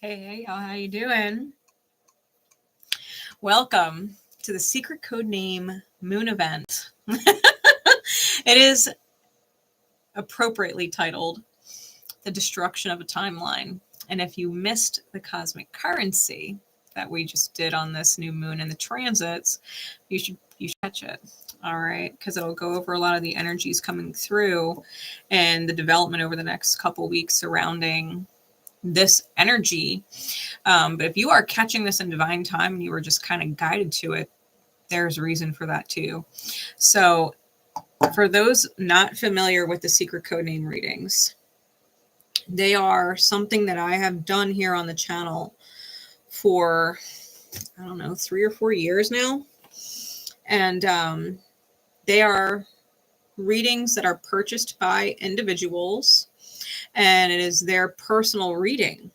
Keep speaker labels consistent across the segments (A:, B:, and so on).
A: Hey, y'all, how you doing? Welcome to the secret code name moon event. It is appropriately titled The Destruction of a Timeline. And if you missed the cosmic currency that we just did on this new moon and the transits, you should catch it. All right, because it'll go over a lot of the energies coming through and the development over the next couple weeks surrounding this energy. But if you are catching this in divine time and you were just kind of guided to it, there's reason for that too. So for those not familiar with the secret code name readings, they are something that I have done here on the channel for, I don't know, 3 or 4 years now. And they are readings that are purchased by individuals, and it is their personal reading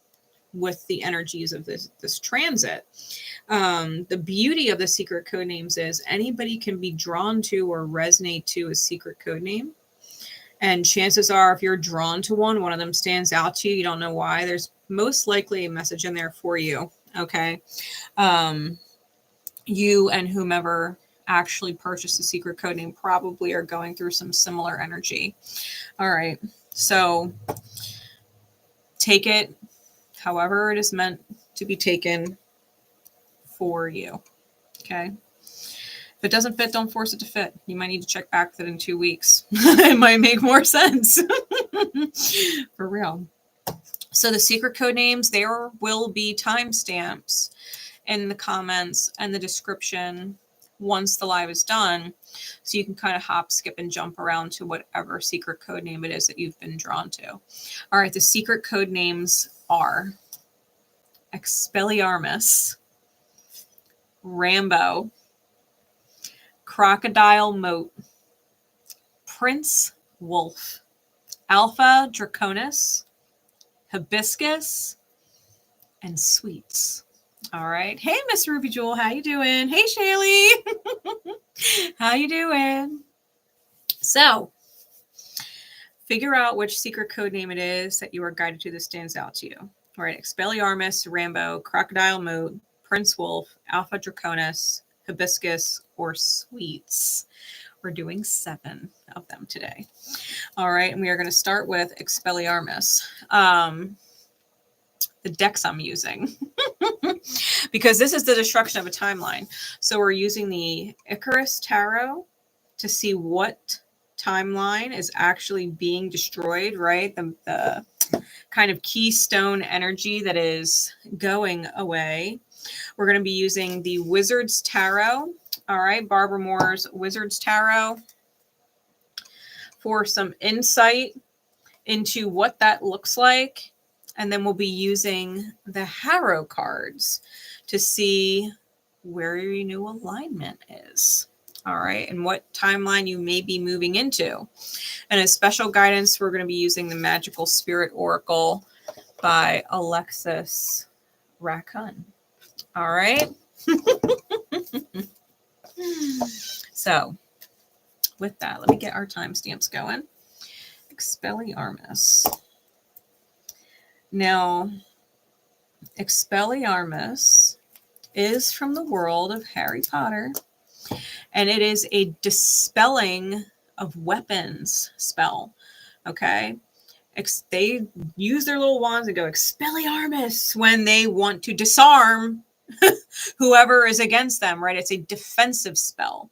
A: with the energies of this transit. The beauty of the secret code names is anybody can be drawn to or resonate to a secret code name. And chances are, if you're drawn to one of them stands out to you, you don't know why, there's most likely a message in there for you. Okay. You and whomever actually purchased a secret code name probably are going through some similar energy. All right. So take it however it is meant to be taken for you. Okay. If it doesn't fit, don't force it to fit. You might need to check back that in 2 weeks. It might make more sense. For real. So the secret code names, there will be timestamps in the comments and the description once the live is done. So you can kind of hop, skip, and jump around to whatever secret code name it is that you've been drawn to. All right. The secret code names are Expelliarmus, Rambo, Crocodile Moat, Prince Wolf, 𝐷𝐴, Hibiscus, and Sweetz. All right. Hey, Miss Ruby Jewel, how you doing? Hey, Shaylee. How you doing? So figure out which secret code name it is that you are guided to that stands out to you. All right. Expelliarmus, Rambo, Crocodile Moat, Prince Wolf, 𝐷𝐴, Hibiscus, or Sweetz. We're doing 7 of them today. All right. And we are going to start with Expelliarmus. The decks I'm using, because this is the destruction of a timeline. So we're using the Icarus Tarot to see what timeline is actually being destroyed, right? The kind of keystone energy that is going away. We're going to be using the Wizard's Tarot. All right, Barbara Moore's Wizard's Tarot for some insight into what that looks like. And then we'll be using the Harrow cards to see where your new alignment is. All right. And what timeline you may be moving into. And as special guidance, we're going to be using the Magical Spirit Oracle by Alexis Raccoon. All right. So with that, let me get our timestamps going. Expelliarmus. Now, Expelliarmus is from the world of Harry Potter, and it is a dispelling of weapons spell. Okay. They use their little wands and go Expelliarmus when they want to disarm whoever is against them, right? It's a defensive spell.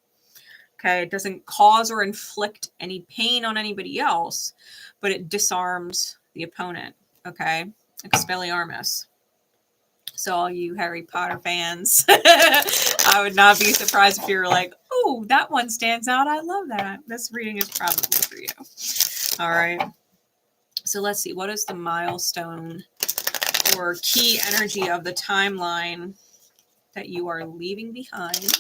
A: Okay. It doesn't cause or inflict any pain on anybody else, but it disarms the opponent. Okay. Expelliarmus. So all you Harry Potter fans, I would not be surprised if you were like, oh, that one stands out. I love that. This reading is probably for you. All right. So let's see. What is the milestone or key energy of the timeline that you are leaving behind?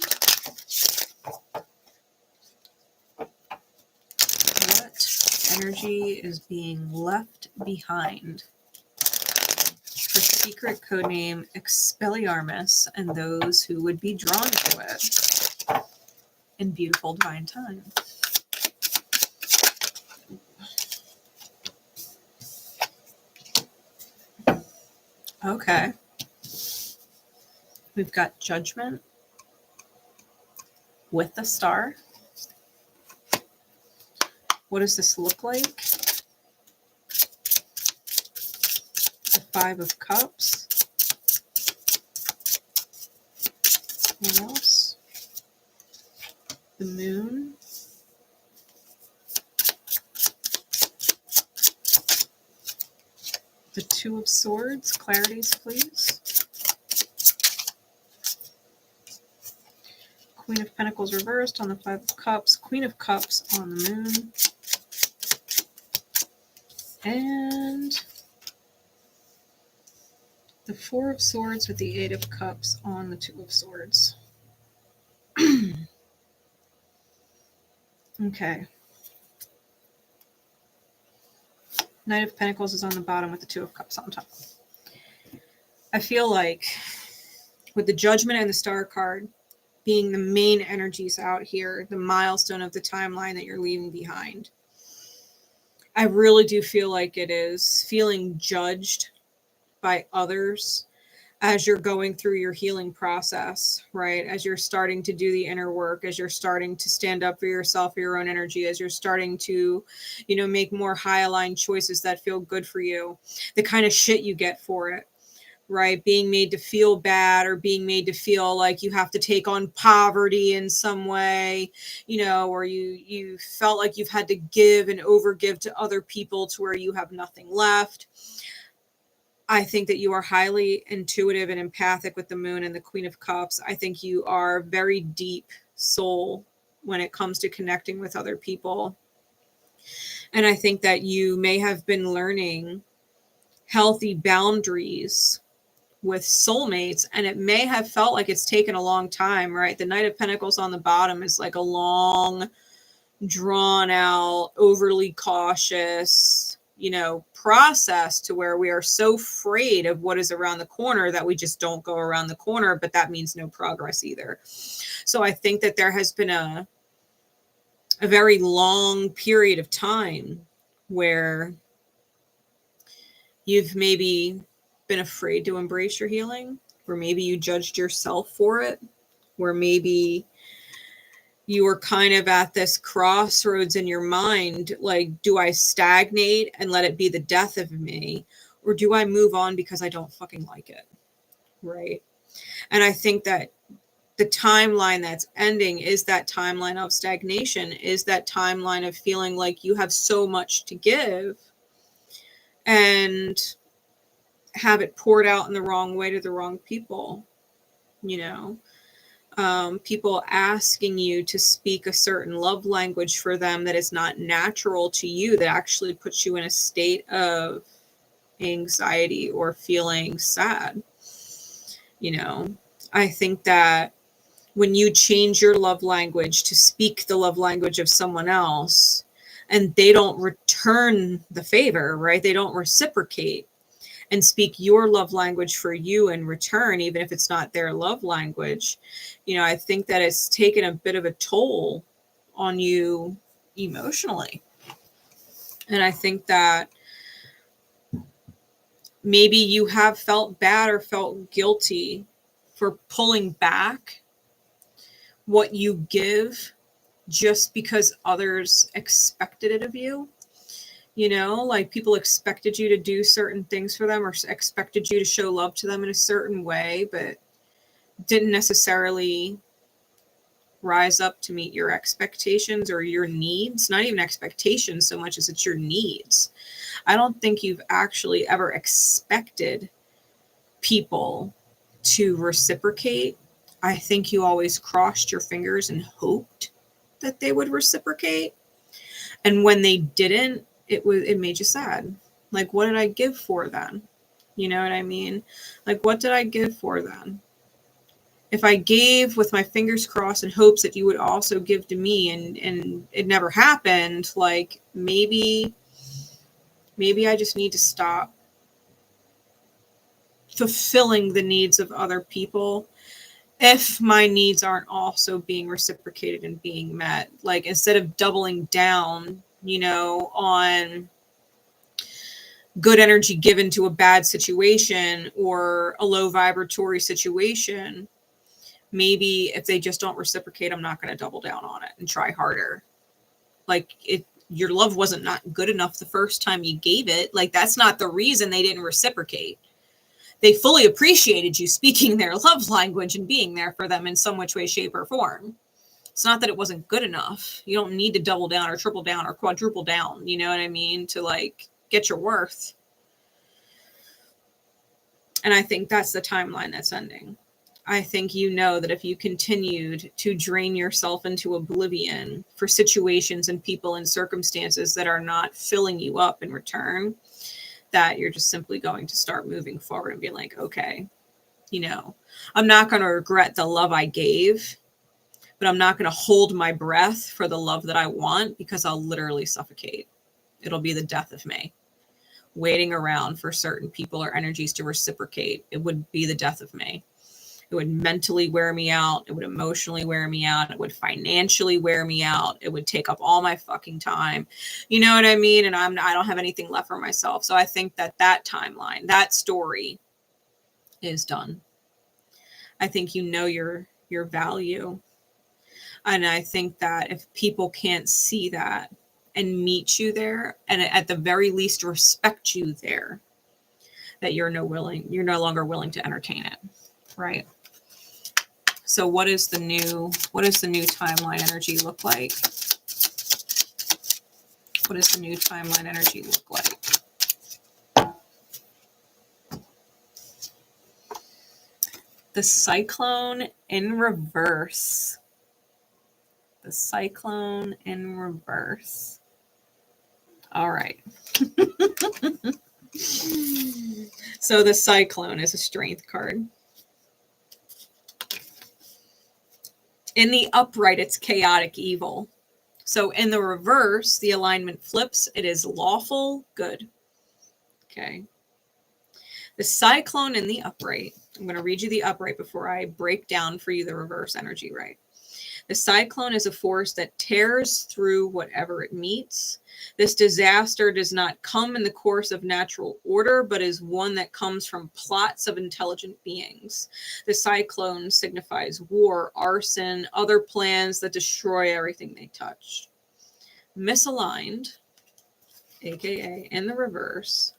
A: What energy is being left behind for secret codename Expelliarmus and those who would be drawn to it in beautiful divine time? Okay. We've got Judgment with the Star. What does this look like? The Five of Cups. What else? The Moon. The Two of Swords. Clarities, please. Queen of Pentacles reversed on the Five of Cups. Queen of Cups on the Moon. And the Four of Swords with the Eight of Cups on the Two of Swords. Okay. Knight of Pentacles is on the bottom with the Two of Cups on top. I feel like with the Judgment and the Star card being the main energies out here, the milestone of the timeline that you're leaving behind, I really do feel like it is feeling judged by others as you're going through your healing process, right? As you're starting to do the inner work, as you're starting to stand up for yourself, for your own energy, as you're starting to, you know, make more high aligned choices that feel good for you, the kind of shit you get for it, right? Being made to feel bad or being made to feel like you have to take on poverty in some way, you know, or you felt like you've had to give and overgive to other people to where you have nothing left. I think that you are highly intuitive and empathic with the Moon and the Queen of Cups. I think you are very deep soul when it comes to connecting with other people. And I think that you may have been learning healthy boundaries with soulmates, and it may have felt like it's taken a long time, right? The Knight of Pentacles on the bottom is like a long, drawn out, overly cautious, you know, process to where we are so afraid of what is around the corner that we just don't go around the corner, but that means no progress either. So I think that there has been a very long period of time where you've maybe been afraid to embrace your healing, where maybe you judged yourself for it, where maybe you were kind of at this crossroads in your mind, like, do I stagnate and let it be the death of me? Or do I move on because I don't fucking like it? Right? And I think that the timeline that's ending is that timeline of stagnation, is that timeline of feeling like you have so much to give and have it poured out in the wrong way to the wrong people, you know? People asking you to speak a certain love language for them that is not natural to you, that actually puts you in a state of anxiety or feeling sad. You know, I think that when you change your love language to speak the love language of someone else and they don't return the favor, right? They don't reciprocate and speak your love language for you in return, even if it's not their love language. You know, I think that it's taken a bit of a toll on you emotionally. And I think that maybe you have felt bad or felt guilty for pulling back what you give just because others expected it of you. You know, like people expected you to do certain things for them or expected you to show love to them in a certain way, but didn't necessarily rise up to meet your expectations or your needs. Not even expectations so much as it's your needs. I don't think you've actually ever expected people to reciprocate. I think you always crossed your fingers and hoped that they would reciprocate. And when they didn't, it made you sad. Like, what did I give for then? You know what I mean? Like, what did I give for then? If I gave with my fingers crossed in hopes that you would also give to me and it never happened, like maybe I just need to stop fulfilling the needs of other people if my needs aren't also being reciprocated and being met. Like, instead of doubling down, you know, on good energy given to a bad situation or a low vibratory situation, maybe if they just don't reciprocate, I'm not going to double down on it and try harder. Like, your love wasn't not good enough the first time you gave it. Like, that's not the reason they didn't reciprocate. They fully appreciated you speaking their love language and being there for them in some which way, shape, or form. It's not that it wasn't good enough. You don't need to double down or triple down or quadruple down, you know what I mean, to like get your worth. And I think that's the timeline that's ending. I think you know that if you continued to drain yourself into oblivion for situations and people and circumstances that are not filling you up in return, that you're just simply going to start moving forward and being like, okay, you know, I'm not going to regret the love I gave, but I'm not going to hold my breath for the love that I want, because I'll literally suffocate. It'll be the death of me. Waiting around for certain people or energies to reciprocate, it would be the death of me. It would mentally wear me out. It would emotionally wear me out. It would financially wear me out. It would take up all my fucking time. You know what I mean? And I don't have anything left for myself. So I think that timeline, that story is done. I think you know your value. And I think that if people can't see that and meet you there, and at the very least respect you there, that you're no longer willing to entertain it. Right. So what is the new timeline energy look like? What does the new timeline energy look like? The cyclone in reverse. The cyclone in reverse. All right. So the cyclone is a strength card. In the upright, it's chaotic evil. So in the reverse, the alignment flips. It is lawful good. Okay. The cyclone in the upright. I'm going to read you the upright before I break down for you the reverse energy, right? The cyclone is a force that tears through whatever it meets. This disaster does not come in the course of natural order, but is one that comes from plots of intelligent beings. The cyclone signifies war, arson, other plans that destroy everything they touch. Misaligned, aka in the reverse,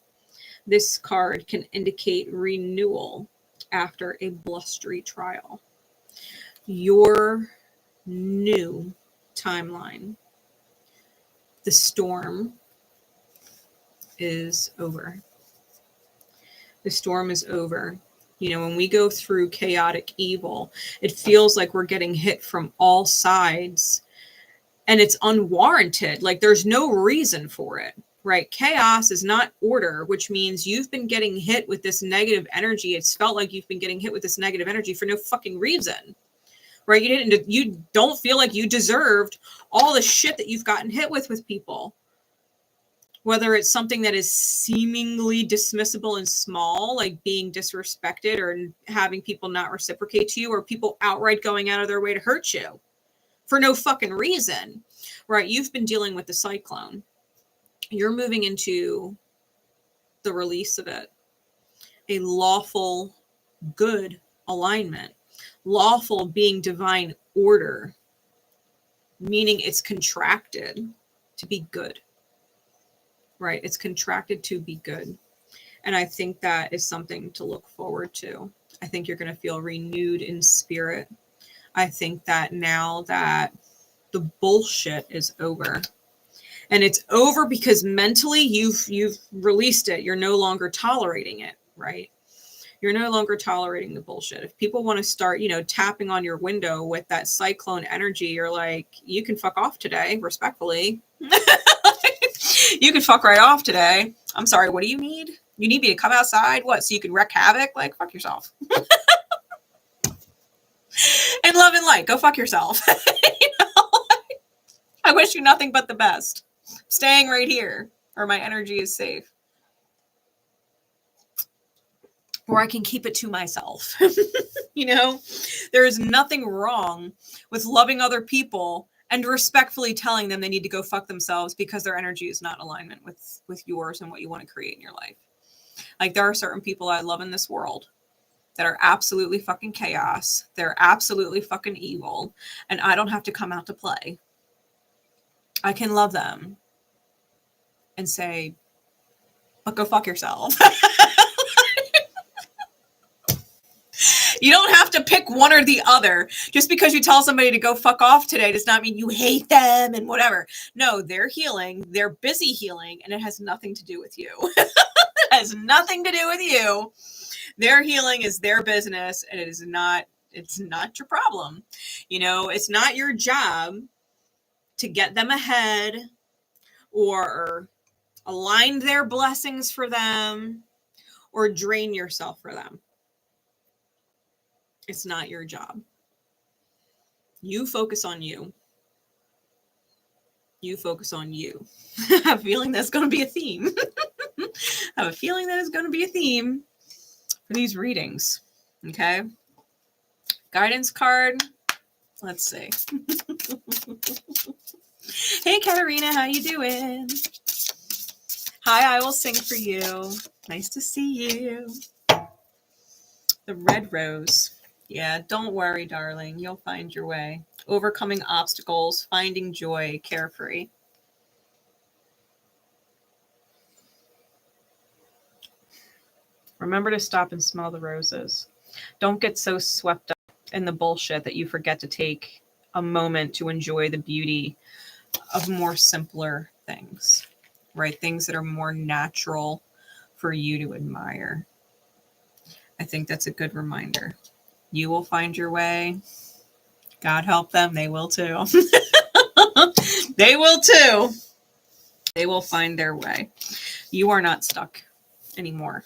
A: this card can indicate renewal after a blustery trial. Your new timeline. The storm is over. The storm is over. You know, when we go through chaotic evil, it feels like we're getting hit from all sides, and it's unwarranted. Like, there's no reason for it, right? Chaos is not order, which means you've been getting hit with this negative energy. It's felt like you've been getting hit with this negative energy for no fucking reason. Right? You don't feel like you deserved all the shit that you've gotten hit with people. Whether it's something that is seemingly dismissible and small, like being disrespected or having people not reciprocate to you, or people outright going out of their way to hurt you for no fucking reason. Right? You've been dealing with the cyclone. You're moving into the release of it. A lawful good alignment. Lawful being divine order, meaning it's contracted to be good, right? It's contracted to be good. And I think that is something to look forward to. I think you're going to feel renewed in spirit. I think that now that the bullshit is over, and it's over because mentally you've released it. You're no longer tolerating it, right? You're no longer tolerating the bullshit. If people want to start, you know, tapping on your window with that cyclone energy, you're like, you can fuck off today, respectfully. You can fuck right off today. I'm sorry, what do you need? You need me to come outside? What, so you can wreak havoc? Like, fuck yourself. In love and light, go fuck yourself. You know? I wish you nothing but the best. I'm staying right here, or my energy is safe. Or I can keep it to myself. You know, there is nothing wrong with loving other people and respectfully telling them they need to go fuck themselves because their energy is not in alignment with yours and what you want to create in your life. Like, there are certain people I love in this world that are absolutely fucking chaos. They're absolutely fucking evil. And I don't have to come out to play. I can love them and say, but go fuck yourself. You don't have to pick one or the other. Just because you tell somebody to go fuck off today does not mean you hate them and whatever. No, they're healing. They're busy healing, and it has nothing to do with you. It has nothing to do with you. Their healing is their business, and it's not your problem. You know, it's not your job to get them ahead or align their blessings for them or drain yourself for them. It's not your job. You focus on you. You focus on you. I have a feeling that's going to be a theme. I have a feeling that is going to be a theme for these readings. Okay. Guidance card. Let's see. Hey, Katarina, how you doing? Hi, I will sing for you. Nice to see you. The red rose. Yeah, don't worry, darling. You'll find your way. Overcoming obstacles, finding joy, carefree. Remember to stop and smell the roses. Don't get so swept up in the bullshit that you forget to take a moment to enjoy the beauty of more simpler things, right? Things that are more natural for you to admire. I think that's a good reminder. You will find your way. God help them. They will too. They will too. They will find their way. You are not stuck anymore.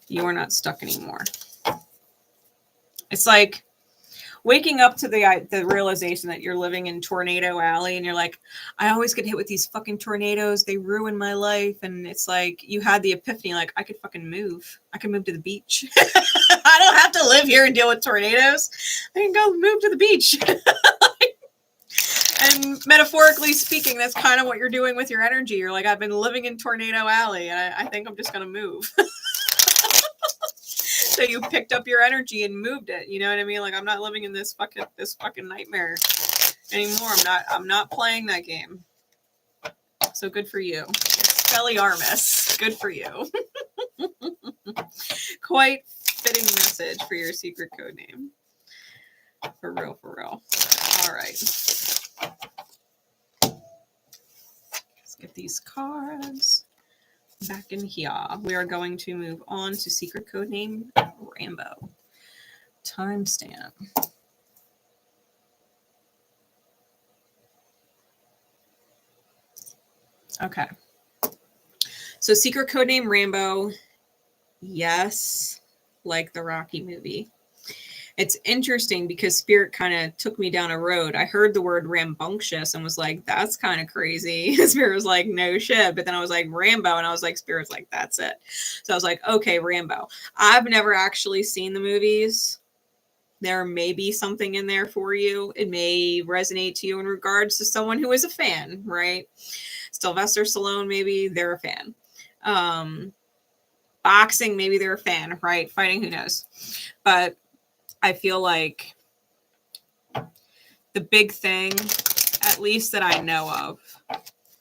A: You are not stuck anymore. It's like waking up to the realization that you're living in Tornado Alley and you're like, I always get hit with these fucking tornadoes. They ruin my life. And it's like you had the epiphany, like, I could fucking move. I can move to the beach. I don't have to live here and deal with tornadoes. I can go move to the beach. And metaphorically speaking, that's kind of what you're doing with your energy. You're like, I've been living in Tornado Alley and I think I'm just going to move. So you picked up your energy and moved it. You know what I mean? Like, I'm not living in this fucking nightmare anymore. I'm not playing that game. So good for you. Expelliarmus. Good for you. Quite fitting message for your secret code name. For real, for real. All right. Let's get these cards back in here. We are going to move on to secret code name Rambo. Timestamp. Okay. So secret code name Rambo. Yes, like the Rocky movie. It's interesting because Spirit kind of took me down a road. I heard the word rambunctious and was like, that's kind of crazy. Spirit was like, no shit. But then I was like, Rambo. And I was like, Spirit's like, that's it. So I was like, okay, Rambo. I've never actually seen the movies. There may be something in there for you. It may resonate to you in regards to someone who is a fan, right? Sylvester Stallone, maybe they're a fan. Boxing, maybe they're a fan, right? Fighting, who knows? But I feel like the big thing, at least that I know of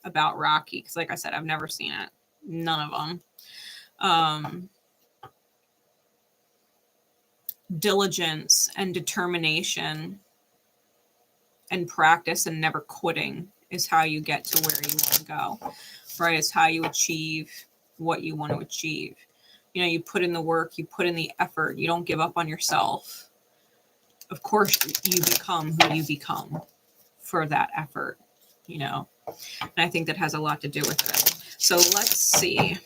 A: about Rocky, because like I said, I've never seen it. None of them. Diligence and determination and practice and never quitting is how you get to where you want to go, right? It's how you achieve what you want to achieve. You know, you put in the work, you put in the effort, you don't give up on yourself. Of course, you become who you become for that effort, you know, and I think that has a lot to do with it. So let's see.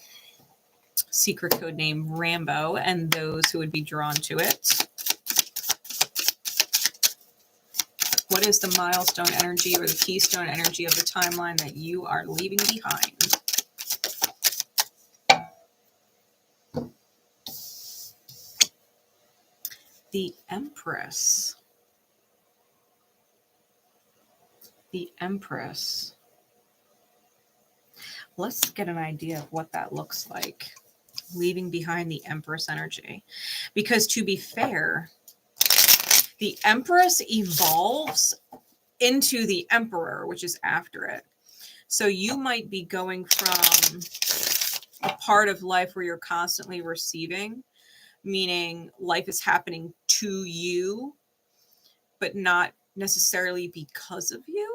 A: Secret code name Rambo and those who would be drawn to it. What is the milestone energy or the keystone energy of the timeline that you are leaving behind? The Empress. The Empress. Let's get an idea of what that looks like. Leaving behind the Empress energy. Because to be fair, the Empress evolves into the Emperor, which is after it. So you might be going from a part of life where you're constantly receiving, meaning life is happening to you, but not necessarily because of you,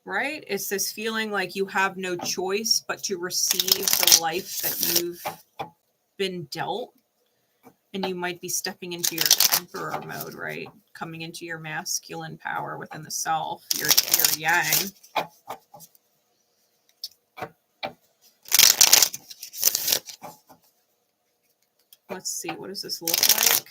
A: right? It's this feeling like you have no choice but to receive the life that you've been dealt. And you might be stepping into your Emperor mode, right? Coming into your masculine power within the self, your yang. Let's see, what does this look like?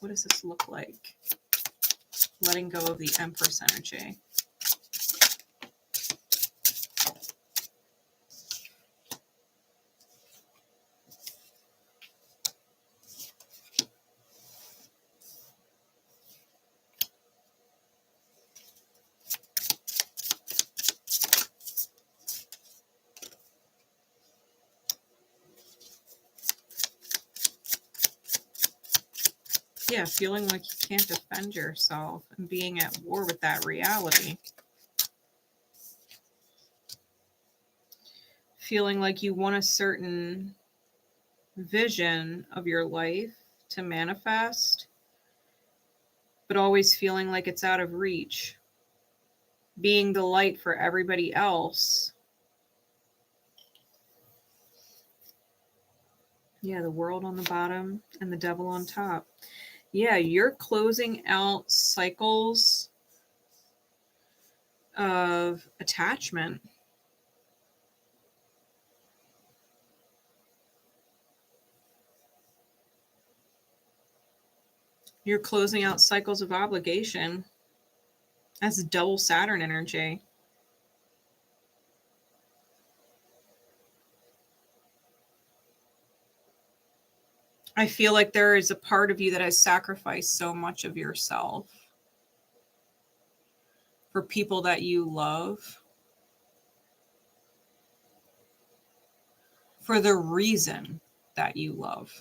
A: What does this look like? Letting go of the Empress energy. Yeah, feeling like you can't defend yourself and being at war with that reality. Feeling like you want a certain vision of your life to manifest, but always feeling like it's out of reach. Being the light for everybody else. Yeah, the world on the bottom and the devil on top. Yeah, you're closing out cycles of attachment. You're closing out cycles of obligation. That's double Saturn energy. I feel like there is a part of you that has sacrificed so much of yourself for people that you love, for the reason that you love,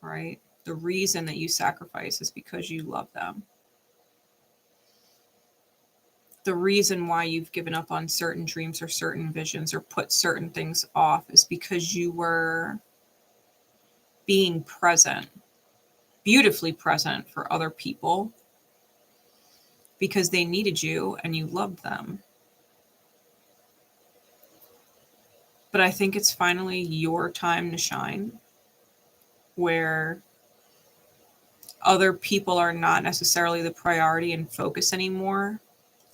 A: right? The reason that you sacrifice is because you love them. The reason why you've given up on certain dreams or certain visions or put certain things off is because you were being present, beautifully present for other people because they needed you and you loved them. But I think it's finally your time to shine, where other people are not necessarily the priority and focus anymore,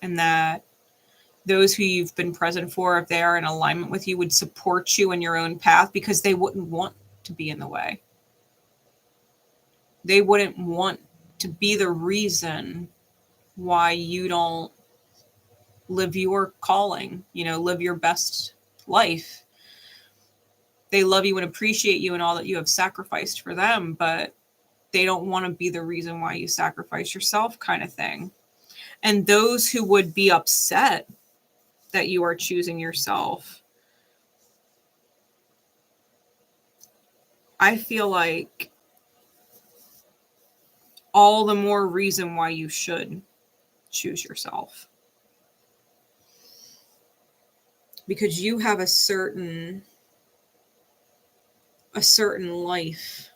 A: and that those who you've been present for, if they are in alignment with you, would support you in your own path because they wouldn't want to be in the way. They wouldn't want to be the reason why you don't live your calling, live your best life. They love you and appreciate you and all that you have sacrificed for them, but they don't want to be the reason why you sacrifice yourself, kind of thing. And those who would be upset that you are choosing yourself, I feel like all the more reason why you should choose yourself. Because you have a certain life,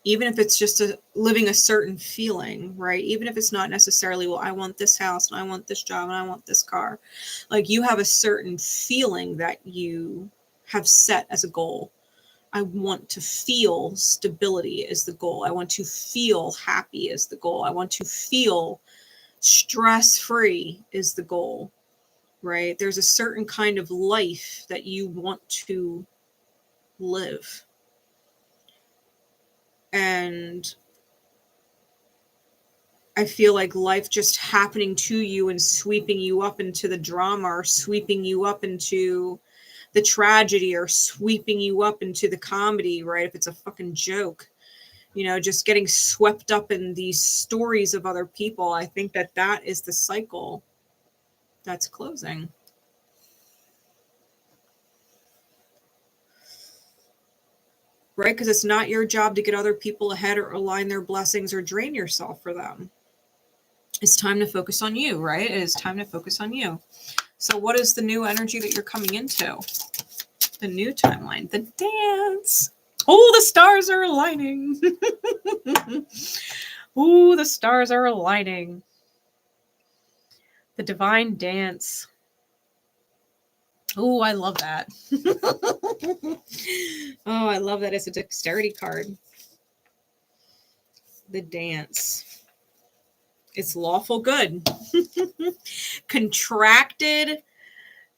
A: even if it's just living a certain feeling, right? Even if it's not necessarily, well, I want this house and I want this job and I want this car. Like, you have a certain feeling that you have set as a goal. I want to feel stability is the goal. I want to feel happy is the goal. I want to feel stress-free is the goal, right? There's a certain kind of life that you want to live. And I feel like life just happening to you and sweeping you up into the drama or sweeping you up into the tragedy or sweeping you up into the comedy, right? If it's a fucking joke, you know, just getting swept up in these stories of other people. I think that that is the cycle that's closing. Right? Because it's not your job to get other people ahead or align their blessings or drain yourself for them. It's time to focus on you, right? It is time to focus on you. So what is the new energy that you're coming into? The new timeline, the dance. Oh, the stars are aligning. Oh, the stars are aligning. The divine dance. Oh, I love that. Oh, I love that. It's a dexterity card. The dance. It's lawful good. Contracted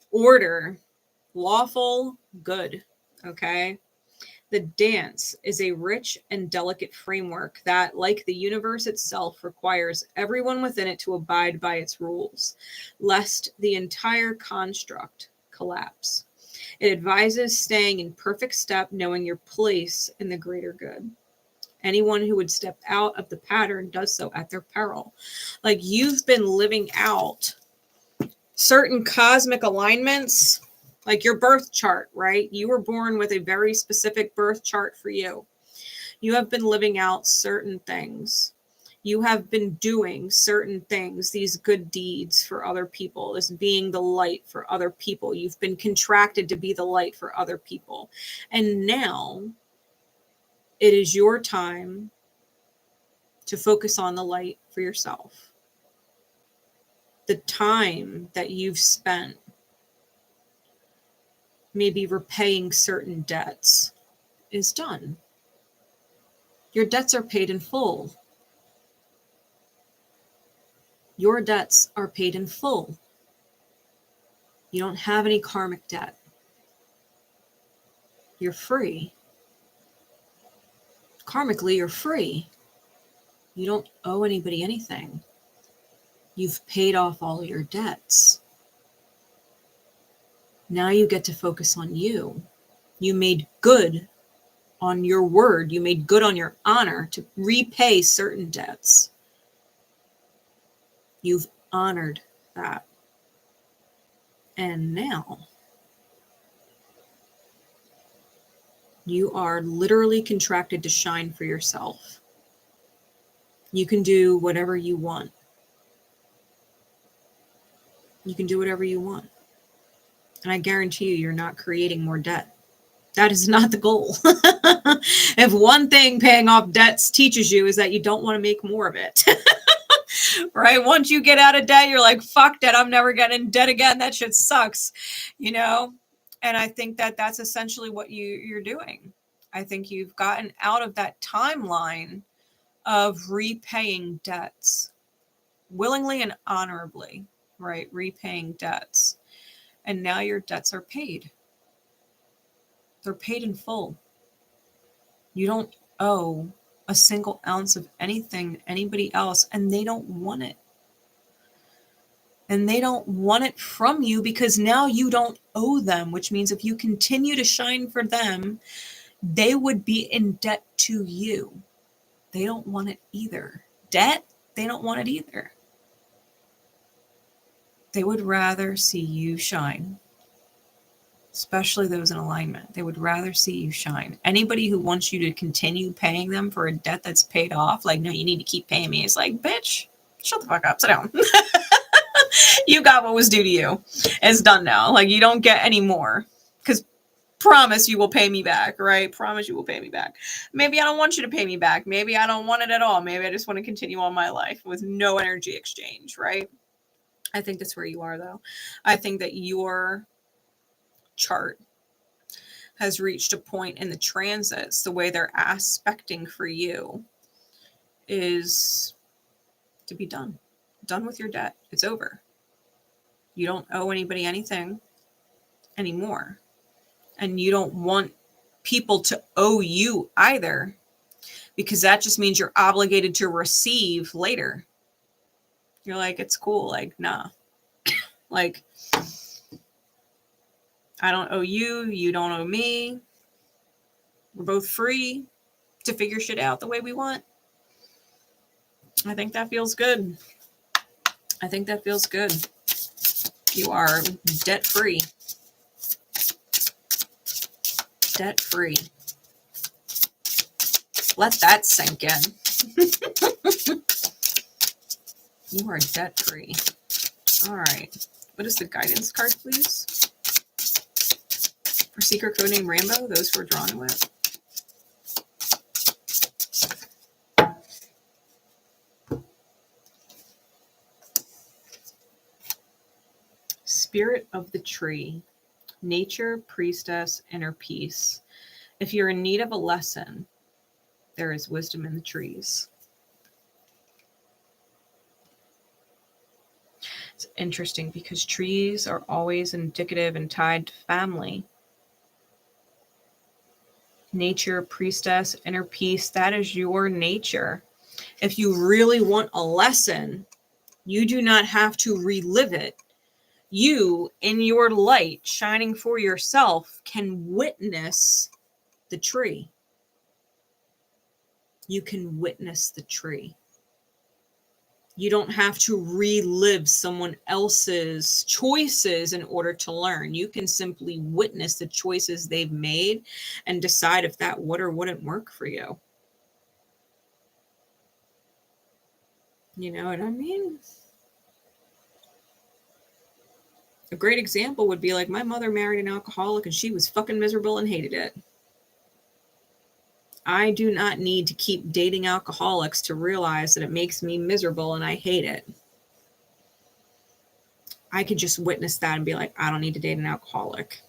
A: order. Lawful good. Okay. The dance is a rich and delicate framework that, like the universe itself, requires everyone within it to abide by its rules, lest the entire construct collapse. It advises staying in perfect step, knowing your place in the greater good. Anyone who would step out of the pattern does so at their peril. Like, you've been living out certain cosmic alignments, like your birth chart, right? You were born with a very specific birth chart for you. You have been living out certain things. You have been doing certain things, these good deeds for other people, this being the light for other people. You've been contracted to be the light for other people. And now it is your time to focus on the light for yourself. The time that you've spent maybe repaying certain debts is done. Your debts are paid in full. Your debts are paid in full. You don't have any karmic debt. You're free. Karmically, you're free. You don't owe anybody anything. You've paid off all your debts. Now you get to focus on you. You made good on your word. You made good on your honor to repay certain debts. You've honored that. And now you are literally contracted to shine for yourself. You can do whatever you want. You can do whatever you want. And I guarantee you're not creating more debt. That is not the goal. If one thing paying off debts teaches you is that you don't want to make more of it. Right? Once you get out of debt, you're like, fuck that. I'm never getting in debt again. That shit sucks. You know? And I think that that's essentially what you're doing. I think you've gotten out of that timeline of repaying debts willingly and honorably, right? Repaying debts. And now your debts are paid. They're paid in full. You don't owe a single ounce of anything to anybody else, and they don't want it. And they don't want it from you because now you don't owe them, which means if you continue to shine for them, they would be in debt to you. They don't want it either. Debt, they don't want it either. They would rather see you shine, especially those in alignment. They would rather see you shine. Anybody who wants you to continue paying them for a debt that's paid off, like, no, you need to keep paying me. It's like, bitch, shut the fuck up, sit down. You got what was due to you. It's done now. Like, you don't get any more. Because promise you will pay me back, right? Promise you will pay me back. Maybe I don't want you to pay me back. Maybe I don't want it at all. Maybe I just want to continue on my life with no energy exchange, right? I think that's where you are, though. I think that your chart has reached a point in the transits, the way they're aspecting for you is to be done. Done with your debt. It's over. You don't owe anybody anything anymore. And you don't want people to owe you either, because that just means you're obligated to receive later. You're like, it's cool. Like, nah. Like, I don't owe you. You don't owe me. We're both free to figure shit out the way we want. I think that feels good. I think that feels good. You are debt-free. Debt-free. Let that sink in. You are debt-free. All right. What is the guidance card, please? For secret code name Rambo, those who are drawn with. Spirit of the tree. Nature, priestess, inner peace. If you're in need of a lesson, there is wisdom in the trees. It's interesting because trees are always indicative and tied to family. Nature, priestess, inner peace, that is your nature. If you really want a lesson, you do not have to relive it. You, in your light, shining for yourself, can witness the tree. You can witness the tree. You don't have to relive someone else's choices in order to learn. You can simply witness the choices they've made and decide if that would or wouldn't work for you. You know what I mean? A great example would be like my mother married an alcoholic and she was fucking miserable and hated it. I do not need to keep dating alcoholics to realize that it makes me miserable and I hate it. I could just witness that and be like, I don't need to date an alcoholic.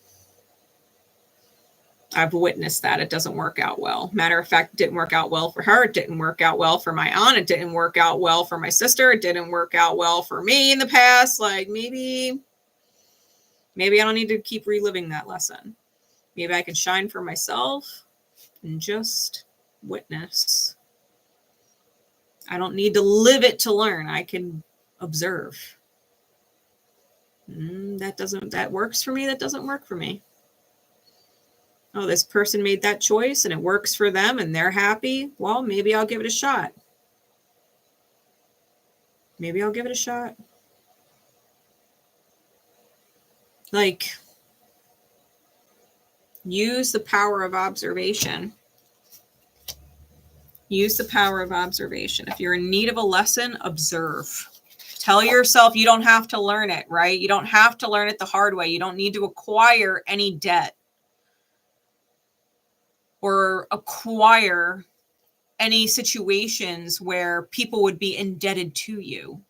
A: I've witnessed that. It doesn't work out well. Matter of fact, it didn't work out well for her. It didn't work out well for my aunt. It didn't work out well for my sister. It didn't work out well for me in the past. Like maybe I don't need to keep reliving that lesson. Maybe I can shine for myself and just witness. I don't need to live it to learn. I can observe. That works for me. That doesn't work for me. Oh, this person made that choice and it works for them and they're happy. Well, maybe I'll give it a shot. Maybe I'll give it a shot. Like, use the power of observation. Use the power of observation. If you're in need of a lesson, observe. Tell yourself you don't have to learn it, right? You don't have to learn it the hard way. You don't need to acquire any debt or acquire any situations where people would be indebted to you.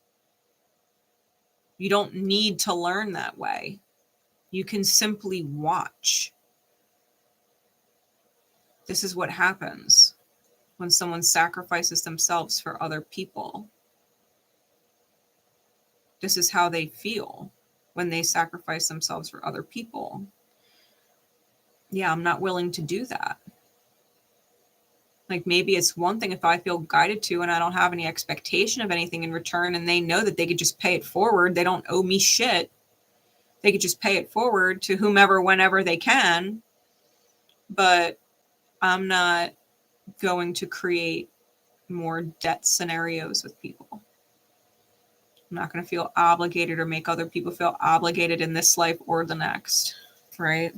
A: You don't need to learn that way. You can simply watch. This is what happens when someone sacrifices themselves for other people. This is how they feel when they sacrifice themselves for other people. Yeah, I'm not willing to do that. Like maybe it's one thing if I feel guided to and I don't have any expectation of anything in return and they know that they could just pay it forward. They don't owe me shit. They could just pay it forward to whomever, whenever they can. But I'm not going to create more debt scenarios with people. I'm not going to feel obligated or make other people feel obligated in this life or the next, right?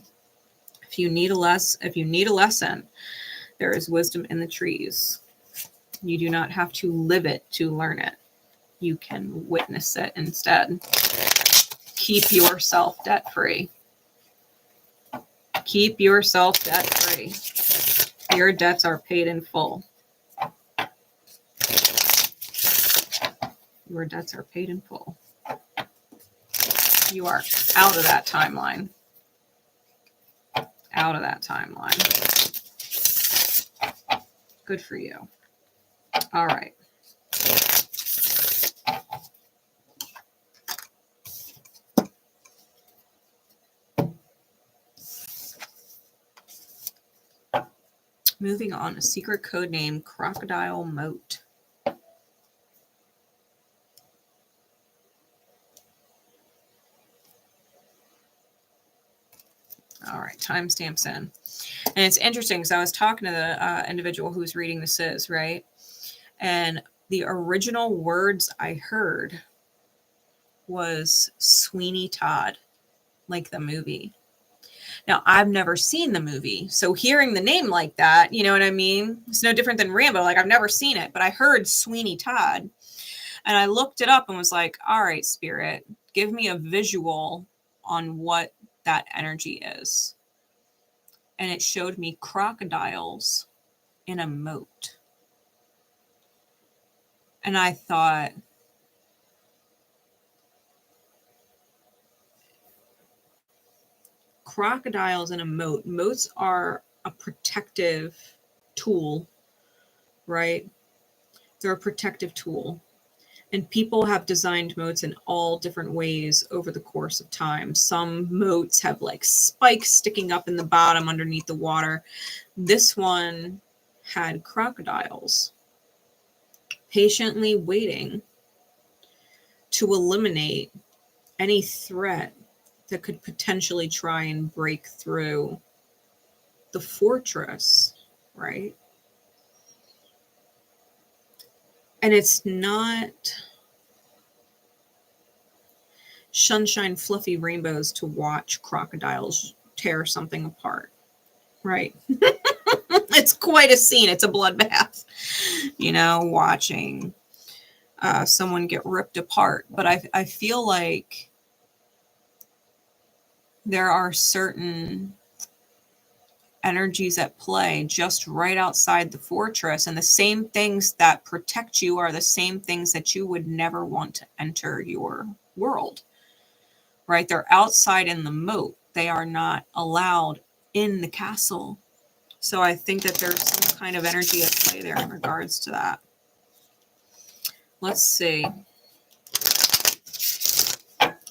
A: If you need a lesson, there is wisdom in the trees. You do not have to live it to learn it. You can witness it instead. Keep yourself debt-free. Keep yourself debt-free. Your debts are paid in full. Your debts are paid in full. You are out of that timeline. Out of that timeline. Good for you. All right. Moving on, a secret code name, Crocodile Moat. All right, timestamps in. And it's interesting because I was talking to the individual who's reading the sis, right? And the original words I heard was Sweeney Todd, like the movie. Now, I've never seen the movie, so hearing the name like that, you know what I mean? It's no different than Rambo. Like, I've never seen it, but I heard Sweeney Todd, and I looked it up and was like, all right, Spirit, give me a visual on what that energy is. And it showed me crocodiles in a moat. And I thought, crocodiles in a moat. Moats are a protective tool, right? They're a protective tool. And people have designed moats in all different ways over the course of time. Some moats have like spikes sticking up in the bottom underneath the water. This one had crocodiles patiently waiting to eliminate any threat that could potentially try and break through the fortress, right? And it's not sunshine, fluffy rainbows to watch crocodiles tear something apart, right? It's quite a scene. It's a bloodbath, you know, watching someone get ripped apart. But I feel like there are certain energies at play just right outside the fortress, and the same things that protect you are the same things that you would never want to enter your world, right? They're outside in the moat. They are not allowed in the castle. So I think that there's some kind of energy at play there in regards to that. Let's see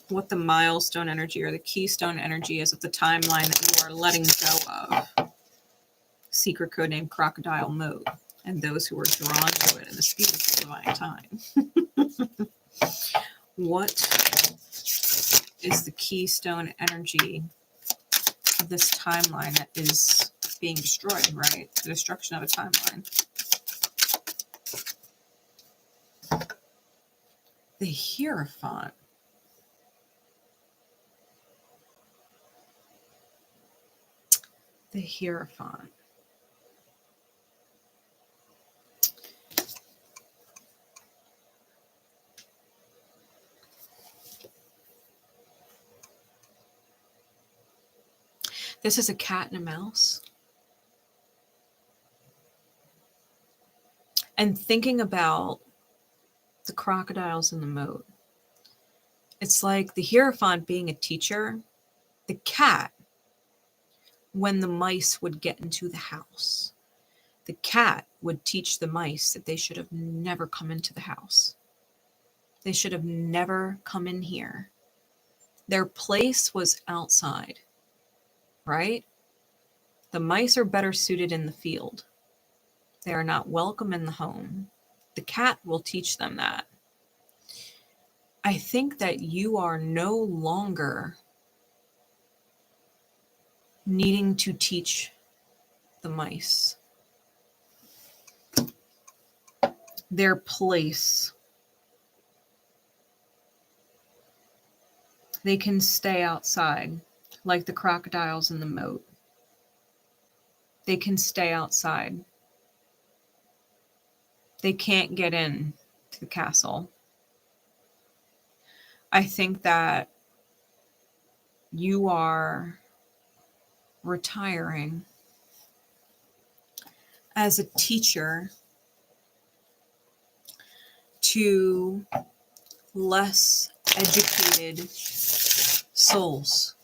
A: what the milestone energy or the keystone energy is of the timeline that you are letting go of. Secret code name Crocodile Moat, and those who are drawn to it in this beautiful divine time. What is the keystone energy of this timeline that is being destroyed, right? The destruction of a timeline. The Hierophant. The Hierophant. This is a cat and a mouse. And thinking about the crocodiles in the moat, it's like the Hierophant being a teacher, the cat, when the mice would get into the house, the cat would teach the mice that they should have never come into the house. They should have never come in here. Their place was outside, right? The mice are better suited in the field. They are not welcome in the home. The cat will teach them that. I think that you are no longer needing to teach the mice their place. They can stay outside like the crocodiles in the moat. They can stay outside. They can't get in to the castle. I think that you are retiring as a teacher to less educated souls,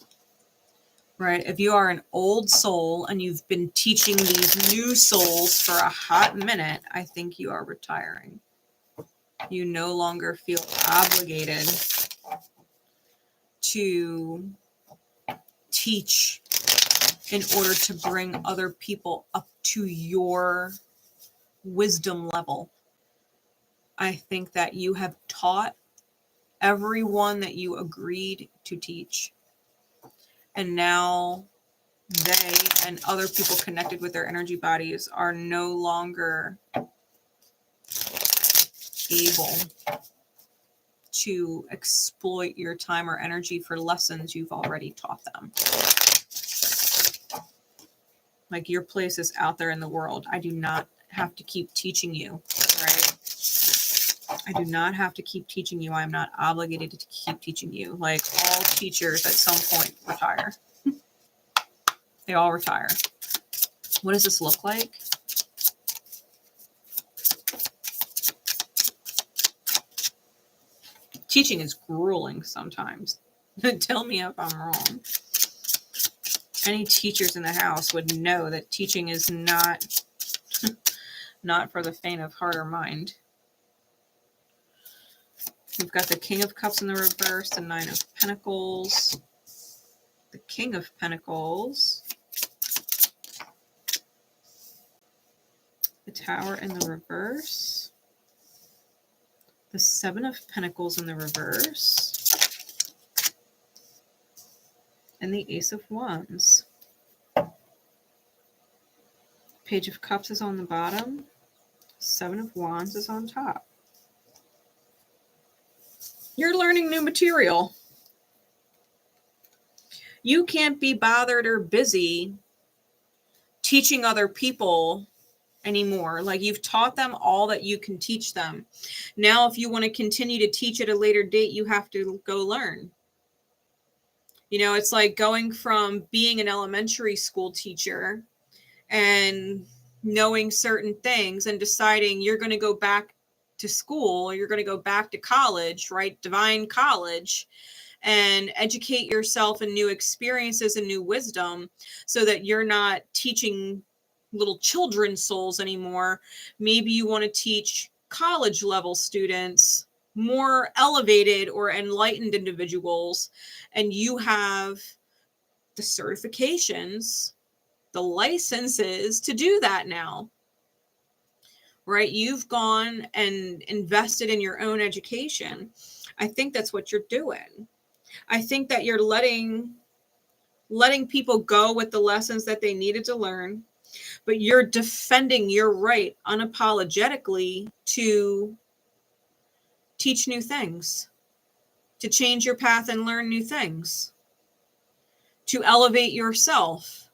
A: right? If you are an old soul and you've been teaching these new souls for a hot minute, I think you are retiring. You no longer feel obligated to teach in order to bring other people up to your wisdom level. I think that you have taught everyone that you agreed to teach. And now they and other people connected with their energy bodies are no longer able to exploit your time or energy for lessons you've already taught them. Like, your place is out there in the world. I do not have to keep teaching you, right? I do not have to keep teaching you. I am not obligated to keep teaching you. Like, all teachers at some point retire. They all retire. What does this look like? Teaching is grueling sometimes. Tell me if I'm wrong. Any teachers in the house would know that teaching is not for the faint of heart or mind. We've got the King of Cups in the reverse, the Nine of Pentacles, the King of Pentacles, the Tower in the reverse, the Seven of Pentacles in the reverse, and the Ace of Wands. Page of Cups is on the bottom. Seven of Wands is on top. You're learning new material. You can't be bothered or busy teaching other people anymore. Like, you've taught them all that you can teach them. Now, if you want to continue to teach at a later date, you have to go learn. You know, it's like going from being an elementary school teacher and knowing certain things and deciding you're going to go back to school, or you're going to go back to college, right? Divine college, and educate yourself in new experiences and new wisdom, so that you're not teaching little children's souls anymore. Maybe you want to teach college level students, more elevated or enlightened individuals, and you have the certifications, the licenses to do that now, right? You've gone and invested in your own education. I think that's what you're doing. I think that you're letting people go with the lessons that they needed to learn, but you're defending your right unapologetically to teach new things, to change your path and learn new things, to elevate yourself.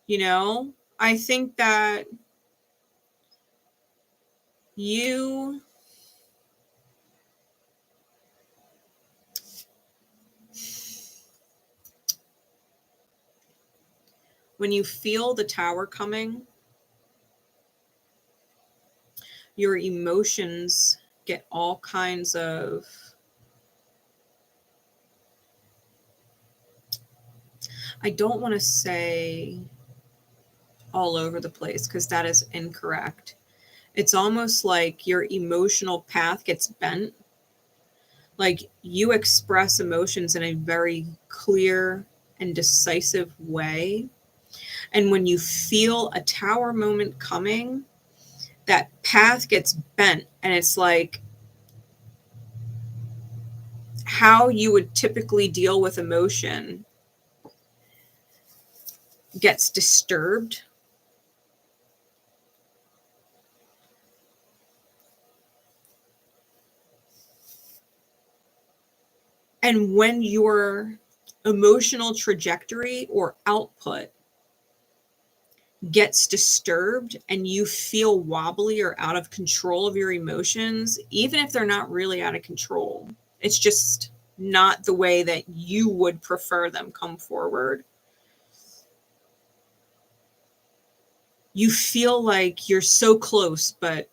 A: You know, I think that when you feel the Tower coming, your emotions get all kinds of I don't want to say all over the place, because that is incorrect. It's almost like your emotional path gets bent. Like, you express emotions in a very clear and decisive way. And when you feel a Tower moment coming, that path gets bent, and it's like how you would typically deal with emotion gets disturbed. And when your emotional trajectory or output gets disturbed and you feel wobbly or out of control of your emotions, even if they're not really out of control, it's just not the way that you would prefer them come forward. You feel like you're so close, but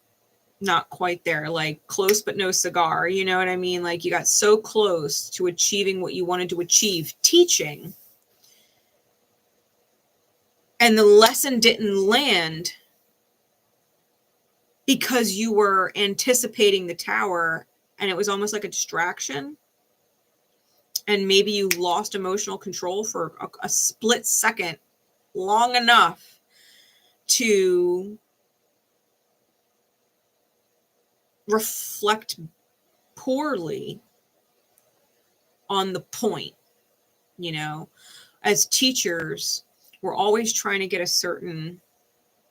A: not quite there, like close but no cigar. You know what I mean? Like, you got so close to achieving what you wanted to achieve, teaching, and the lesson didn't land because you were anticipating the Tower, and it was almost like a distraction. And maybe you lost emotional control for a split second, long enough to reflect poorly on the point, you know, as teachers, we're always trying to get a certain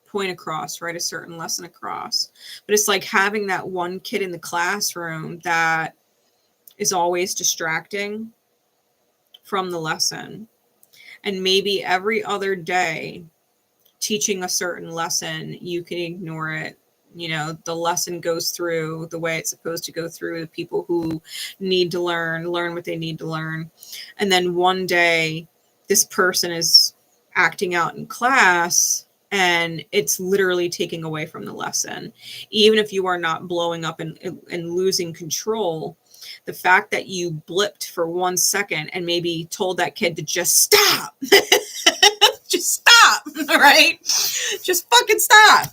A: point across, right? A certain lesson across. But it's like having that one kid in the classroom that is always distracting from the lesson. And maybe every other day teaching a certain lesson, you can ignore it. You know, the lesson goes through the way it's supposed to go through. The people who need to learn what they need to learn. And then one day this person is acting out in class and it's literally taking away from the lesson. Even if you are not blowing up and losing control, the fact that you blipped for 1 second and maybe told that kid to just stop, just stop, right? Just fucking stop.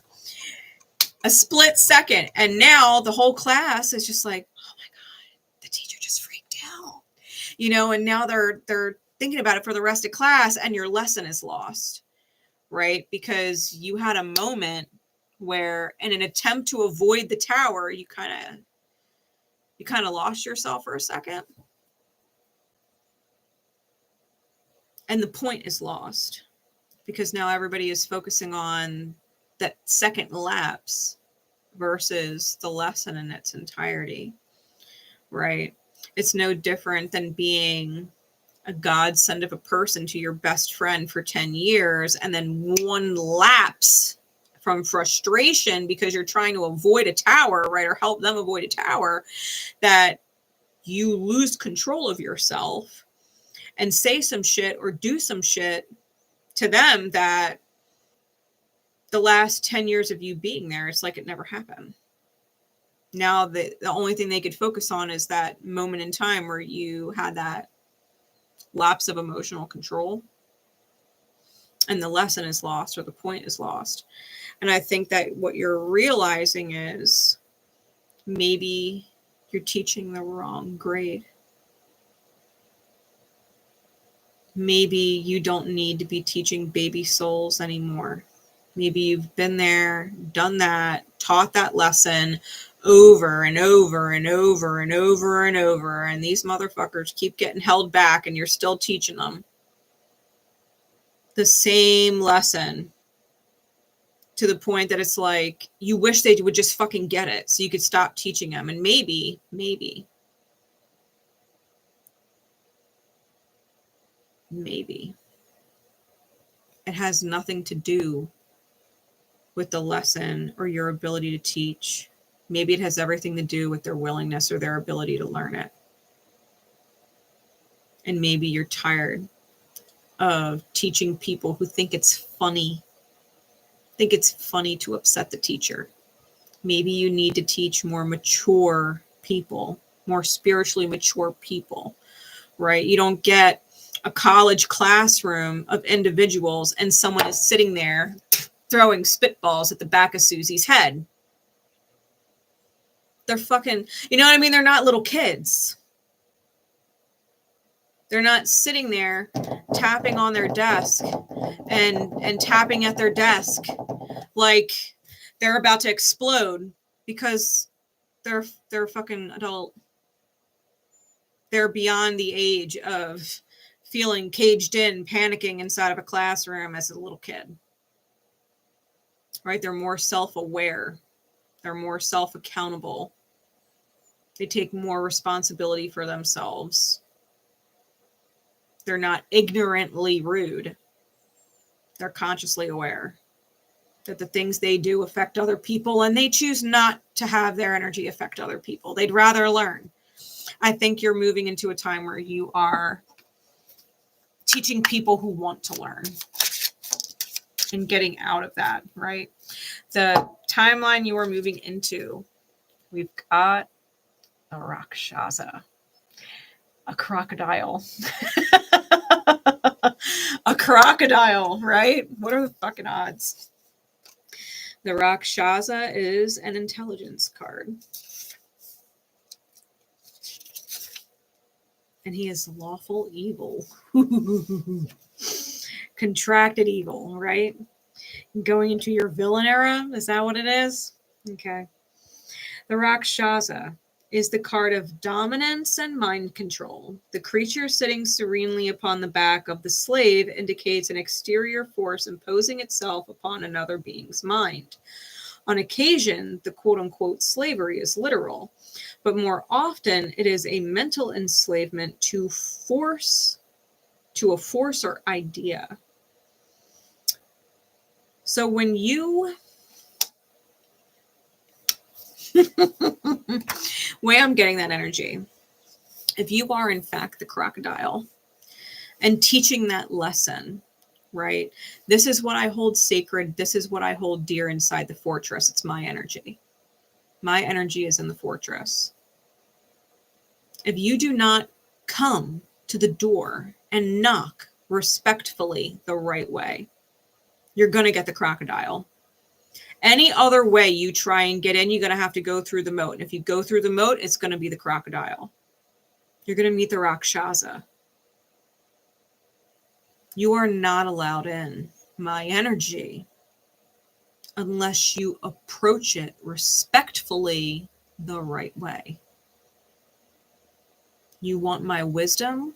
A: A split second. And now the whole class is just like, oh my God, the teacher just freaked out, you know, and now they're thinking about it for the rest of class and your lesson is lost, right? Because you had a moment where in an attempt to avoid the tower, you kind of lost yourself for a second. And the point is lost because now everybody is focusing on that second lapse versus the lesson in its entirety, right? It's no different than being a godsend of a person to your best friend for 10 years and then one lapse from frustration because you're trying to avoid a tower, right? Or help them avoid a tower, that you lose control of yourself and say some shit or do some shit to them that the last 10 years of you being there, it's like it never happened. Now the only thing they could focus on is that moment in time where you had that lapse of emotional control and the lesson is lost or the point is lost. And I think that what you're realizing is maybe you're teaching the wrong grade. Maybe you don't need to be teaching baby souls anymore. Maybe you've been there, done that, taught that lesson over and over and over and over and over. And these motherfuckers keep getting held back and you're still teaching them the same lesson to the point that it's like, you wish they would just fucking get it so you could stop teaching them. And maybe it has nothing to do with the lesson or your ability to teach. Maybe it has everything to do with their willingness or their ability to learn it. And maybe you're tired of teaching people who think it's funny to upset the teacher. Maybe you need to teach more mature people, more spiritually mature people, right? You don't get a college classroom of individuals and someone is sitting there throwing spitballs at the back of Susie's head. They're fucking, you know what I mean? They're not little kids. They're not sitting there tapping on their desk and tapping at their desk like they're about to explode because they're fucking adult. They're beyond the age of feeling caged in, panicking inside of a classroom as a little kid. Right? They're more self-aware. They're more self-accountable. They take more responsibility for themselves. They're not ignorantly rude. They're consciously aware that the things they do affect other people and they choose not to have their energy affect other people. They'd rather learn. I think you're moving into a time where you are teaching people who want to learn and getting out of that, right? The timeline you are moving into, we've got a Rakshasa, a crocodile. A crocodile, right? What are the fucking odds? The Rakshasa is an intelligence card. And he is lawful evil. Contracted evil, right? Going into your villain era? Is that what it is? Okay. The Rakshasa is the card of dominance and mind control. The creature sitting serenely upon the back of the slave indicates an exterior force imposing itself upon another being's mind. On occasion, the quote-unquote slavery is literal, but more often it is a mental enslavement to a force or idea. So when you way I'm getting that energy, if you are in fact the crocodile and teaching that lesson, right? This is what I hold sacred. This is what I hold dear inside the fortress. It's my energy. My energy is in the fortress. If you do not come to the door and knock respectfully the right way, you're going to get the crocodile. Any other way you try and get in, you're going to have to go through the moat. And if you go through the moat, it's going to be the crocodile. You're going to meet the Rakshasa. You are not allowed in my energy unless you approach it respectfully the right way. You want my wisdom?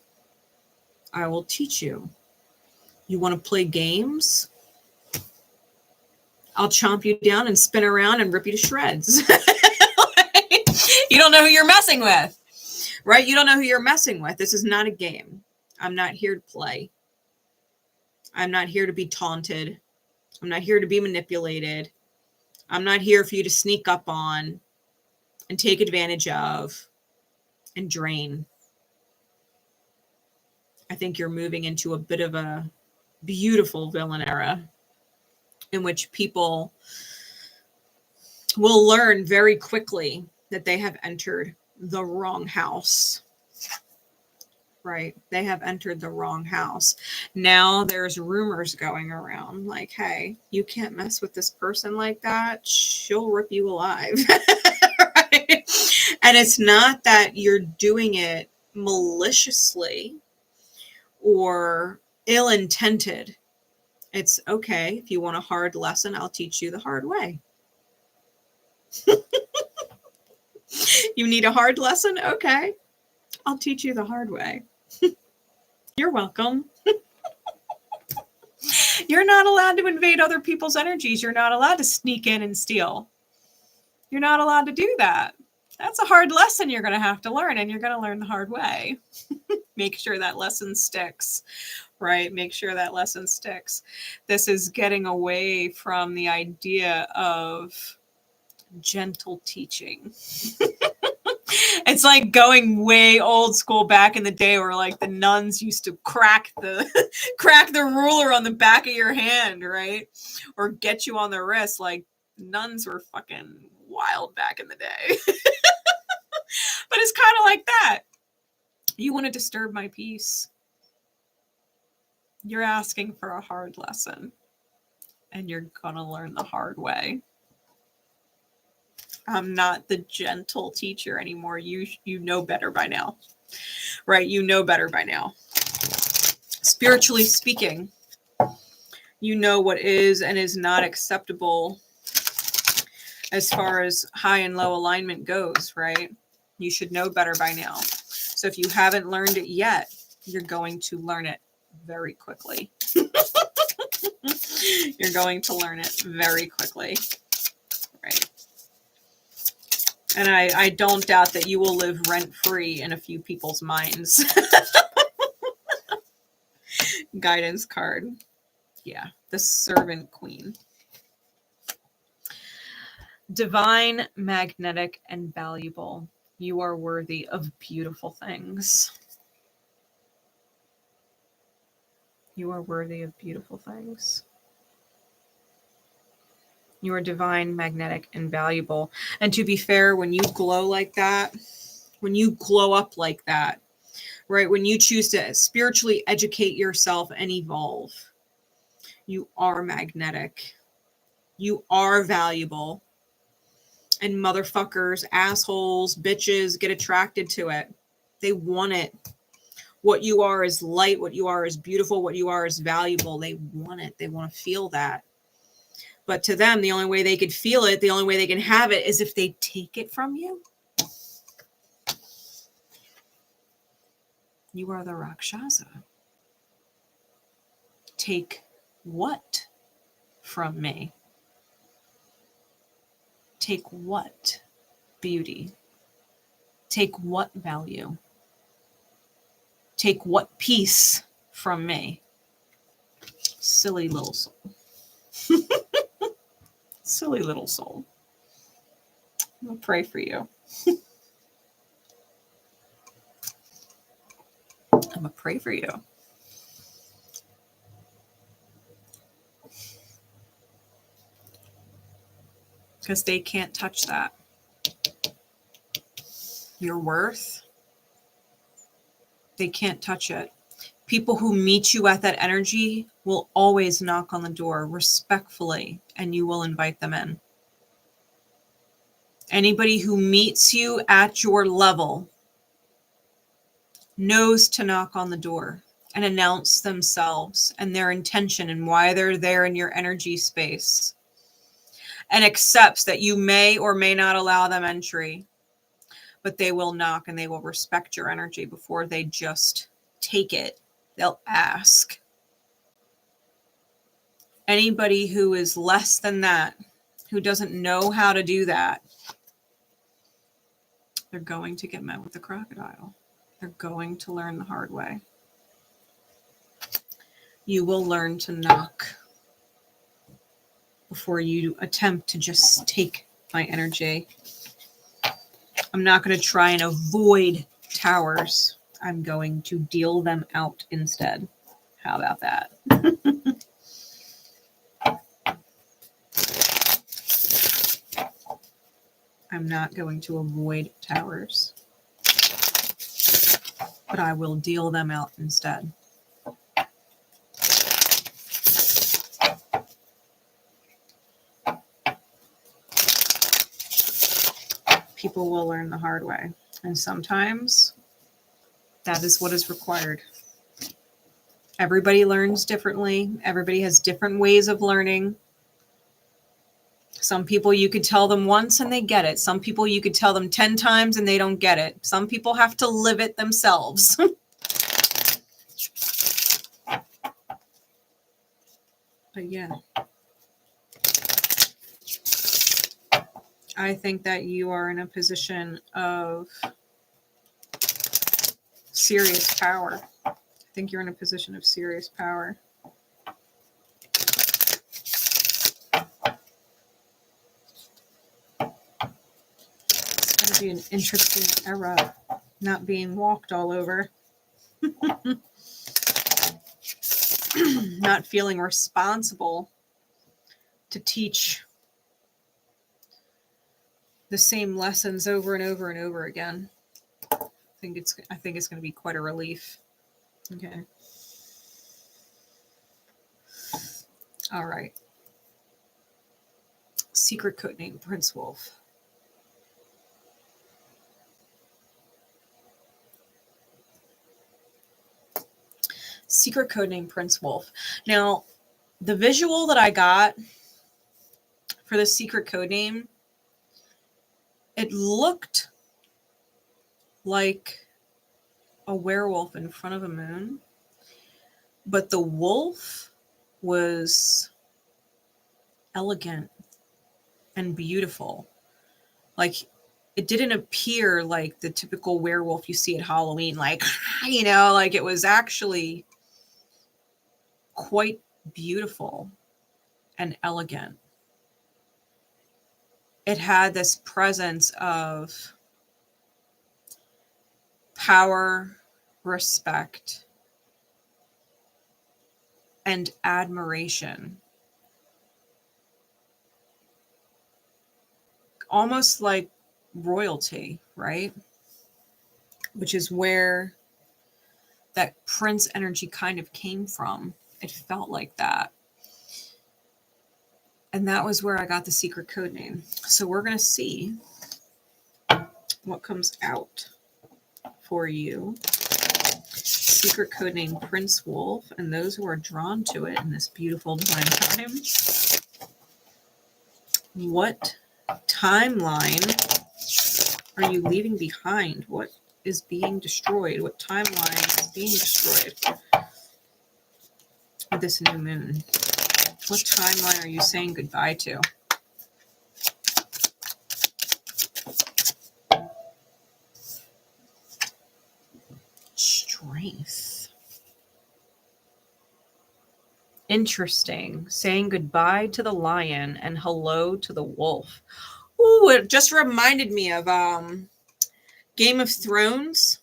A: I will teach you. You want to play games? I'll chomp you down and spin around and rip you to shreds. You don't know who you're messing with, right? You don't know who you're messing with. This is not a game. I'm not here to play. I'm not here to be taunted. I'm not here to be manipulated. I'm not here for you to sneak up on and take advantage of and drain. I think you're moving into a bit of a beautiful villain era in which people will learn very quickly that they have entered the wrong house. Right? They have entered the wrong house. Now there's rumors going around like, hey, you can't mess with this person like that. She'll rip you alive. Right? And it's not that you're doing it maliciously or ill-intended. It's okay. If you want a hard lesson, I'll teach you the hard way. You need a hard lesson? Okay. I'll teach you the hard way. You're welcome. You're not allowed to invade other people's energies. You're not allowed to sneak in and steal. You're not allowed to do that. That's a hard lesson you're going to have to learn, and you're going to learn the hard way. Make sure that lesson sticks, right? Make sure that lesson sticks. This is getting away from the idea of gentle teaching. It's like going way old school back in the day where like the nuns used to crack the ruler on the back of your hand, right? Or get you on the wrist. Like nuns were fucking wild back in the day. But it's kind of like that. You want to disturb my peace. You're asking for a hard lesson, and you're going to learn the hard way. I'm not the gentle teacher anymore. You know better by now, right? You know better by now. Spiritually speaking, you know what is and is not acceptable as far as high and low alignment goes, right? You should know better by now. So if you haven't learned it yet, you're going to learn it very quickly. You're going to learn it very quickly, right? And I don't doubt that you will live rent-free in a few people's minds. Guidance card. Yeah, the Servant Queen. Divine, magnetic, and valuable. You are worthy of beautiful things. You are worthy of beautiful things. You are divine, magnetic, and valuable. And to be fair, when you glow like that, when you glow up like that, right? When you choose to spiritually educate yourself and evolve, you are magnetic. You are valuable. And motherfuckers, assholes, bitches get attracted to it. They want it. What you are is light. What you are is beautiful. What you are is valuable. They want it. They want to feel that. But to them, the only way they could feel it, the only way they can have it is if they take it from you. You are the Rakshasa. Take what from me? Take what beauty? Take what value? Take what peace from me? Silly little soul. Silly little soul. I'll pray for you. I'm going to pray for you. Because they can't touch that. Your worth, they can't touch it. People who meet you at that energy will always knock on the door respectfully, and you will invite them in. Anybody who meets you at your level knows to knock on the door and announce themselves and their intention and why they're there in your energy space, and accepts that you may or may not allow them entry, but they will knock and they will respect your energy before they just take it. They'll ask. Anybody who is less than that, who doesn't know how to do that, they're going to get met with a crocodile. They're going to learn the hard way. You will learn to knock before you attempt to just take my energy. I'm not going to try and avoid towers. I'm going to deal them out instead. How about that? I'm not going to avoid towers, but I will deal them out instead. People will learn the hard way, and sometimes that is what is required. Everybody learns differently. Everybody has different ways of learning. Some people you could tell them once and they get it. Some people you could tell them 10 times and they don't get it. Some people have to live it themselves. But yeah. I think that you are in a position of serious power. I think you're in a position of serious power. It's going to be an interesting era, not being walked all over. Not feeling responsible to teach the same lessons over and over and over again. I think it's going to be quite a relief. Okay. All right. Secret code name, Prince Wolf. Secret code name, Prince Wolf. Now, the visual that I got for the secret code name, it looked like a werewolf in front of a moon, but the wolf was elegant and beautiful. Like, it didn't appear like the typical werewolf you see at Halloween, like, you know, like it was actually quite beautiful and elegant. It had this presence of power, respect, and admiration. Almost like royalty, right? Which is where that prince energy kind of came from. It felt like that. And that was where I got the secret code name. So we're going to see what comes out for you. Secret code name, Prince Wolf. And those who are drawn to it in this beautiful divine time. What timeline are you leaving behind? What is being destroyed? What timeline is being destroyed with this new moon? What timeline are you saying goodbye to? Strength. Interesting. Saying goodbye to the lion and hello to the wolf. Ooh, it just reminded me of Game of Thrones.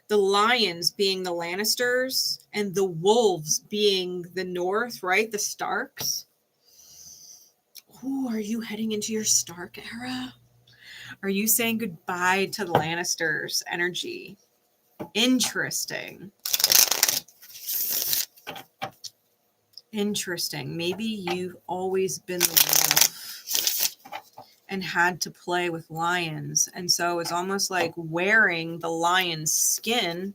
A: The lions being the Lannisters and the wolves being the North, right? The Starks. Ooh, are you heading into your Stark era? Are you saying goodbye to the Lannisters energy? Interesting. Interesting. Maybe you've always been the wolf and had to play with lions. And so it's almost like wearing the lion's skin,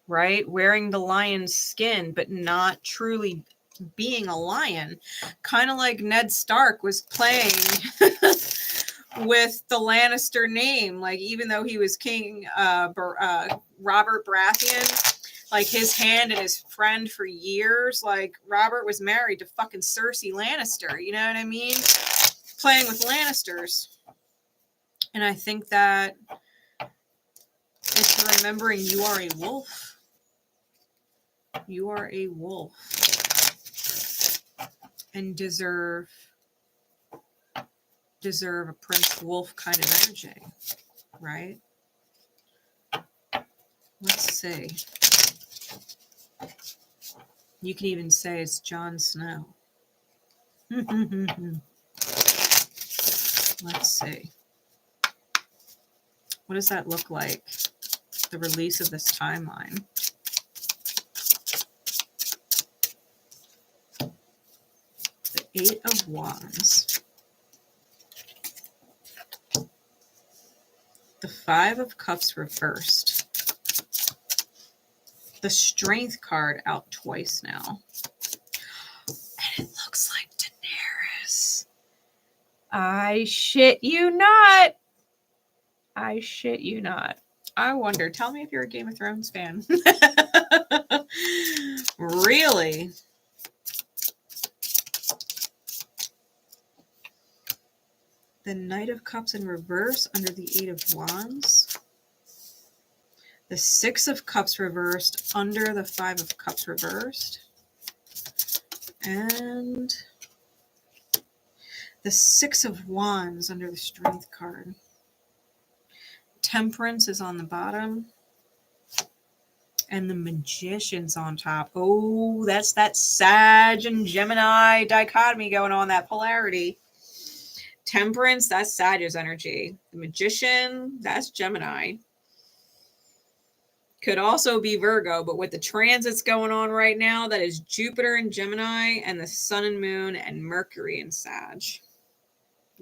A: right? Wearing the lion's skin, but not truly being a lion. Kind of like Ned Stark was playing with the Lannister name. Like, even though he was King Robert Baratheon, like his hand and his friend for years, like Robert was married to fucking Cersei Lannister. You know what I mean? Playing with Lannisters. And I think that it's remembering you are a wolf. You are a wolf. And deserve a Prince Wolf kind of energy, right? Let's see. You can even say it's Jon Snow. Let's see. What does that look like? The release of this timeline. The Eight of Wands. The Five of Cups reversed. The Strength card out twice now. And it looks like Daenerys. I shit you not. I shit you not. I wonder, tell me if you're a Game of Thrones fan. Really? The Knight of Cups in reverse under the Eight of Wands. The Six of Cups reversed under the Five of Cups reversed. And the Six of Wands under the Strength card. Temperance is on the bottom. And the Magician's on top. Oh, that's that Sag and Gemini dichotomy going on, that polarity. Temperance, that's Sag's energy. The Magician, that's Gemini. Could also be Virgo, but with the transits going on right now, that is Jupiter and Gemini and the Sun and Moon and Mercury and Sag.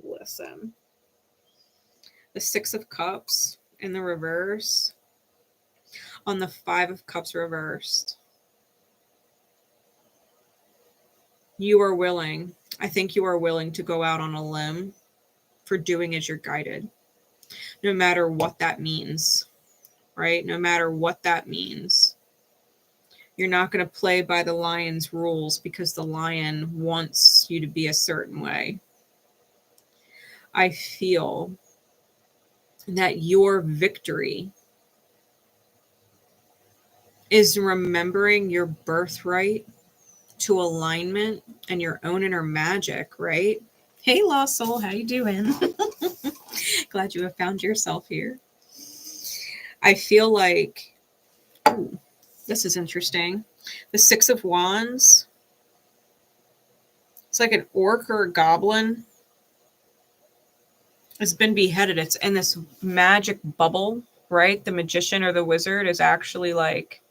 A: Listen. The Six of Cups in the reverse on the Five of Cups reversed. You are willing. I think you are willing to go out on a limb for doing as you're guided, no matter what that means, right? No matter what that means. You're not going to play by the lion's rules because the lion wants you to be a certain way. I feel that your victory is remembering your birthright to alignment and your own inner magic, right? Hey, Lost Soul, how you doing? Glad you have found yourself here. I feel like, ooh, this is interesting. The Six of Wands. It's like an orc or a goblin has been beheaded. It's in this magic bubble, right? The magician or the wizard is actually like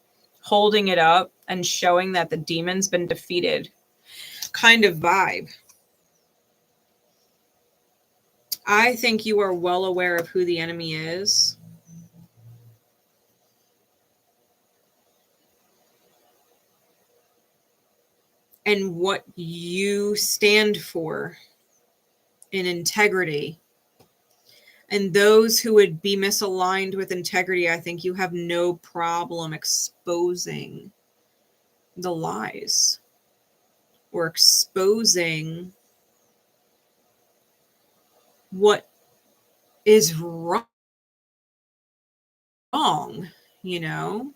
A: holding it up and showing that the demon's been defeated. Kind of vibe. I think you are well aware of who the enemy is. And what you stand for in integrity And those who would be misaligned with integrity, I think you have no problem exposing the lies or exposing what is wrong, you know?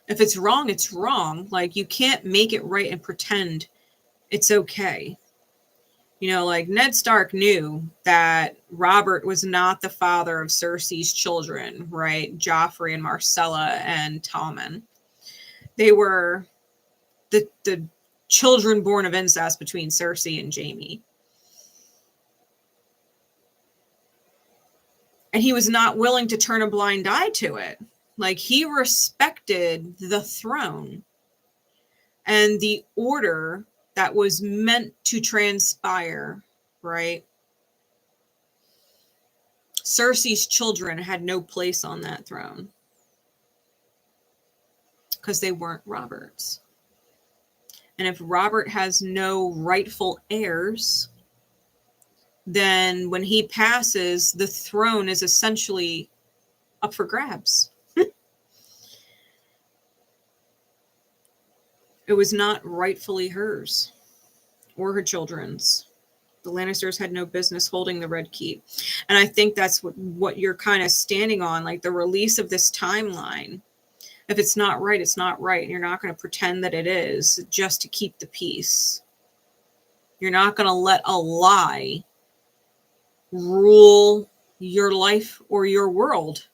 A: If it's wrong, it's wrong. Like, you can't make it right and pretend it's okay. You know, like Ned Stark knew that Robert was not the father of Cersei's children, right? Joffrey and Marcella and Tommen. They were the children born of incest between Cersei and Jaime. And he was not willing to turn a blind eye to it. Like, he respected the throne and the order that was meant to transpire, right? Cersei's children had no place on that throne because they weren't Robert's. And if Robert has no rightful heirs, then when he passes, the throne is essentially up for grabs. It was not rightfully hers or her children's. The Lannisters had no business holding the Red Keep. And I think that's what you're kind of standing on, like the release of this timeline. If it's not right, it's not right. And you're not going to pretend that it is just to keep the peace. You're not going to let a lie rule your life or your world.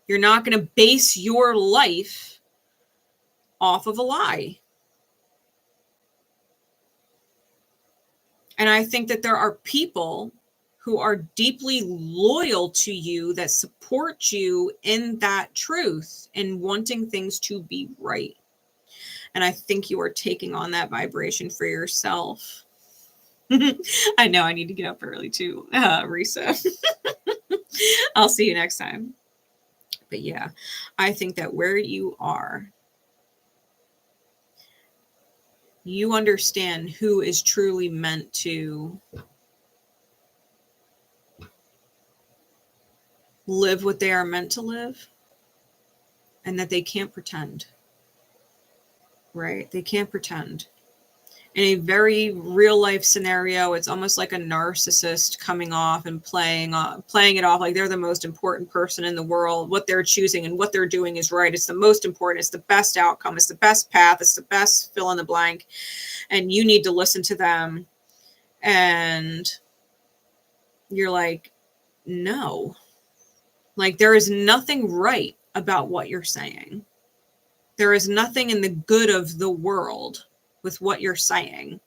A: You're not going to base your life off of a lie. And I think that there are people who are deeply loyal to you that support you in that truth and wanting things to be right. And I think you are taking on that vibration for yourself. I know I need to get up early too, Risa. I'll see you next time. But yeah, I think that where you are, you understand who is truly meant to live what they are meant to live, and that they can't pretend, right? They can't pretend. In a very real life scenario, it's almost like a narcissist coming off and playing it off like they're the most important person in the world. What they're choosing and what they're doing is right. It's the most important. It's the best outcome. It's the best path. It's the best fill in the blank. And you need to listen to them. And you're like, no. Like, there is nothing right about what you're saying. There is nothing in the good of the world with what you're saying.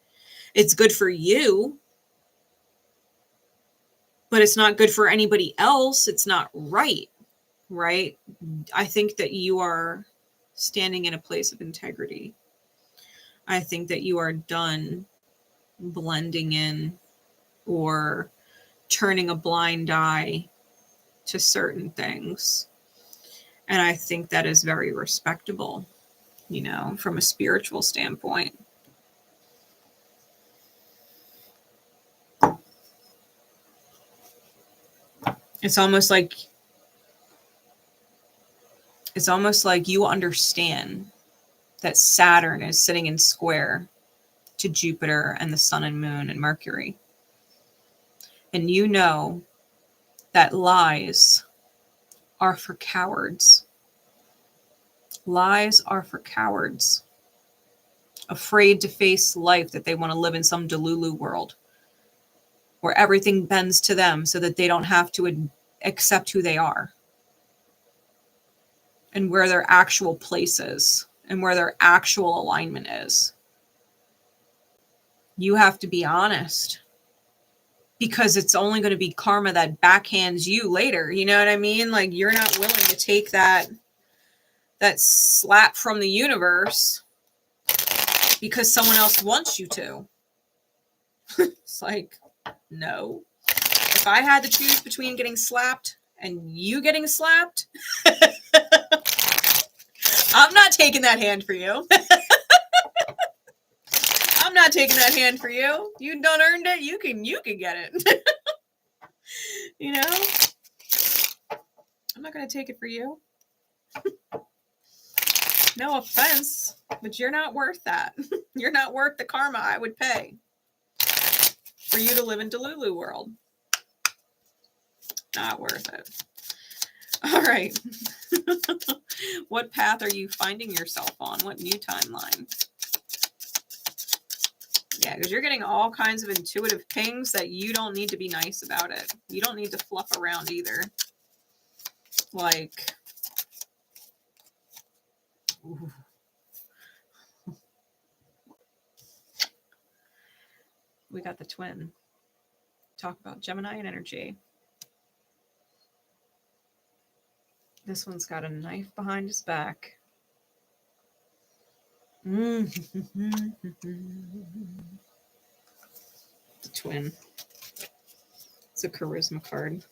A: It's good for you, but it's not good for anybody else. It's not right, right? I think that you are standing in a place of integrity. I think that you are done blending in or turning a blind eye to certain things. And I think that is very respectable, you know, from a spiritual standpoint. It's almost like you understand that Saturn is sitting in square to Jupiter and the sun and moon and Mercury. And you know that lies are for cowards. Lies are for cowards, afraid to face life, that they want to live in some Delulu world where everything bends to them so that they don't have to accept who they are and where their actual place is and where their actual alignment is. You have to be honest, because it's only going to be karma that backhands you later. You know what I mean? Like, you're not willing to take that slap from the universe because someone else wants you to. It's like, no. If I had to choose between getting slapped and you getting slapped, I'm not taking that hand for you. I'm not taking that hand for you. You done earned it. You can get it. You know, I'm not going to take it for you. No offense, but you're not worth that. You're not worth the karma I would pay for you to live in Delulu world. Not worth it. All right. What path are you finding yourself on? What new timeline? Yeah, because you're getting all kinds of intuitive pings that you don't need to be nice about it. You don't need to fluff around either. Like, ooh. We got the twin. Talk about Gemini and energy. This one's got a knife behind his back. The twin. It's a charisma card.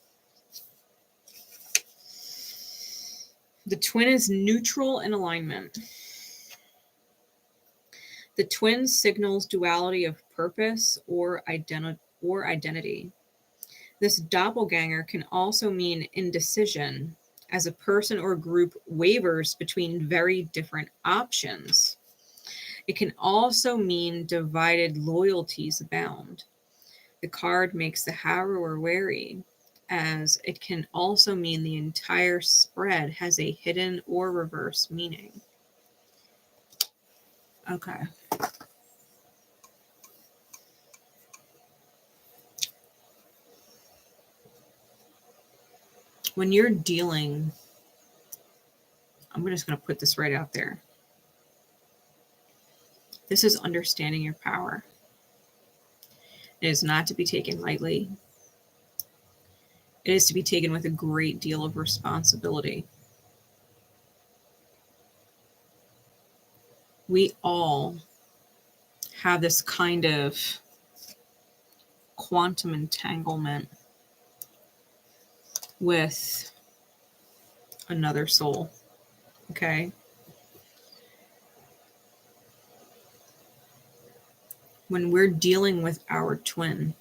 A: The twin is neutral in alignment. The twin signals duality of purpose or identity. This doppelganger can also mean indecision, as a person or group wavers between very different options. It can also mean divided loyalties abound. The card makes the harrower wary, as it can also mean the entire spread has a hidden or reverse meaning. Okay. When you're dealing, I'm just going to put this right out there. This is understanding your power. It is not to be taken lightly. It is to be taken with a great deal of responsibility. We all have this kind of quantum entanglement with another soul, okay? When we're dealing with our twin,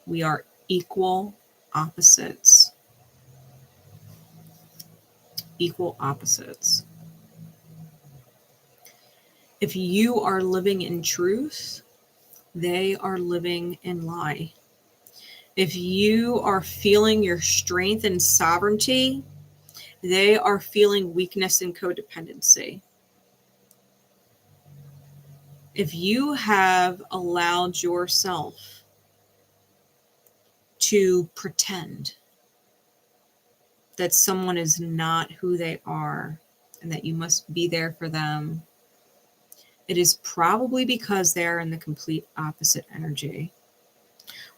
A: we are equal opposites. Equal opposites. If you are living in truth, they are living in lie. If you are feeling your strength and sovereignty, they are feeling weakness and codependency. If you have allowed yourself to pretend that someone is not who they are and that you must be there for them, it is probably because they are in the complete opposite energy,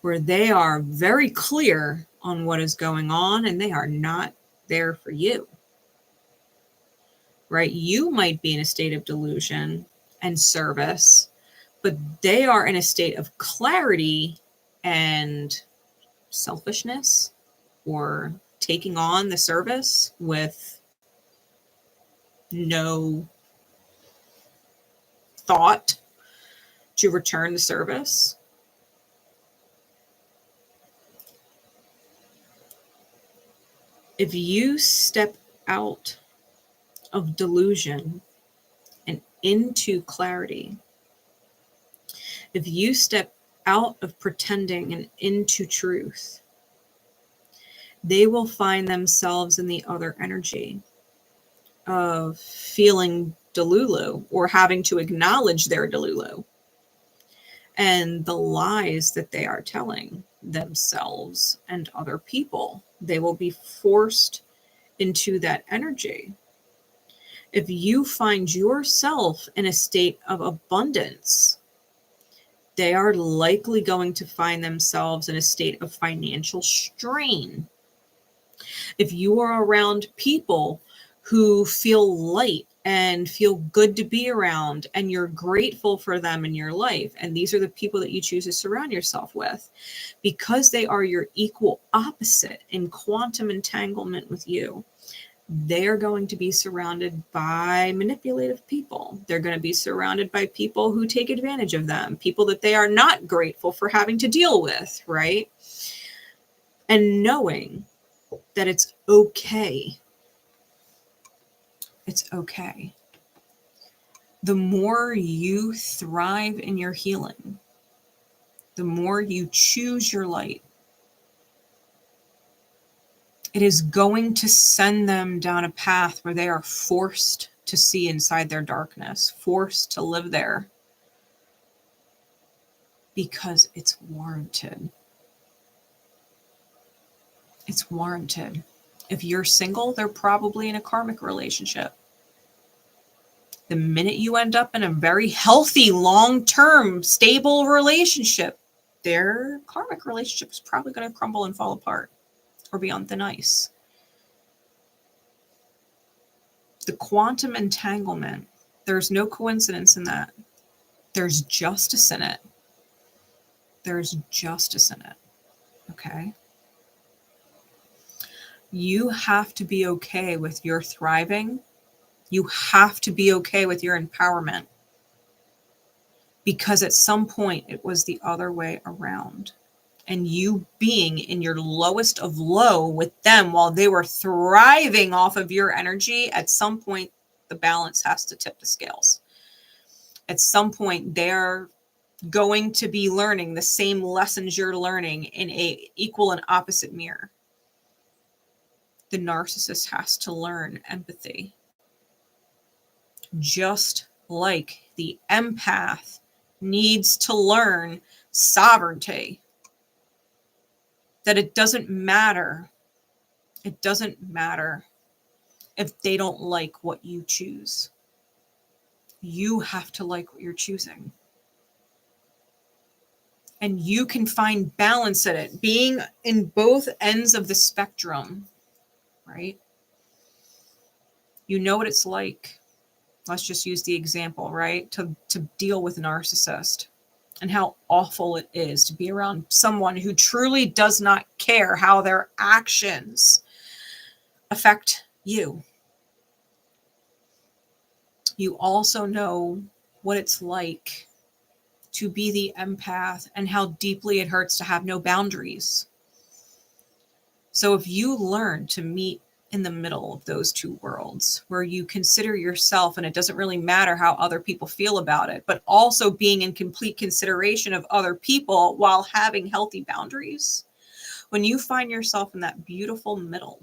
A: where they are very clear on what is going on and they are not there for you, right? You might be in a state of delusion and service, but they are in a state of clarity and selfishness, or taking on the service with no thought to return the service. If you step out of delusion and into clarity, if you step out of pretending and into truth, they will find themselves in the other energy of feeling delulu or having to acknowledge their delulu and the lies that they are telling themselves and other people. They will be forced into that energy. If you find yourself in a state of abundance, they are likely going to find themselves in a state of financial strain. If you are around people who feel light and feel good to be around and you're grateful for them in your life, and these are the people that you choose to surround yourself with, because they are your equal opposite in quantum entanglement with you, they are going to be surrounded by manipulative people. They're going to be surrounded by people who take advantage of them, people that they are not grateful for having to deal with, right? and knowing that it's okay. It's okay. The more you thrive in your healing, the more you choose your light, it is going to send them down a path where they are forced to see inside their darkness, forced to live there, because it's warranted. It's warranted. If you're single, they're probably in a karmic relationship. The minute you end up in a very healthy, long-term, stable relationship, their karmic relationship is probably going to crumble and fall apart or be on thin ice. The quantum entanglement, there's no coincidence in that. There's justice in it. There's justice in it. Okay? You have to be okay with your thriving. You have to be okay with your empowerment, because at some point it was the other way around. And you being in your lowest of low with them while they were thriving off of your energy, at some point the balance has to tip the scales. At some point they're going to be learning the same lessons you're learning in a equal and opposite mirror. The narcissist has to learn empathy. Just like the empath needs to learn sovereignty. That it doesn't matter. It doesn't matter if they don't like what you choose. You have to like what you're choosing. And you can find balance in it. Being in both ends of the spectrum, right? You know what it's like. Let's just use the example, right? To deal with a narcissist, and how awful it is to be around someone who truly does not care how their actions affect you. You also know what it's like to be the empath and how deeply it hurts to have no boundaries. So if you learn to meet in the middle of those two worlds, where you consider yourself, and it doesn't really matter how other people feel about it, but also being in complete consideration of other people while having healthy boundaries, when you find yourself in that beautiful middle,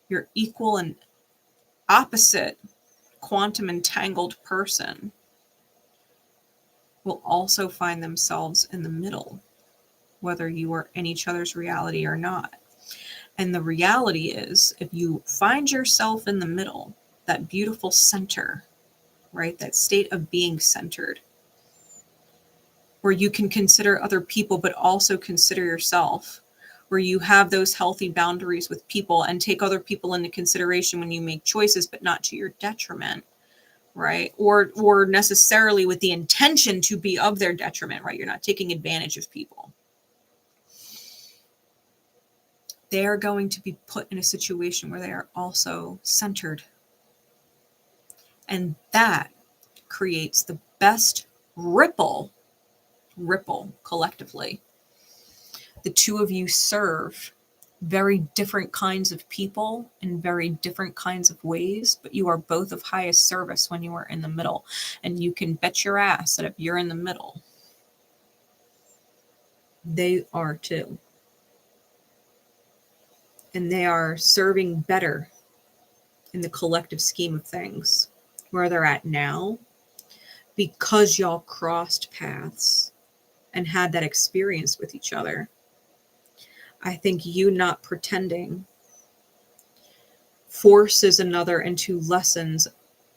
A: your equal and opposite quantum entangled person will also find themselves in the middle, whether you are in each other's reality or not. And the reality is, if you find yourself in the middle, that beautiful center, right? That state of being centered, where you can consider other people, but also consider yourself, where you have those healthy boundaries with people and take other people into consideration when you make choices, but not to your detriment, right? Or necessarily with the intention to be of their detriment, right? You're not taking advantage of people. They are going to be put in a situation where they are also centered. And that creates the best ripple collectively. The two of you serve very different kinds of people in very different kinds of ways, but you are both of highest service when you are in the middle. And you can bet your ass that if you're in the middle, they are too. And they are serving better in the collective scheme of things, where they're at now, because y'all crossed paths and had that experience with each other. I think you not pretending forces another into lessons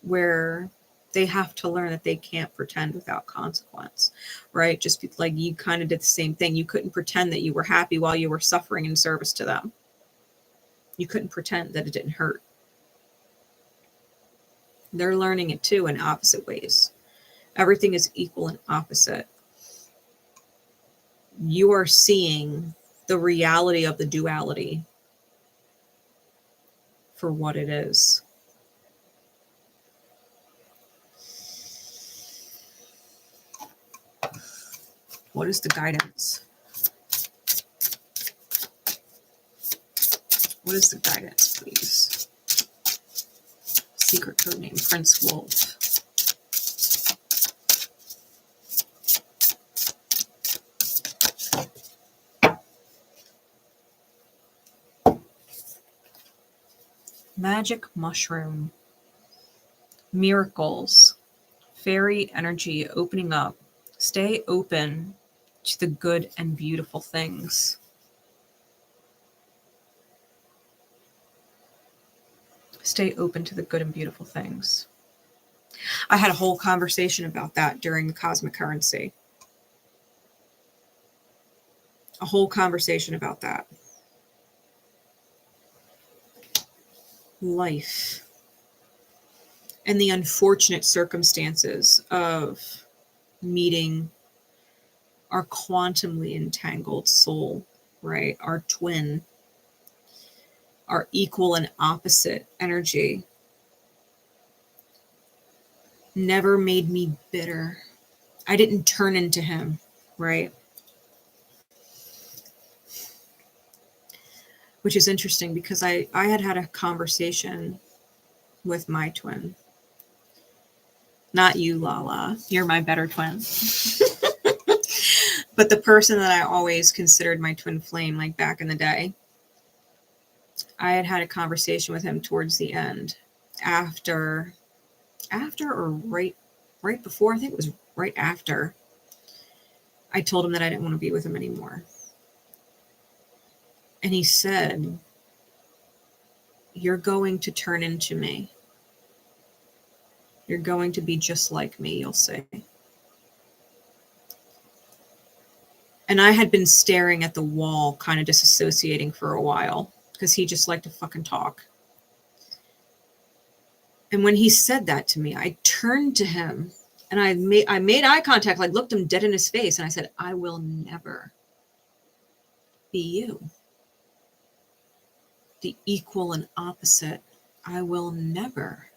A: where they have to learn that they can't pretend without consequence, right? Just like you kind of did the same thing. You couldn't pretend that you were happy while you were suffering in service to them. You couldn't pretend that it didn't hurt. They're learning it too in opposite ways. Everything is equal and opposite. You are seeing the reality of the duality for what it is. What is the guidance? What is the guidance, please? Secret code name, Prince Wolf. Magic mushroom. Miracles. Fairy energy opening up. Stay open to the good and beautiful things. Stay open to the good and beautiful things. I had a whole conversation about that during the cosmic currency. A whole conversation about that. Life and the unfortunate circumstances of meeting our quantumly entangled soul, right? Our twin, our equal and opposite energy, never made me bitter. I didn't turn into him, right? Which is interesting because I had a conversation with my twin. Not you, Lala. You're my better twin. But the person that I always considered my twin flame, like back in the day. I had a conversation with him towards the end. After or right before, I think it was right after, I told him that I didn't want to be with him anymore. And he said, "You're going to turn into me. You're going to be just like me, you'll see." And I had been staring at the wall, kind of disassociating for a while, because he just liked to fucking talk. And when he said that to me, I turned to him and I made eye contact, like looked him dead in his face. And I said, "I will never be you. The equal and opposite. I will never."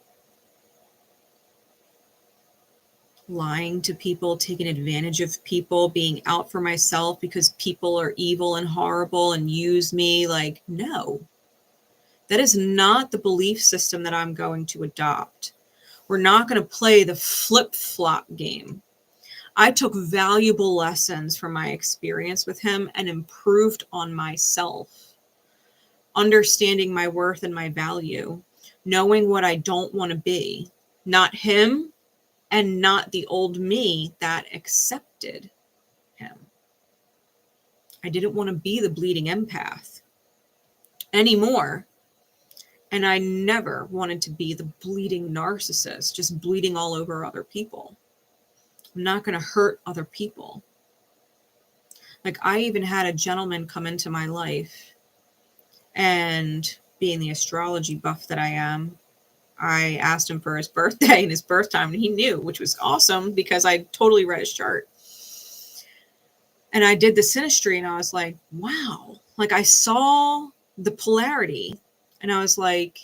A: Lying to people, taking advantage of people, being out for myself because people are evil and horrible and use me. Like, no. That is not the belief system that I'm going to adopt. We're not going to play the flip-flop game. I took valuable lessons from my experience with him and improved on myself. Understanding my worth and my value. Knowing what I don't want to be. Not him and not the old me that accepted him. I didn't want to be the bleeding empath anymore. And I never wanted to be the bleeding narcissist, just bleeding all over other people. I'm not going to hurt other people. Like, I even had a gentleman come into my life, and being the astrology buff that I am, I asked him for his birthday and his birth time, and he knew, which was awesome because I totally read his chart. And I did the synastry, and I was like, wow. Like, I saw the polarity. And I was like,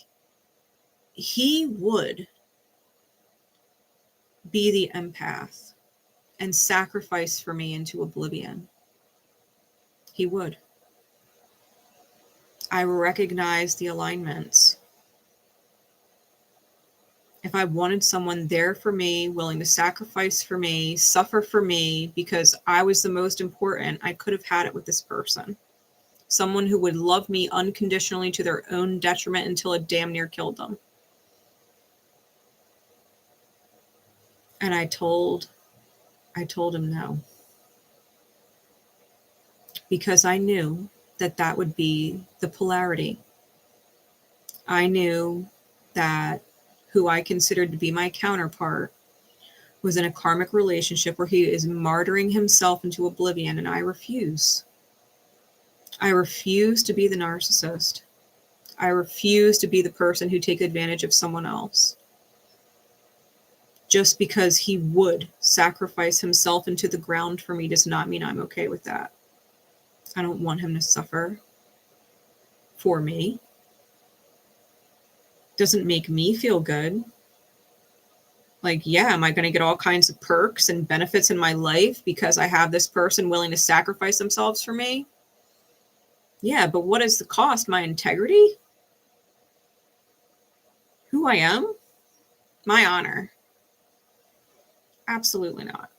A: he would be the empath and sacrifice for me into oblivion. He would. I recognize the alignments. If I wanted someone there for me, willing to sacrifice for me, suffer for me, because I was the most important, I could have had it with this person. Someone who would love me unconditionally to their own detriment until it damn near killed them. And I told him no. Because I knew that that would be the polarity. I knew that who I considered to be my counterpart was in a karmic relationship where he is martyring himself into oblivion, and I refuse. I refuse to be the narcissist. I refuse to be the person who takes advantage of someone else. Just because he would sacrifice himself into the ground for me does not mean I'm okay with that. I don't want him to suffer for me. Doesn't make me feel good. Like, yeah, am I going to get all kinds of perks and benefits in my life because I have this person willing to sacrifice themselves for me? Yeah, but what is the cost? My integrity? Who I am? My honor? Absolutely not.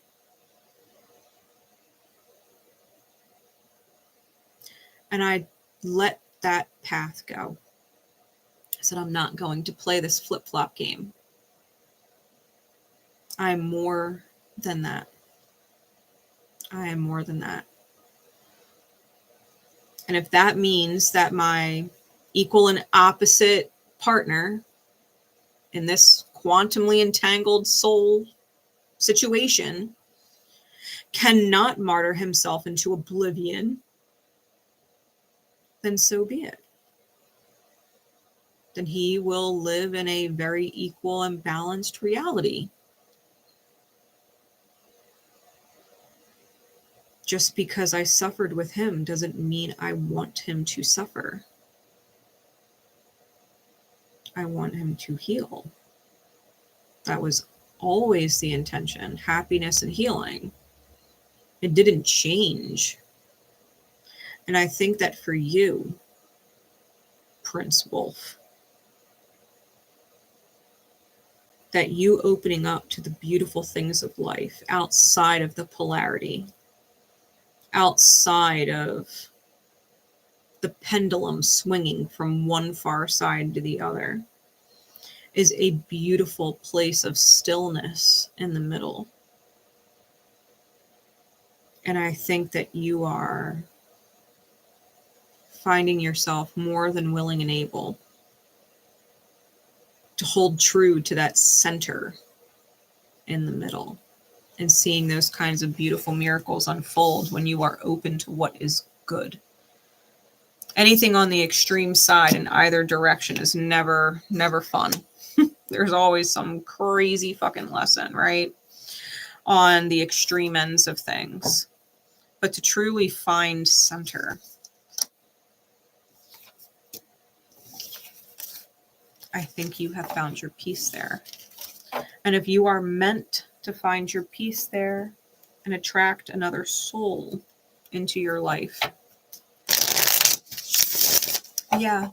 A: And I let that path go. I said, I'm not going to play this flip-flop game. I am more than that. I am more than that. And if that means that my equal and opposite partner in this quantumly entangled soul situation cannot martyr himself into oblivion, then so be it. Then he will live in a very equal and balanced reality. Just because I suffered with him doesn't mean I want him to suffer. I want him to heal. That was always the intention, happiness and healing. It didn't change. And I think that for you, Prince Wolf, that you opening up to the beautiful things of life outside of the polarity, outside of the pendulum swinging from one far side to the other, is a beautiful place of stillness in the middle. And I think that you are finding yourself more than willing and able to hold true to that center in the middle and seeing those kinds of beautiful miracles unfold when you are open to what is good. Anything on the extreme side in either direction is never fun. There's always some crazy fucking lesson, right? On the extreme ends of things. But to truly find center, I think you have found your peace there. And if you are meant to find your peace there and attract another soul into your life, yeah,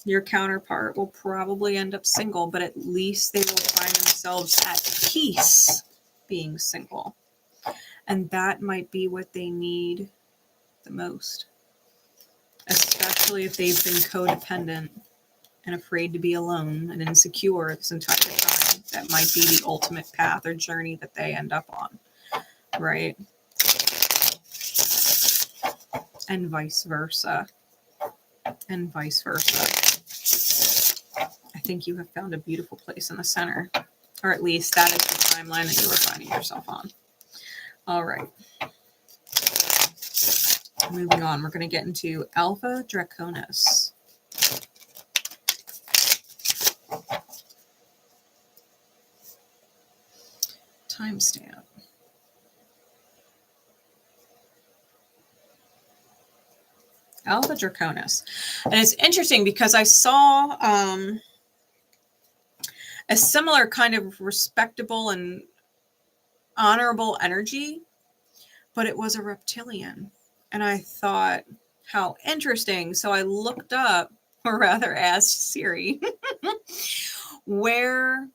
A: your counterpart will probably end up single, but at least they will find themselves at peace being single. And that might be what they need the most, especially if they've been codependent and afraid to be alone and insecure this entire time. That might be the ultimate path or journey that they end up on, right? And vice versa. And vice versa. I think you have found a beautiful place in the center, or at least that is the timeline that you are finding yourself on. All right. Moving on, we're going to get into Alpha Draconis. Timestamp. Alpha Draconis. And it's interesting because I saw a similar kind of respectable and honorable energy, but it was a reptilian. And I thought, how interesting. So I looked up, or rather asked Siri, where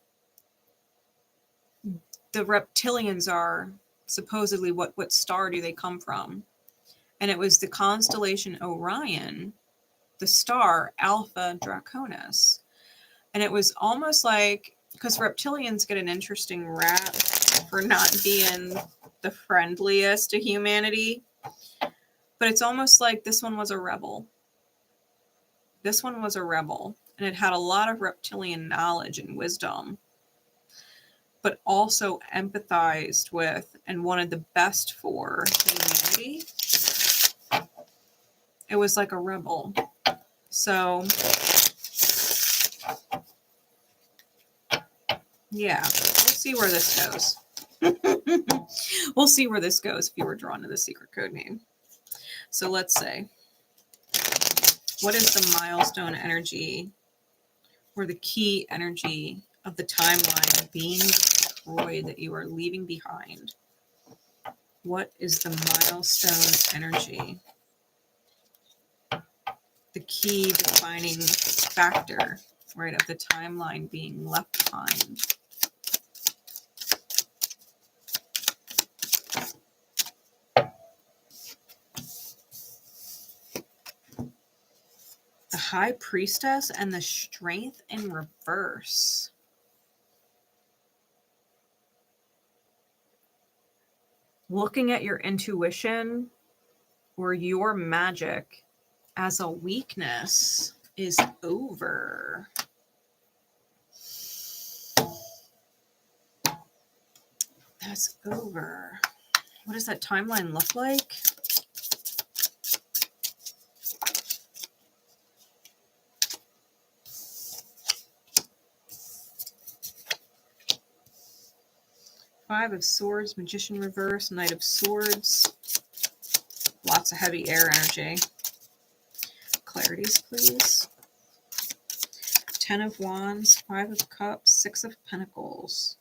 A: the reptilians are, supposedly what star do they come from? And it was the constellation Orion, the star Alpha Draconis. And it was almost like, because reptilians get an interesting rap for not being the friendliest to humanity, but it's almost like this one was a rebel. This one was a rebel, and it had a lot of reptilian knowledge and wisdom, but also empathized with and wanted the best for humanity. It was like a rebel. So, yeah, we'll see where this goes. We'll see where this goes if you were drawn to the secret code name. So let's say, what is the milestone energy or the key energy of the timeline being destroyed that you are leaving behind? What is the milestone energy the key defining factor, right, of the timeline being left behind. The High Priestess and the Strength in reverse. Looking at your intuition or your magic as a weakness is over. That's over. What does that timeline look like? Five of Swords, Magician reverse, Knight of Swords. Lots of heavy air energy. Clarities, please. Ten of Wands, Five of Cups, Six of Pentacles.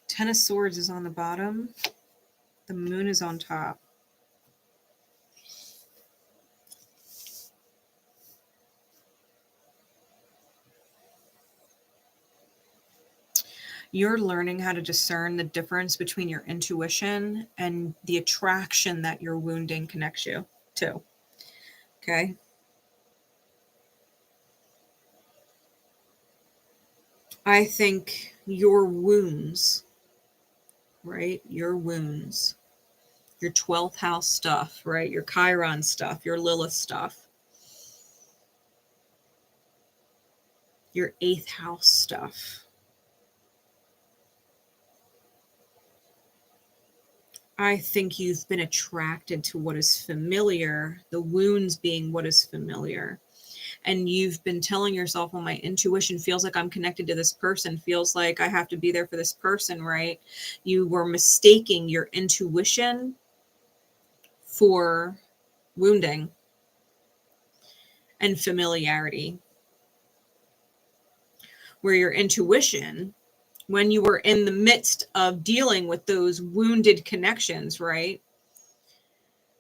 A: Ten of Swords is on the bottom. The Moon is on top. You're learning how to discern the difference between your intuition and the attraction that your wounding connects you to. Okay? I think your wounds, right? Your wounds, your 12th house stuff, right? Your Chiron stuff, your Lilith stuff, your 8th house stuff. I think you've been attracted to what is familiar, the wounds being what is familiar. And you've been telling yourself, well, my intuition feels like I'm connected to this person, feels like I have to be there for this person, right? You were mistaking your intuition for wounding and familiarity. Where your intuition, when you were in the midst of dealing with those wounded connections, right,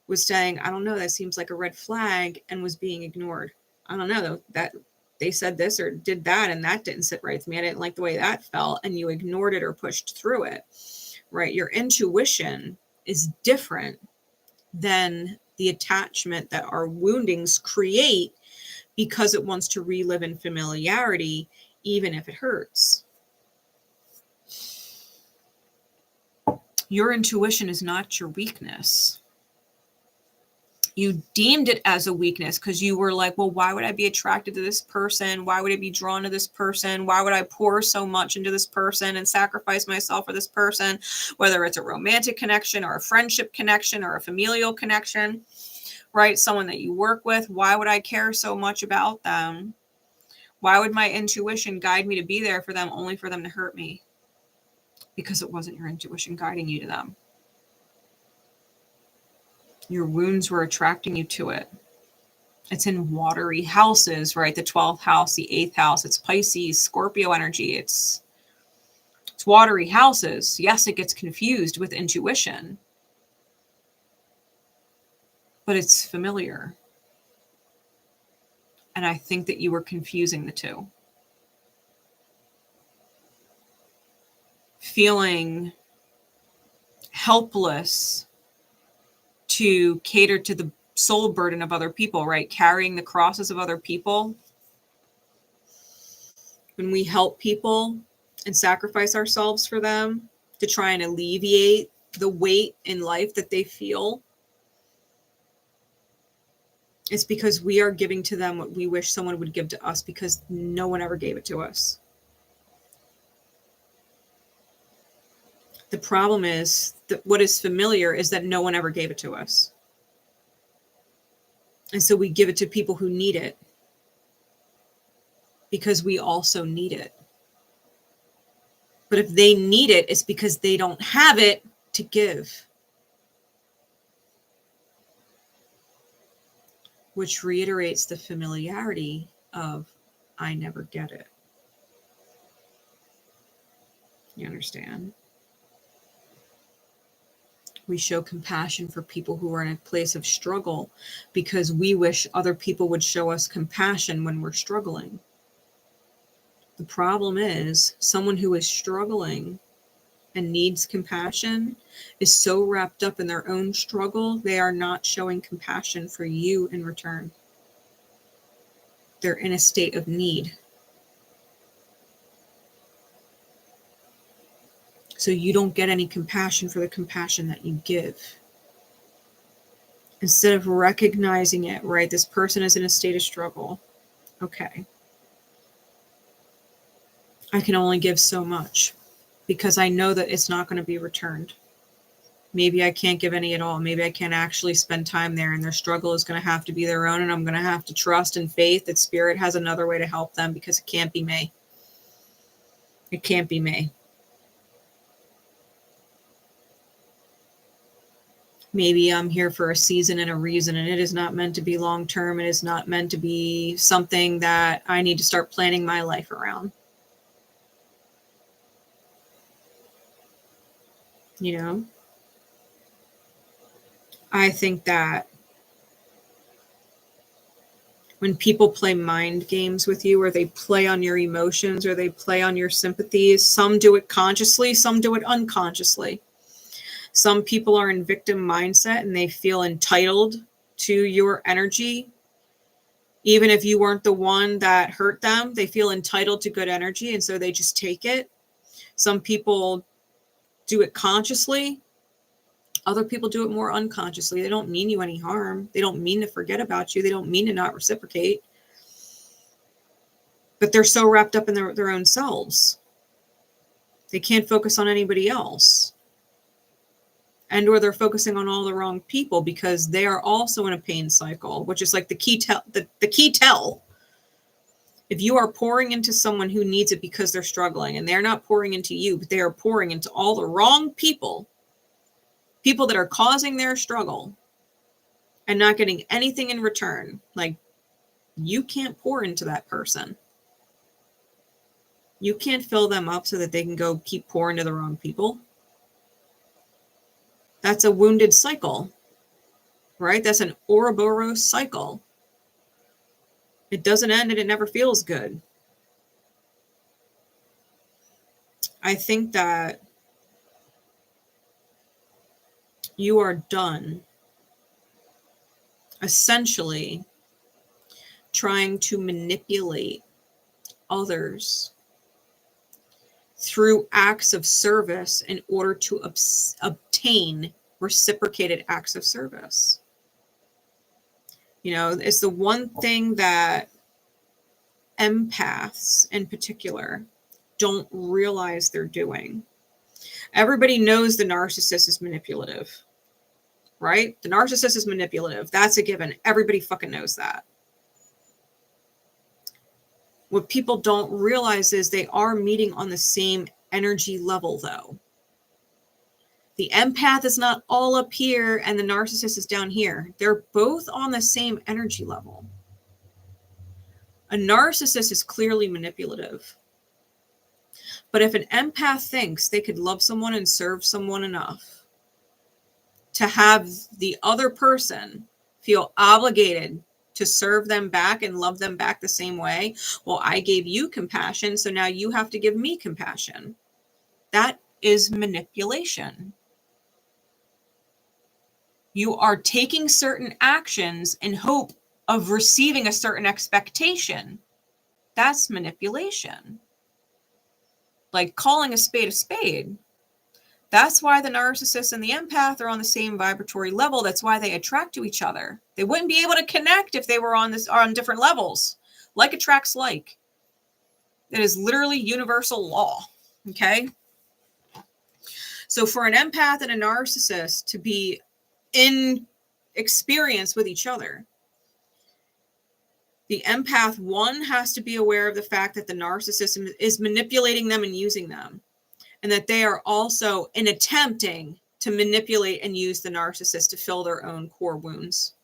A: was saying, I don't know, that seems like a red flag, and was being ignored. I don't know, that they said this or did that, and that didn't sit right with me. I didn't like the way that felt, and you ignored it or pushed through it, right? Your intuition is different than the attachment that our woundings create because it wants to relive in familiarity, even if it hurts. Your intuition is not your weakness. You deemed it as a weakness because you were like, well, why would I be attracted to this person? Why would I be drawn to this person? Why would I pour so much into this person and sacrifice myself for this person? Whether it's a romantic connection or a friendship connection or a familial connection, right? Someone that you work with, why would I care so much about them? Why would my intuition guide me to be there for them only for them to hurt me? Because it wasn't your intuition guiding you to them. Your wounds were attracting you to it. It's in watery houses, right? The 12th house, the 8th house. It's Pisces, Scorpio energy. It's watery houses. Yes, it gets confused with intuition, but it's familiar. And I think that you were confusing the two. Feeling helpless to cater to the soul burden of other people, right? Carrying the crosses of other people. When we help people and sacrifice ourselves for them to try and alleviate the weight in life that they feel, it's because we are giving to them what we wish someone would give to us, because no one ever gave it to us. The problem is that what is familiar is that no one ever gave it to us. And so we give it to people who need it because we also need it. But if they need it, it's because they don't have it to give. Which reiterates the familiarity of, I never get it. You understand? We show compassion for people who are in a place of struggle because we wish other people would show us compassion when we're struggling. The problem is someone who is struggling and needs compassion is so wrapped up in their own struggle, they are not showing compassion for you in return. They're in a state of need. So you don't get any compassion for the compassion that you give. Instead of recognizing it, right? This person is in a state of struggle. Okay. I can only give so much because I know that it's not going to be returned. Maybe I can't give any at all. Maybe I can't actually spend time there, and their struggle is going to have to be their own, and I'm going to have to trust and faith that Spirit has another way to help them because it can't be me. It can't be me. Maybe I'm here for a season and a reason, and it is not meant to be long-term. It is not meant to be something that I need to start planning my life around. You know? I think that when people play mind games with you, or they play on your emotions, or they play on your sympathies, some do it consciously, some do it unconsciously. Some people are in victim mindset and they feel entitled to your energy. Even if you weren't the one that hurt them, they feel entitled to good energy, and so they just take it. Some people do it consciously. Other people do it more unconsciously. They don't mean you any harm. They don't mean to forget about you. They don't mean to not reciprocate. But they're so wrapped up in their own selves. They can't focus on anybody else. And or they're focusing on all the wrong people because they are also in a pain cycle, which is like the key tell. If you are pouring into someone who needs it because they're struggling, and they're not pouring into you, but they are pouring into all the wrong people that are causing their struggle and not getting anything in return, like, you can't pour into that person. You can't fill them up so that they can go keep pouring to the wrong people. That's a wounded cycle, right? That's an Ouroboros cycle. It doesn't end and it never feels good. I think that you are done essentially trying to manipulate others through acts of service in order to obtain reciprocated acts of service. You know, it's the one thing that empaths in particular don't realize they're doing. Everybody knows the narcissist is manipulative, right? The narcissist is manipulative. That's a given. Everybody fucking knows that. What people don't realize is they are meeting on the same energy level, though. The empath is not all up here and the narcissist is down here. They're both on the same energy level. A narcissist is clearly manipulative. But if an empath thinks they could love someone and serve someone enough to have the other person feel obligated to serve them back and love them back the same way, well, I gave you compassion, so now you have to give me compassion. That is manipulation. You are taking certain actions in hope of receiving a certain expectation. That's manipulation. Like calling a spade a spade. That's why the narcissist and the empath are on the same vibratory level. That's why they attract to each other. They wouldn't be able to connect if they were on different levels. Like attracts like. It is literally universal law. Okay? So for an empath and a narcissist to be in experience with each other, the empath, one, has to be aware of the fact that the narcissist is manipulating them and using them. And that they are also in attempting to manipulate and use the narcissist to fill their own core wounds.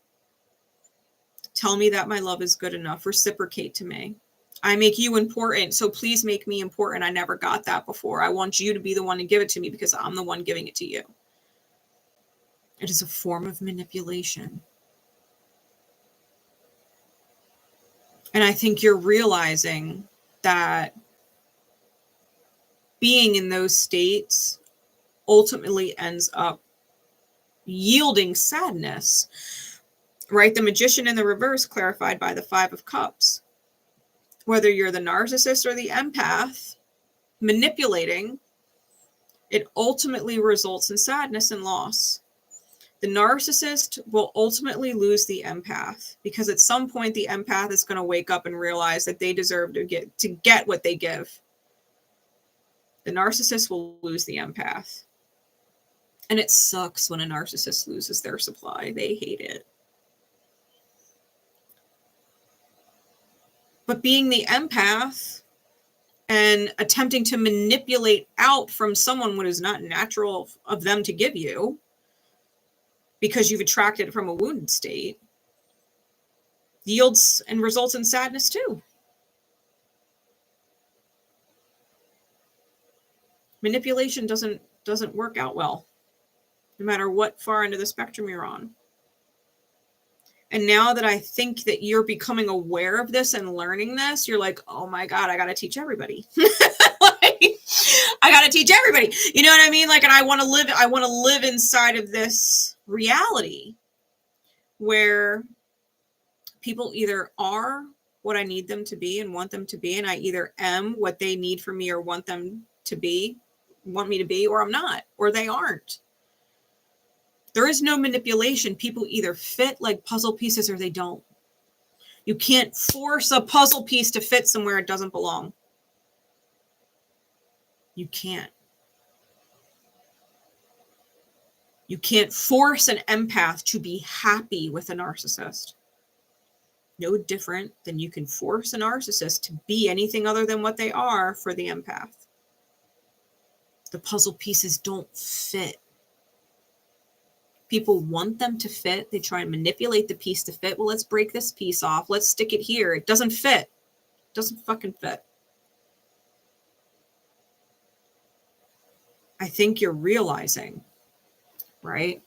A: Tell me that my love is good enough. Reciprocate to me. I make you important, so please make me important. I never got that before. I want you to be the one to give it to me because I'm the one giving it to you. It is a form of manipulation. And I think you're realizing that being in those states ultimately ends up yielding sadness, right? The Magician in the reverse, clarified by the Five of Cups. Whether you're the narcissist or the empath, manipulating, it ultimately results in sadness and loss. The narcissist will ultimately lose the empath because at some point the empath is going to wake up and realize that they deserve to get what they give. The narcissist will lose the empath. And it sucks when a narcissist loses their supply. They hate it. But being the empath and attempting to manipulate out from someone what is not natural of them to give you because you've attracted it from a wounded state yields and results in sadness too. Manipulation doesn't work out well, no matter what far end of the spectrum you're on. And now that I think that you're becoming aware of this and learning this, you're like, oh my God, I got to teach everybody. I got to teach everybody. You know what I mean? Like, and I want to live inside of this reality where people either are what I need them to be and want them to be, and I either am what they need from me or want me to be, or I'm not, or they aren't. There is no manipulation. People either fit like puzzle pieces or they don't. You can't force a puzzle piece to fit somewhere it doesn't belong. You can't. You can't force an empath to be happy with a narcissist. No different than you can force a narcissist to be anything other than what they are for the empath. The puzzle pieces don't fit. People want them to fit. They try and manipulate the piece to fit. Well, let's break this piece off. Let's stick it here. It doesn't fit. It doesn't fucking fit. I think you're realizing, right,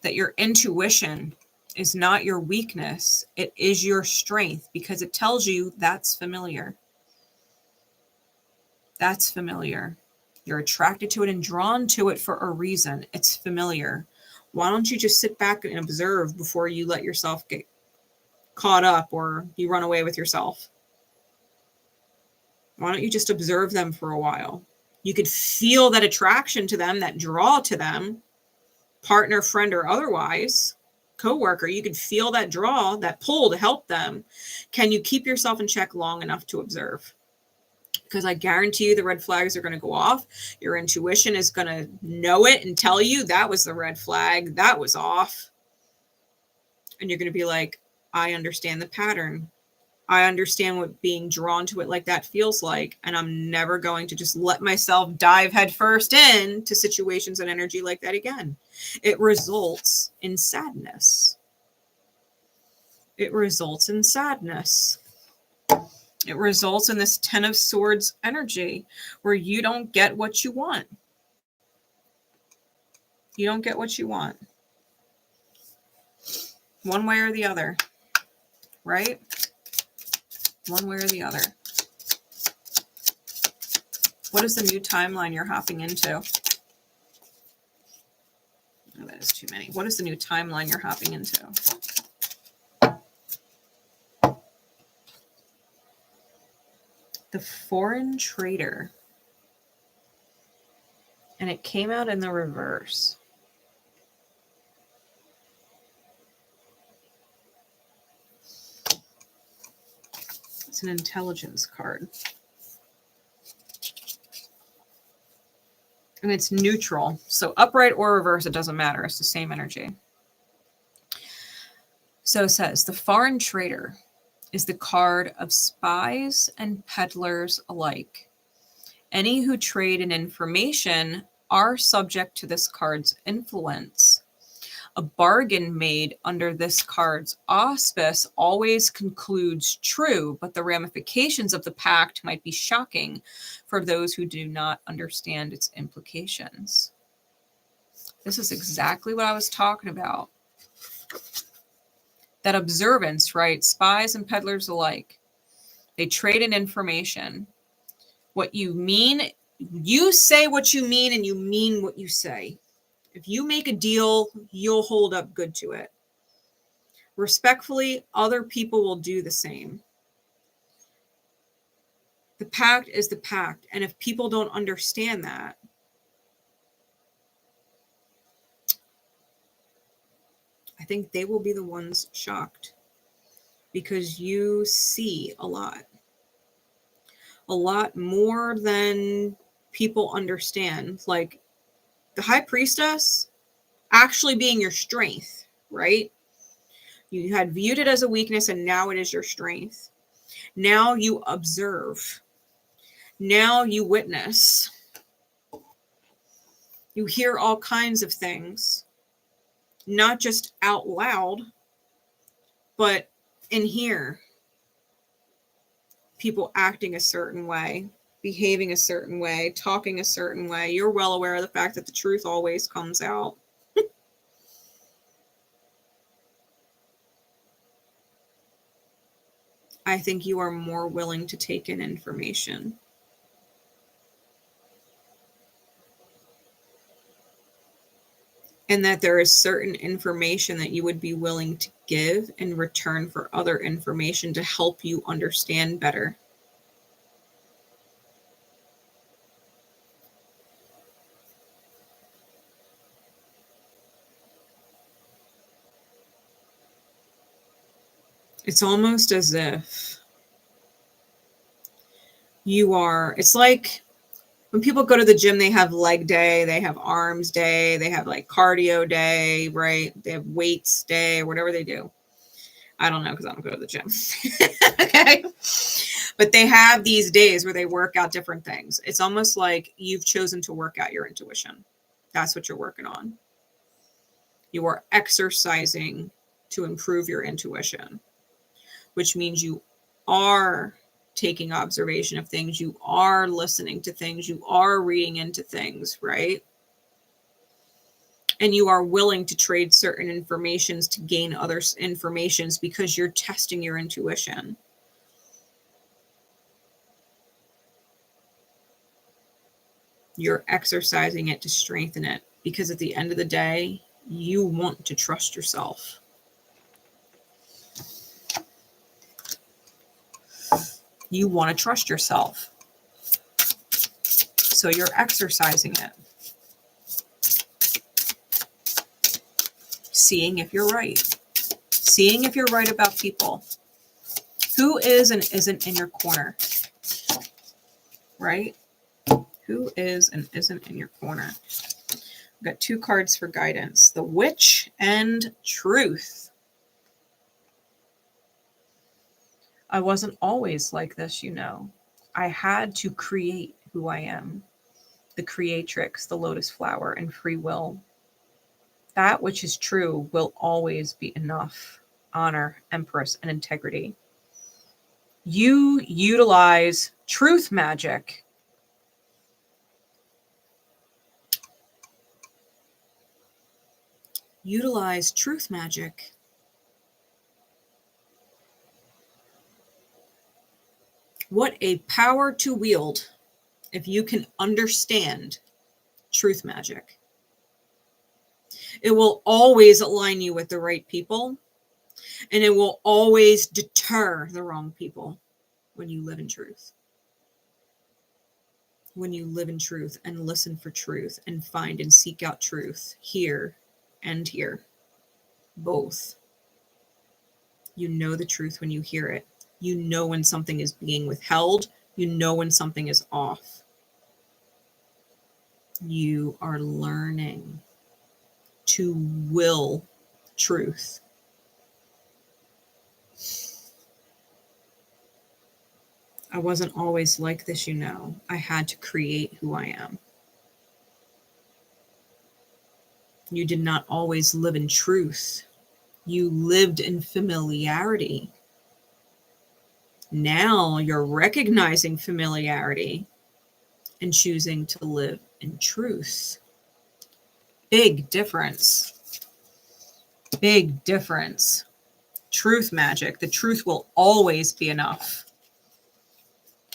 A: that your intuition is not your weakness. It is your strength because it tells you that's familiar. That's familiar. You're attracted to it and drawn to it for a reason. It's familiar. Why don't you just sit back and observe before you let yourself get caught up or you run away with yourself? Why don't you just observe them for a while? You could feel that attraction to them, that draw to them, partner, friend, or otherwise, coworker. You could feel that draw, that pull to help them. Can you keep yourself in check long enough to observe? Because I guarantee you the red flags are going to go off. Your intuition is going to know it and tell you that was the red flag. That was off. And you're going to be like, I understand the pattern. I understand what being drawn to it like that feels like. And I'm never going to just let myself dive headfirst into situations and energy like that again. It results in sadness. It results in sadness. It results in this Ten of Swords energy where you don't get what you want. You don't get what you want. One way or the other, right? One way or the other. What is the new timeline you're hopping into? Oh, that is too many. What is the new timeline you're hopping into? The Foreign Trader. And it came out in the reverse. It's an intelligence card. And it's neutral. So upright or reverse, it doesn't matter. It's the same energy. So it says, the Foreign Trader is the card of spies and peddlers alike. Any who trade in information are subject to this card's influence. A bargain made under this card's auspice always concludes true, but the ramifications of the pact might be shocking for those who do not understand its implications. This is exactly what I was talking about. That observance, right? Spies and peddlers alike. They trade in information. What you mean, you say what you mean, and you mean what you say. If you make a deal, you'll hold up good to it. Respectfully, other people will do the same. The pact is the pact. And if people don't understand that, I think they will be the ones shocked, because you see a lot more than people understand. Like the high priestess actually being your strength, right? You had viewed it as a weakness, and now it is your strength. Now you observe. Now you witness. You hear all kinds of things, not just out loud, but in here. People acting a certain way, behaving a certain way, talking a certain way. You're well aware of the fact that the truth always comes out. I think you are more willing to take in information. And that there is certain information that you would be willing to give in return for other information to help you understand better. It's almost as if you are, it's like when people go to the gym, they have leg day, they have arms day, they have like cardio day, right? They have weights day, or whatever they do. I don't know, because I don't go to the gym. Okay. But they have these days where they work out different things. It's almost like you've chosen to work out your intuition. That's what you're working on. You are exercising to improve your intuition, which means you are taking observation of things, you are listening to things, you are reading into things, right? And you are willing to trade certain informations to gain other informations because you're testing your intuition. You're exercising it to strengthen it, because at the end of the day, you want to trust yourself. You want to trust yourself. So you're exercising it. Seeing if you're right. Seeing if you're right about people. Who is and isn't in your corner? Right? Who is and isn't in your corner? We've got 2 cards for guidance. The Witch and Truth. I wasn't always like this, you know. I had to create who I am. The creatrix, the lotus flower, and free will. That which is true will always be enough. Honor, empress, and integrity. You utilize truth magic. Utilize truth magic. What a power to wield if you can understand truth magic. It will always align you with the right people, and it will always deter the wrong people when you live in truth. When you live in truth and listen for truth and find and seek out truth here and here, both. You know the truth when you hear it. You know when something is being withheld. You know when something is off. You are learning to will truth. I wasn't always like this, you know. I had to create who I am. You did not always live in truth. You lived in familiarity. Now you're recognizing familiarity and choosing to live in truth. Big difference. Big difference. Truth magic. The truth will always be enough.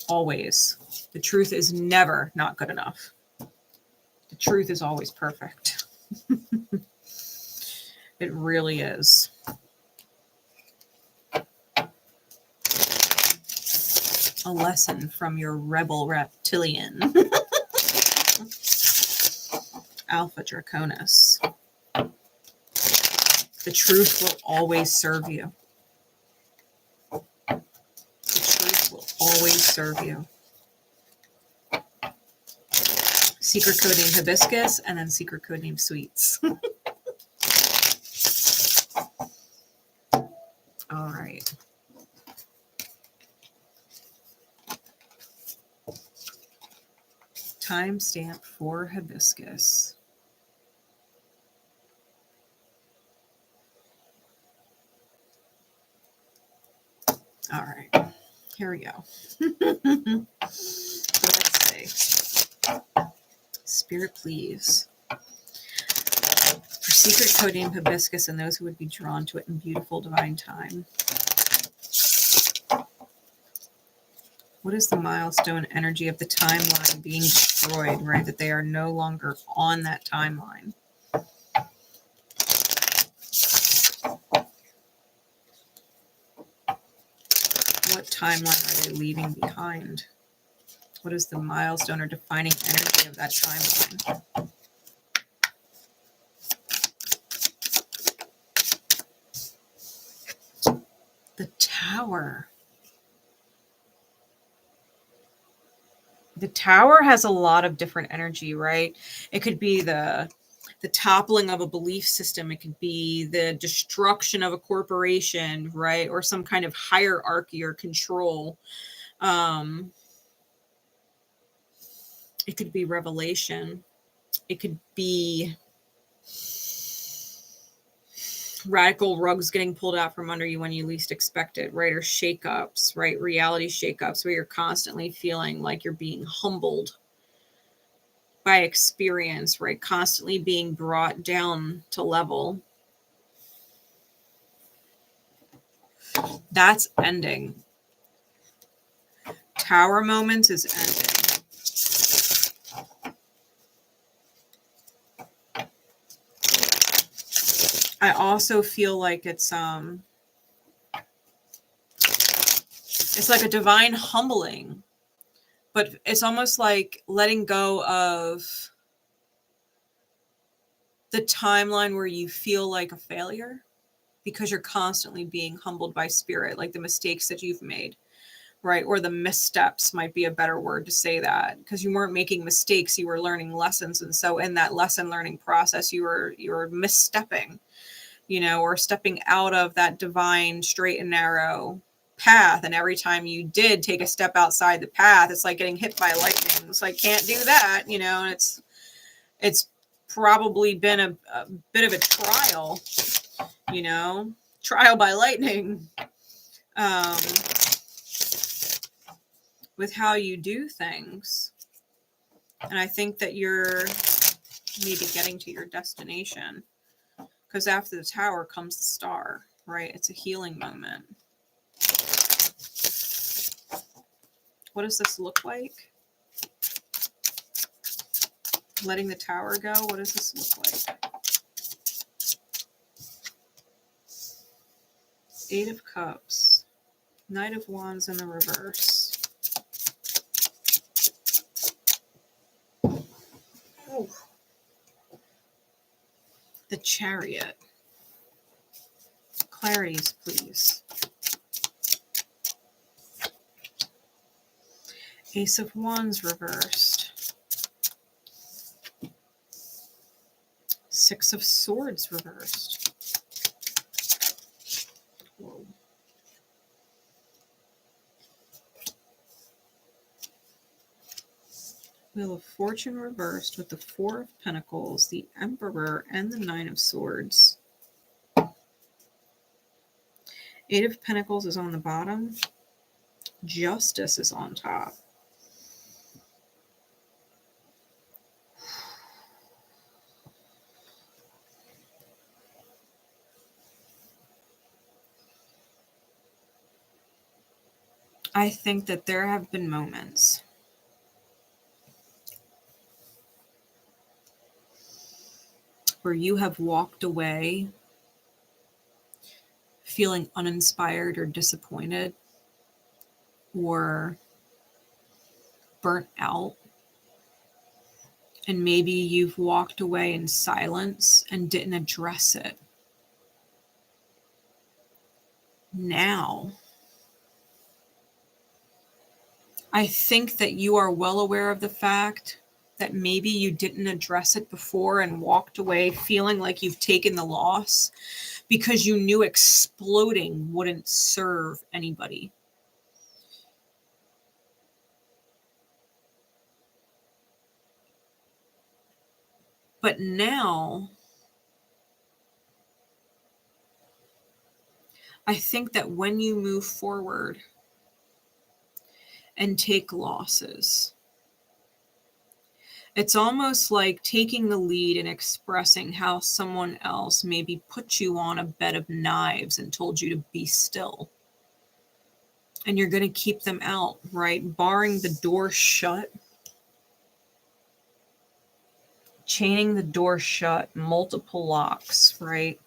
A: Always. The truth is never not good enough. The truth is always perfect. It really is. A lesson from your rebel reptilian. Alpha Draconis. The truth will always serve you. The truth will always serve you. Secret code name Hibiscus, and then secret code name Sweetz. All right. Timestamp for Hibiscus. All right, here we go. Let's see. Spirit, please. For secret code name Hibiscus and those who would be drawn to it in beautiful divine time. What is the milestone energy of the timeline being destroyed, right? That they are no longer on that timeline. What timeline are they leaving behind? What is the milestone or defining energy of that timeline? The Tower. The Tower has a lot of different energy, right? It could be the toppling of a belief system. It could be the destruction of a corporation, right? Or some kind of hierarchy or control. It could be revelation. It could be radical rugs getting pulled out from under you when you least expect it, right? Or shakeups, right? Reality shakeups where you're constantly feeling like you're being humbled by experience, right? Constantly being brought down to level. That's ending. Tower moments is ending. I also feel like it's like a divine humbling, but it's almost like letting go of the timeline where you feel like a failure because you're constantly being humbled by spirit, like the mistakes that you've made, right? Or the missteps might be a better word to say that, because you weren't making mistakes, you were learning lessons. And so in that lesson learning process, you were misstepping, you know, or stepping out of that divine straight and narrow path. And every time you did take a step outside the path, it's like getting hit by lightning. It's like, can't do that, you know. And it's probably been a bit of a trial, you know, trial by lightning, with how you do things. And I think that you're maybe getting to your destination, because after the Tower comes the Star, right? It's a healing moment. What does this look like? Letting the Tower go. What does this look like? 8 of Cups. Knight of Wands in the reverse. Ooh. The Chariot. Clarities, please. Ace of Wands reversed. 6 of Swords reversed. Whoa. Wheel of Fortune reversed with the 4 of Pentacles, the Emperor, and the 9 of Swords. 8 of Pentacles is on the bottom. Justice is on top. I think that there have been moments where you have walked away feeling uninspired or disappointed or burnt out. And maybe you've walked away in silence and didn't address it. Now, I think that you are well aware of the fact that maybe you didn't address it before and walked away feeling like you've taken the loss because you knew exploding wouldn't serve anybody. But now, I think that when you move forward and take losses, it's almost like taking the lead and expressing how someone else maybe put you on a bed of knives and told you to be still. And you're going to keep them out, right? Barring the door shut. Chaining the door shut, multiple locks, right?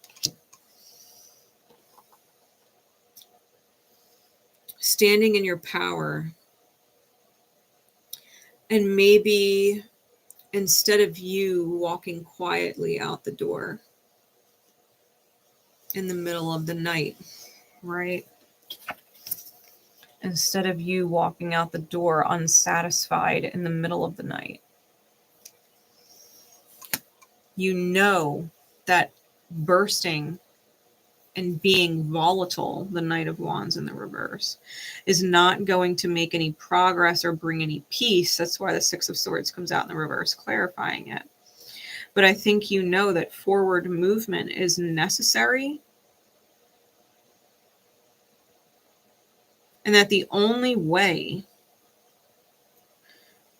A: Standing in your power. And maybe instead of you walking quietly out the door in the middle of the night, right? Instead of you walking out the door unsatisfied in the middle of the night. You know that bursting and being volatile, the Knight of Wands in the reverse, is not going to make any progress or bring any peace. That's why the Six of Swords comes out in the reverse, clarifying it. But I think you know that forward movement is necessary. And that the only way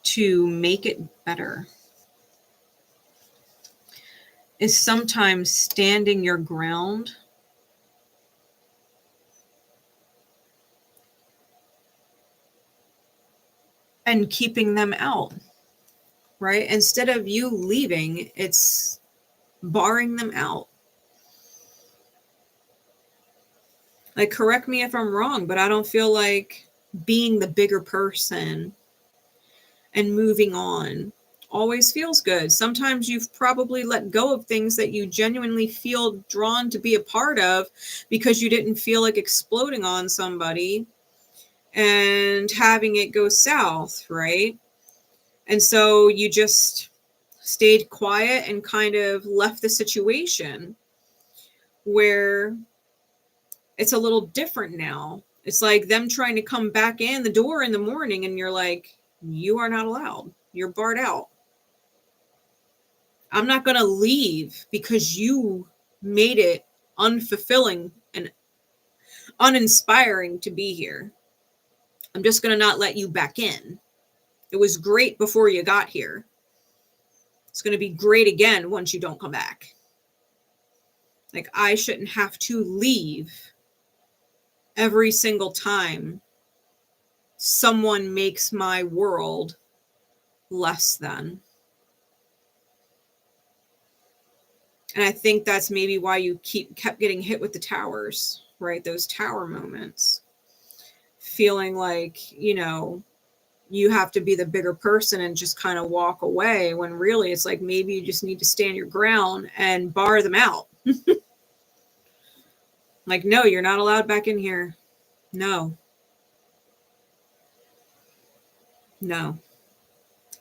A: to make it better is sometimes standing your ground and keeping them out, right? Instead of you leaving, it's barring them out. Like, correct me if I'm wrong, but I don't feel like being the bigger person and moving on always feels good. Sometimes you've probably let go of things that you genuinely feel drawn to be a part of because you didn't feel like exploding on somebody and having it go south, right? And so you just stayed quiet and kind of left the situation where it's a little different now. It's like them trying to come back in the door in the morning and you're like, you are not allowed. You're barred out. I'm not going to leave because you made it unfulfilling and uninspiring to be here. I'm just going to not let you back in. It was great before you got here. It's going to be great again once you don't come back. Like, I shouldn't have to leave every single time someone makes my world less than. And I think that's maybe why you kept getting hit with the towers, right? Those tower moments. Feeling like, you know, you have to be the bigger person and just kind of walk away, when really it's like maybe you just need to stand your ground and bar them out. Like, no, you're not allowed back in here. No.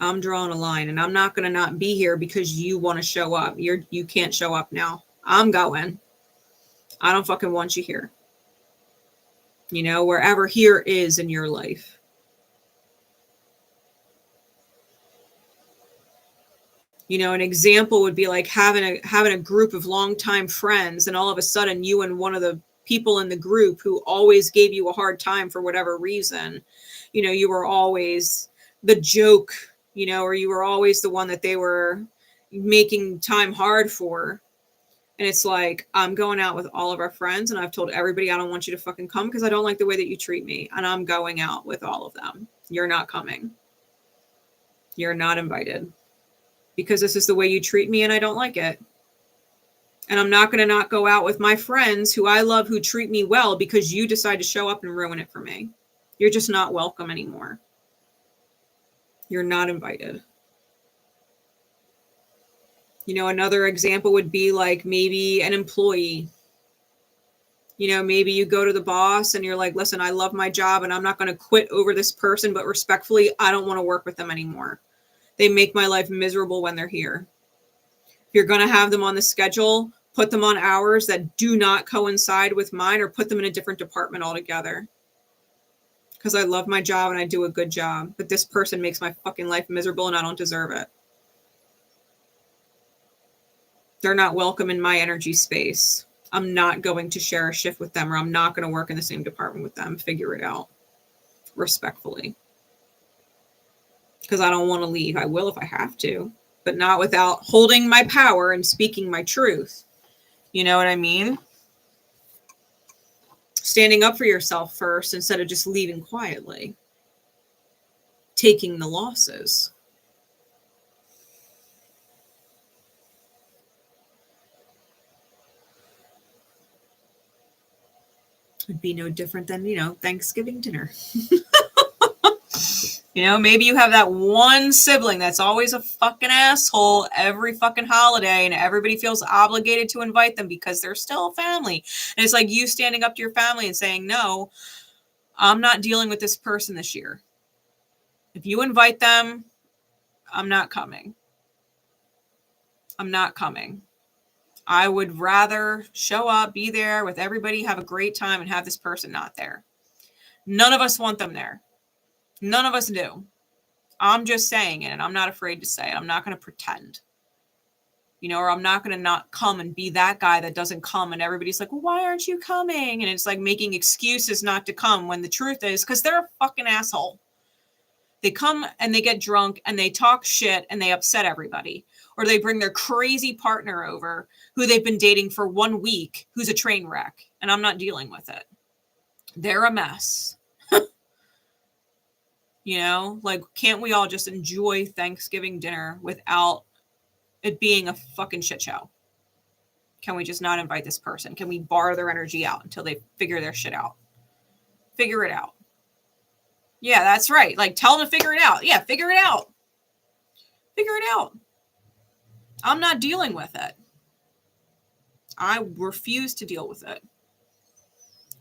A: I'm drawing a line, and I'm not going to not be here because you want to show up. You can't show up now. I'm going. I don't fucking want you here. You know, wherever here is in your life. You know, an example would be like having a group of longtime friends, and all of a sudden you and one of the people in the group who always gave you a hard time for whatever reason, you know, you were always the joke, you know, or you were always the one that they were making time hard for. And it's like, I'm going out with all of our friends and I've told everybody I don't want you to fucking come because I don't like the way that you treat me. And I'm going out with all of them. You're not coming. You're not invited. Because this is the way you treat me and I don't like it. And I'm not going to not go out with my friends who I love, who treat me well, because you decide to show up and ruin it for me. You're just not welcome anymore. You're not invited. You know, another example would be like maybe an employee. You know, maybe you go to the boss and you're like, listen, I love my job and I'm not going to quit over this person, but respectfully, I don't want to work with them anymore. They make my life miserable when they're here. If you're going to have them on the schedule, put them on hours that do not coincide with mine, or put them in a different department altogether. Because I love my job and I do a good job, but this person makes my fucking life miserable and I don't deserve it. They're not welcome in my energy space. I'm not going to share a shift with them, or I'm not going to work in the same department with them. Figure it out. Respectfully. Because I don't want to leave. I will if I have to, but not without holding my power and speaking my truth. You know what I mean? Standing up for yourself first instead of just leaving quietly. Taking the losses. It'd be no different than, you know, Thanksgiving dinner. You know, maybe you have that one sibling that's always a fucking asshole every fucking holiday, and everybody feels obligated to invite them because they're still a family. And it's like you standing up to your family and saying, no, I'm not dealing with this person this year. If you invite them, I'm not coming. I'm not coming. I would rather show up, be there with everybody, have a great time, and have this person not there. None of us want them there. None of us do. I'm just saying it, and I'm not afraid to say it. I'm not going to pretend. You know, or I'm not going to not come and be that guy that doesn't come, and everybody's like, well, why aren't you coming? And it's like making excuses not to come, when the truth is, because they're a fucking asshole. They come and they get drunk and they talk shit and they upset everybody. Or they bring their crazy partner over who they've been dating for 1 week, who's a train wreck, and I'm not dealing with it. They're a mess. You know, like, can't we all just enjoy Thanksgiving dinner without it being a fucking shit show? Can we just not invite this person? Can we bar their energy out until they figure their shit out? Figure it out. Yeah, that's right. Like, tell them to figure it out. Yeah, figure it out. Figure it out. I'm not dealing with it. I refuse to deal with it.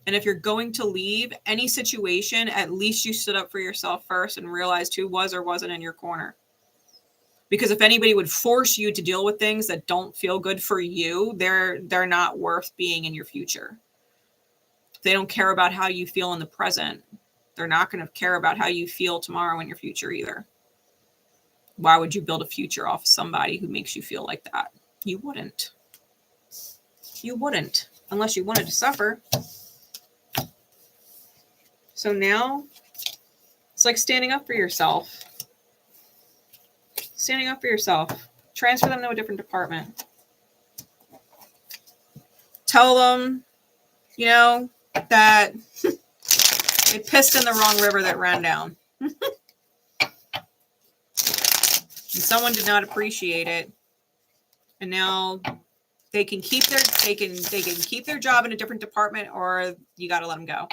A: And if you're going to leave any situation, at least you stood up for yourself first and realized who was or wasn't in your corner. Because if anybody would force you to deal with things that don't feel good for you, they're not worth being in your future. If they don't care about how you feel in the present, they're not going to care about how you feel tomorrow in your future either. Why would you build a future off somebody who makes you feel like that? You wouldn't. You wouldn't, unless you wanted to suffer. So now it's like standing up for yourself. Standing up for yourself. Transfer them to a different department. Tell them, you know, that they pissed in the wrong river that ran down. And someone did not appreciate it. And now they can keep their keep their job in a different department, or you got to let them go.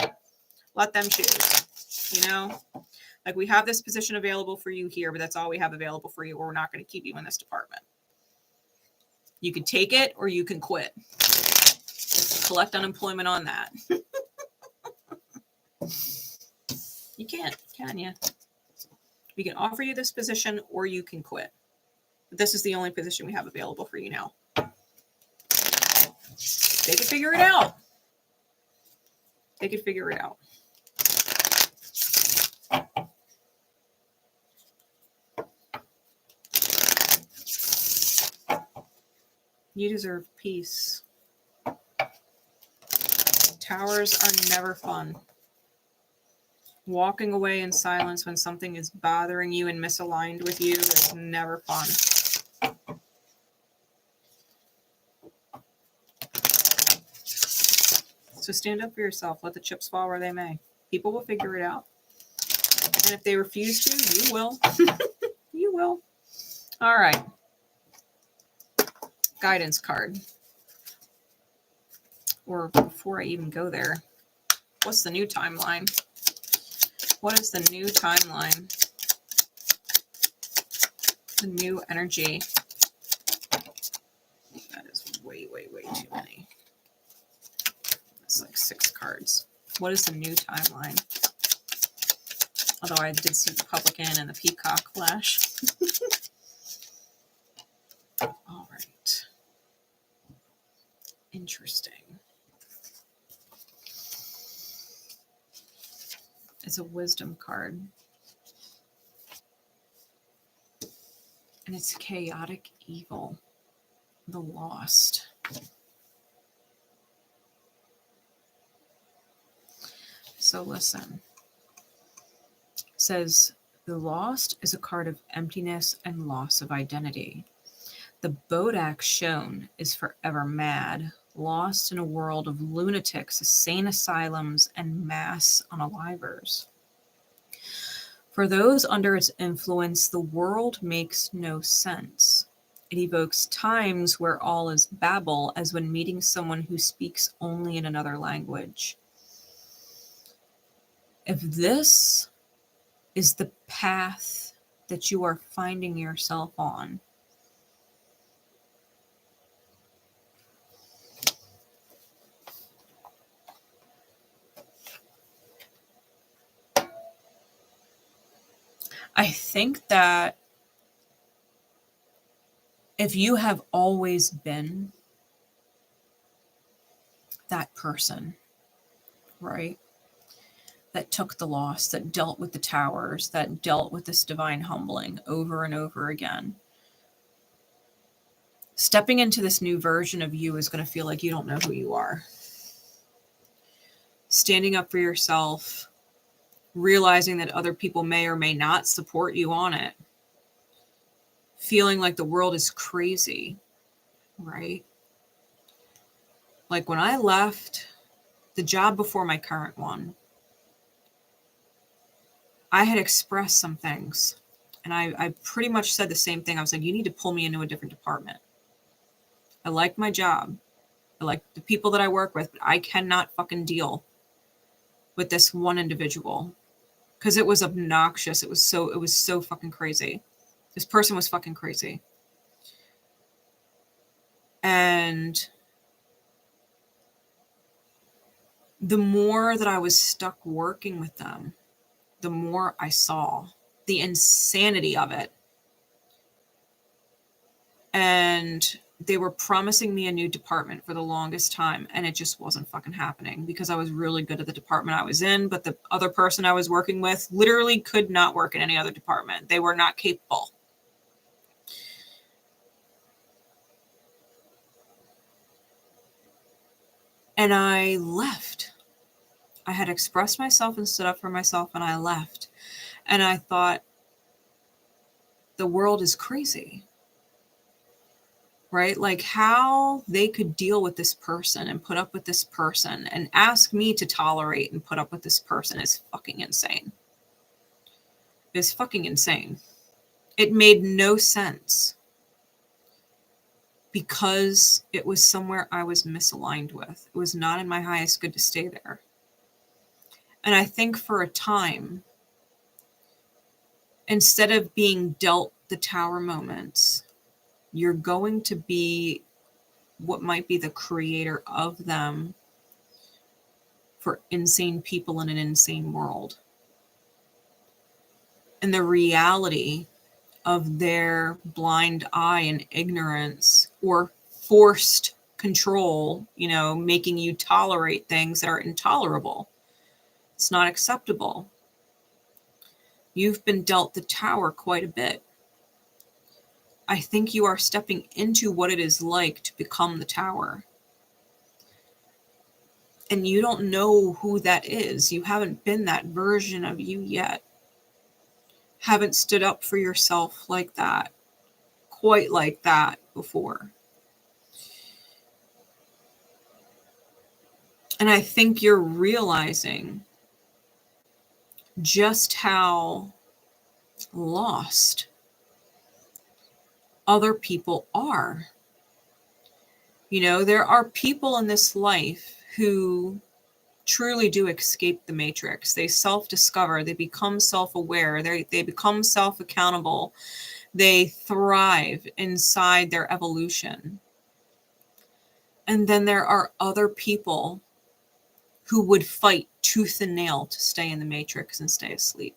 A: Let them choose. You know, like, we have this position available for you here, but that's all we have available for you, or we're not going to keep you in this department. You can take it or you can quit. Collect unemployment on that. You can't, can you? We can offer you this position or you can quit. But this is the only position we have available for you now. They can figure it out. They can figure it out. You deserve peace. Towers are never fun. Walking away in silence when something is bothering you and misaligned with you is never fun. So stand up for yourself. Let the chips fall where they may. People will figure it out. And if they refuse to, you will. You will. All right. Guidance card. Or before I even go there, what's the new timeline? What is the new timeline? The new energy. That is way, way, way too many. That's like 6 cards. What is the new timeline? Although I did see the Republican and the Peacock flash. All right. Interesting. It's a wisdom card. And it's chaotic evil. The lost. So listen. It says, the lost is a card of emptiness and loss of identity. The Bodak shown is forever mad, lost in a world of lunatics, insane asylums, and mass unalivers. For those under its influence, the world makes no sense. It evokes times where all is babble, as when meeting someone who speaks only in another language. If this is the path that you are finding yourself on, I think that if you have always been that person, right, that took the loss, that dealt with the towers, that dealt with this divine humbling over and over again, stepping into this new version of you is going to feel like you don't know who you are. Standing up for yourself, realizing that other people may or may not support you on it, feeling like the world is crazy, right? Like when I left the job before my current one, I had expressed some things, and I pretty much said the same thing. I was like, you need to pull me into a different department. I like my job. I like the people that I work with, but I cannot fucking deal with this one individual. Because it was obnoxious. It was so fucking crazy. This person was fucking crazy. And the more that I was stuck working with them, the more I saw the insanity of it. And they were promising me a new department for the longest time, and it just wasn't fucking happening because I was really good at the department I was in, but the other person I was working with literally could not work in any other department. They were not capable. And I left. I had expressed myself and stood up for myself, and I left. And I thought, the world is crazy. Right? Like how they could deal with this person and put up with this person and ask me to tolerate and put up with this person is fucking insane. It's fucking insane. It made no sense because it was somewhere I was misaligned with. It was not in my highest good to stay there. And I think for a time, instead of being dealt the tower moments, you're going to be what might be the creator of them for insane people in an insane world. And the reality of their blind eye and ignorance or forced control, you know, making you tolerate things that are intolerable. It's not acceptable. You've been dealt the tower quite a bit. I think you are stepping into what it is like to become the tower. And you don't know who that is. You haven't been that version of you yet. Haven't stood up for yourself like that, quite like that before. And I think you're realizing just how lost other people are. You know, there are people in this life who truly do escape the matrix. They self-discover, they become self-aware, they become self-accountable, they thrive inside their evolution. And then there are other people who would fight tooth and nail to stay in the matrix and stay asleep.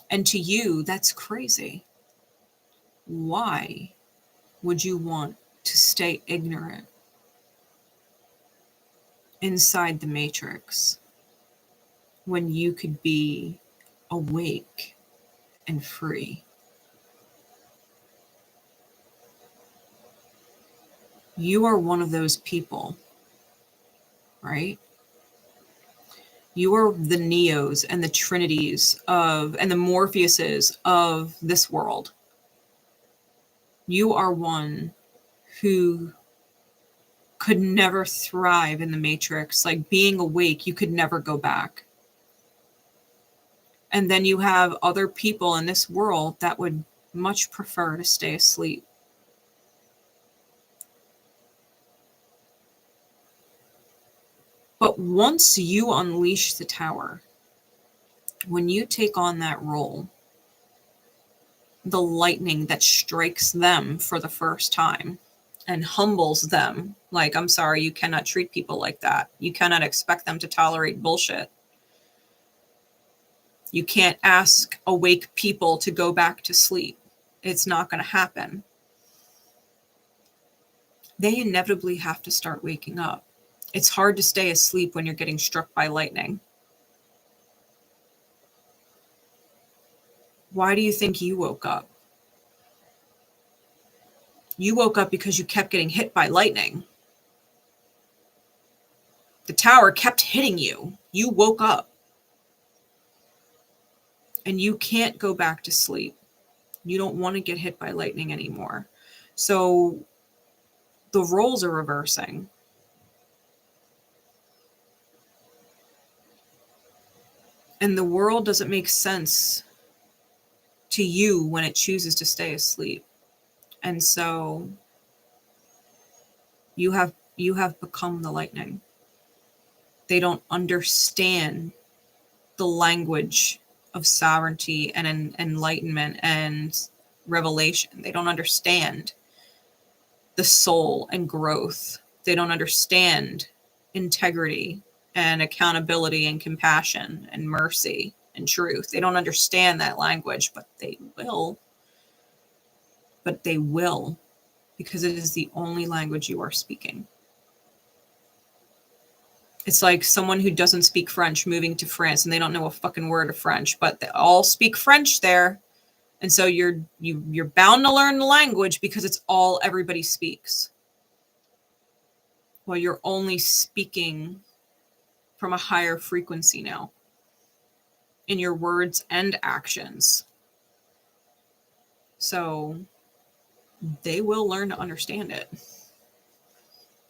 A: And to you, that's crazy. Why would you want to stay ignorant inside the matrix when you could be awake and free? You are one of those people, right? You are the Neos and the Trinities and the Morpheuses of this world. You are one who could never thrive in the matrix. Like being awake, you could never go back. And then you have other people in this world that would much prefer to stay asleep. But once you unleash the tower, when you take on that role, the lightning that strikes them for the first time and humbles them, like, I'm sorry, you cannot treat people like that. You cannot expect them to tolerate bullshit. You can't ask awake people to go back to sleep. It's not going to happen. They inevitably have to start waking up. It's hard to stay asleep when you're getting struck by lightning. Why do you think you woke up? You woke up because you kept getting hit by lightning. The tower kept hitting you. You woke up. And you can't go back to sleep. You don't want to get hit by lightning anymore. So the roles are reversing. And the world doesn't make sense to you when it chooses to stay asleep. And so you have become the lightning. They don't understand the language of sovereignty and enlightenment and revelation. They don't understand the soul and growth. They don't understand integrity and accountability and compassion and mercy and truth. They don't understand that language, but they will. But they will, because it is the only language you are speaking. It's like someone who doesn't speak French moving to France and they don't know a fucking word of French, but they all speak French there. And so you're bound to learn the language because it's all everybody speaks. Well, you're only speaking from a higher frequency now in your words and actions. So they will learn to understand it.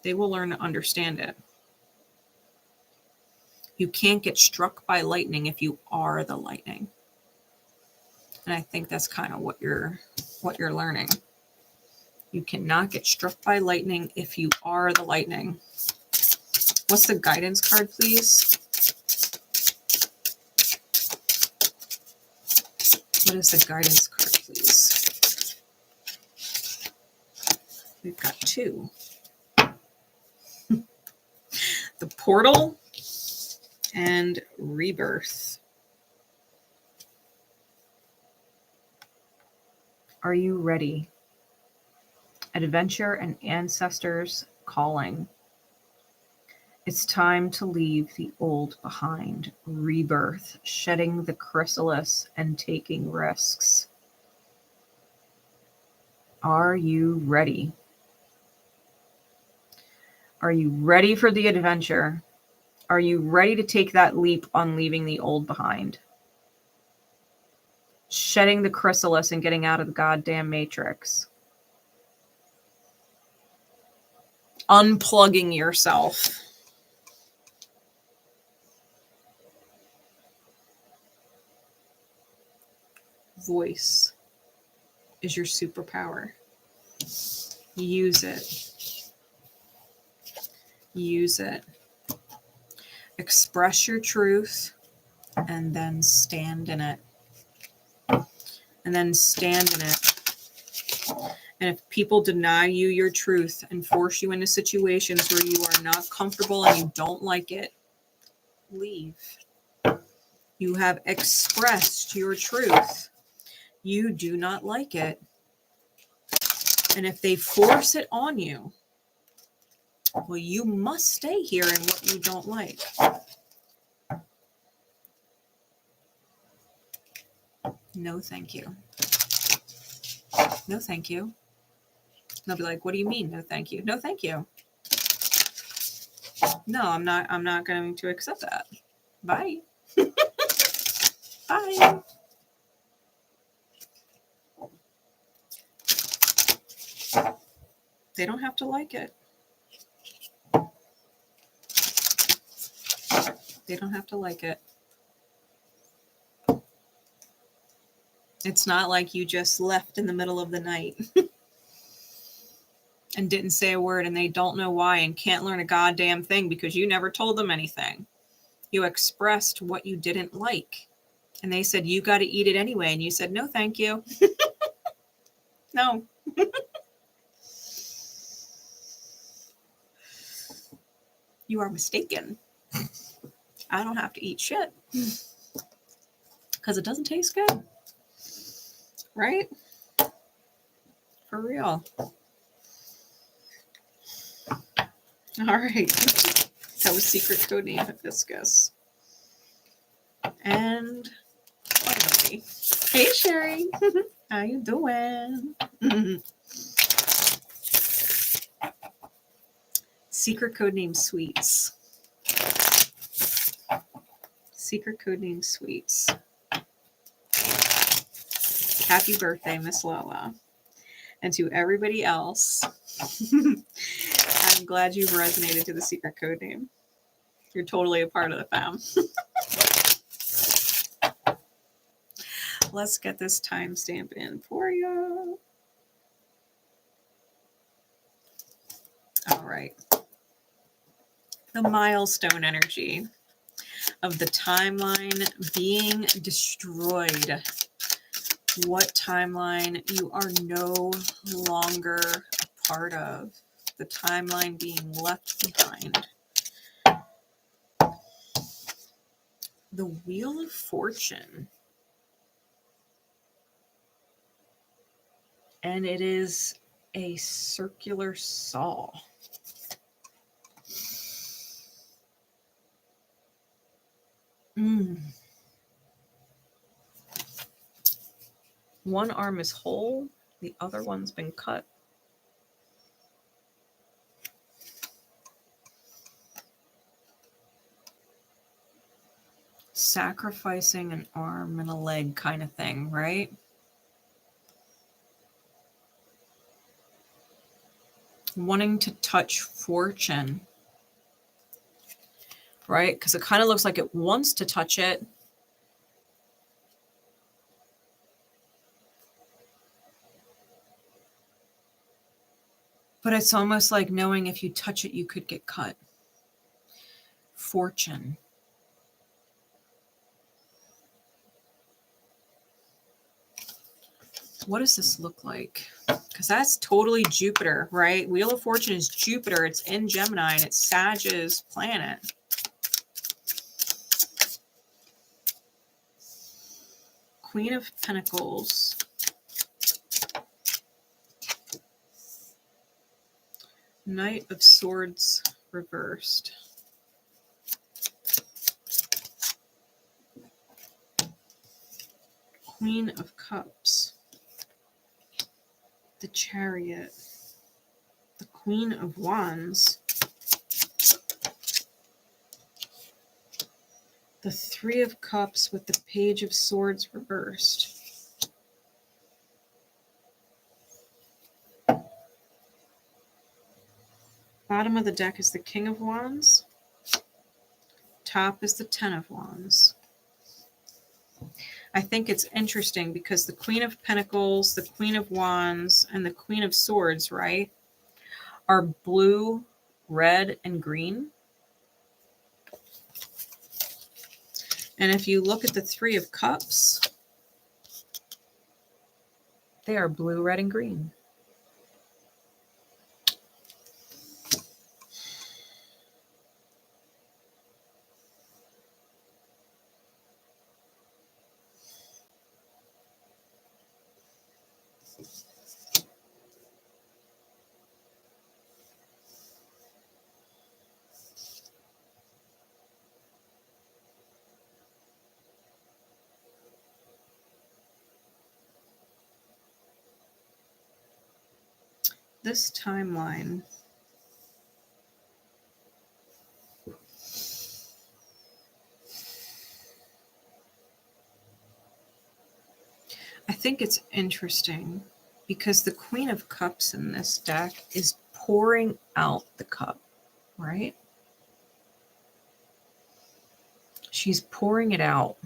A: They will learn to understand it. You can't get struck by lightning if you are the lightning. And I think that's kind of what you're learning. You cannot get struck by lightning if you are the lightning. What's the guidance card, please? What is the guidance card, please? We've got two. The portal and rebirth. Are you ready? Adventure and ancestors calling. It's time to leave the old behind. Rebirth, shedding the chrysalis and taking risks. Are you ready? Are you ready for the adventure? Are you ready to take that leap on leaving the old behind? Shedding the chrysalis and getting out of the goddamn matrix. Unplugging yourself. Voice is your superpower. Use it. Use it. Express your truth and then stand in it. And then stand in it. And if people deny you your truth and force you into situations where you are not comfortable and you don't like it, leave. You have expressed your truth. You do not like it. And if they force it on you, well, you must stay here in what you don't like. No, thank you. No, thank you. And they'll be like, what do you mean? No, thank you. No, thank you. No, I'm not going to accept that. Bye. Bye. They don't have to like it. They don't have to like it. It's not like you just left in the middle of the night and didn't say a word and they don't know why and can't learn a goddamn thing because you never told them anything. You expressed what you didn't like. And they said, you got to eat it anyway. And you said, no, thank you. No. You are mistaken. I don't have to eat shit because it doesn't taste good. Right? For real. All right. That was secret code name Hibiscus. And finally, hey Sherry, how you doing? Secret code name Sweetz. Secret code name Sweetz. Happy birthday, Miss Lola. And to everybody else, I'm glad you've resonated to the secret code name. You're totally a part of the fam. Let's get this timestamp in for you. All right. The milestone energy of the timeline being destroyed. What timeline you are no longer a part of. The timeline being left behind. The Wheel of Fortune. And it is a circular saw. One arm is whole, the other one's been cut. Sacrificing an arm and a leg kind of thing, right? Wanting to touch fortune, right? Because it kind of looks like it wants to touch it. But it's almost like knowing if you touch it, you could get cut. Fortune. What does this look like? Because that's totally Jupiter, right? Wheel of Fortune is Jupiter. It's in Gemini and it's Sag's planet. Queen of Pentacles. Knight of Swords reversed. Queen of Cups. The Chariot. The Queen of Wands. The Three of Cups with the Page of Swords reversed. Bottom of the deck is the King of Wands. Top is the Ten of Wands. I think it's interesting because the Queen of Pentacles, the Queen of Wands, and the Queen of Swords, right, are blue, red, and green. And if you look at the Three of Cups, they are blue, red, and green. This timeline, I think it's interesting because the Queen of Cups in this deck is pouring out the cup, right? She's pouring it out.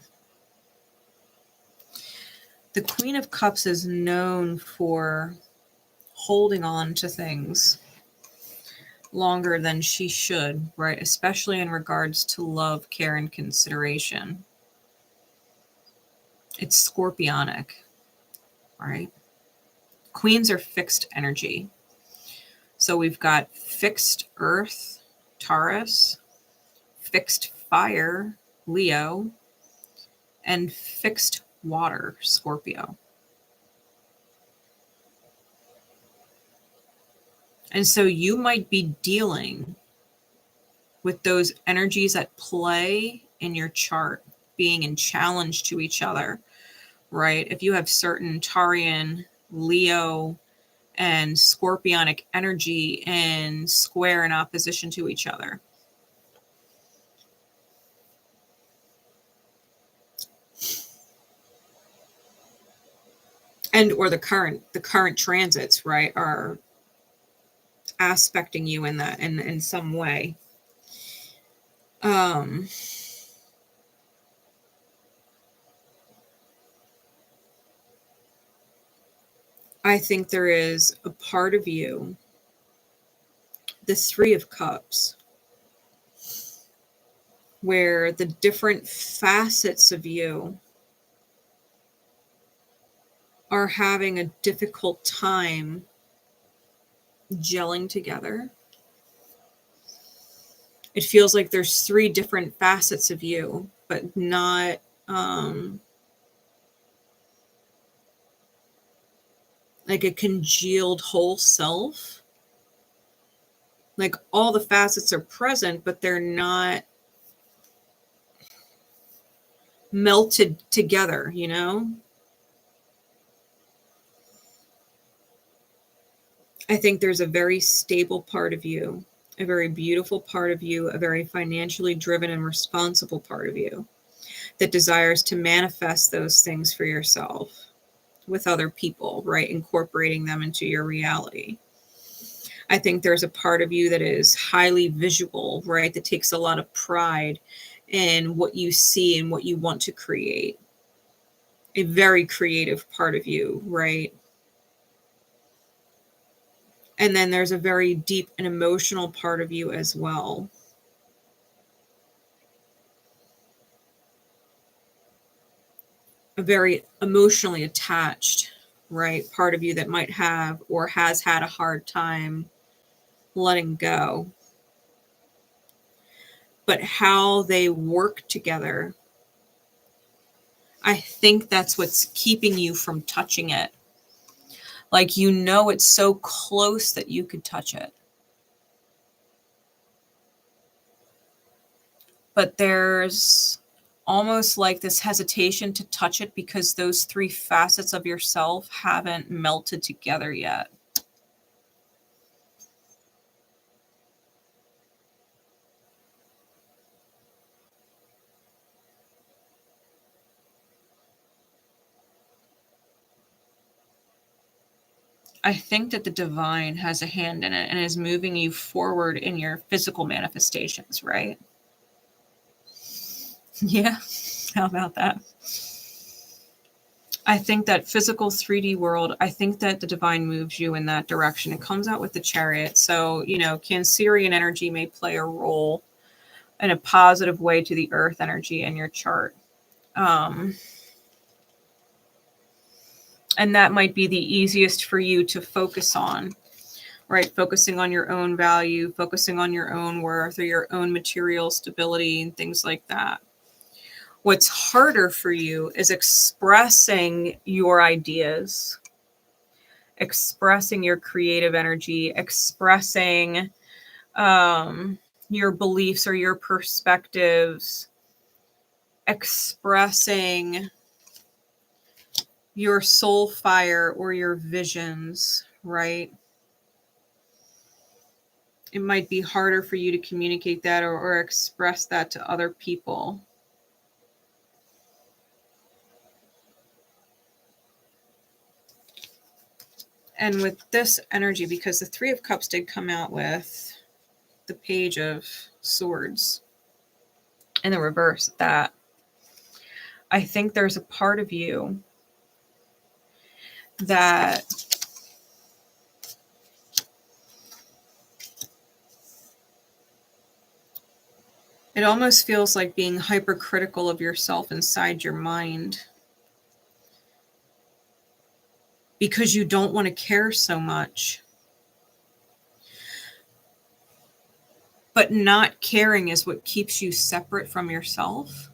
A: The Queen of Cups is known for holding on to things longer than she should, right? Especially in regards to love, care, and consideration. It's scorpionic, right? Queens are fixed energy. So we've got fixed earth, Taurus, fixed fire, Leo, and fixed water, Scorpio. And so you might be dealing with those energies at play in your chart, being in challenge to each other, right? If you have certain Taurian, Leo, and scorpionic energy in square in opposition to each other. And or the current transits, right, are aspecting you in that in some way. I think there is a part of you, the Three of Cups, where the different facets of you are having a difficult time gelling together. It feels like there's three different facets of you, but not like a congealed whole self. Like all the facets are present, but they're not melted together, you know? I think there's a very stable part of you, a very beautiful part of you, a very financially driven and responsible part of you that desires to manifest those things for yourself with other people, right? Incorporating them into your reality. I think there's a part of you that is highly visual, right? That takes a lot of pride in what you see and what you want to create. A very creative part of you, right? And then there's a very deep and emotional part of you as well. A very emotionally attached, right, part of you that might have or has had a hard time letting go. But how they work together, I think that's what's keeping you from touching it. Like, you know, it's so close that you could touch it. But there's almost like this hesitation to touch it because those three facets of yourself haven't melted together yet. I think that the divine has a hand in it and is moving you forward in your physical manifestations, right? Yeah, how about that? I think that physical 3D world, I think that the divine moves you in that direction. It comes out with the Chariot. So, you know, Cancerian energy may play a role in a positive way to the earth energy in your chart. And that might be the easiest for you to focus on, right? Focusing on your own value, focusing on your own worth or your own material stability and things like that. What's harder for you is expressing your ideas, expressing your creative energy, expressing your beliefs or your perspectives, expressing your soul fire or your visions, right? It might be harder for you to communicate that or express that to other people. And with this energy, because the Three of Cups did come out with the Page of Swords in the reverse, that I think there's a part of you that it almost feels like being hypercritical of yourself inside your mind because you don't want to care so much. But not caring is what keeps you separate from yourself.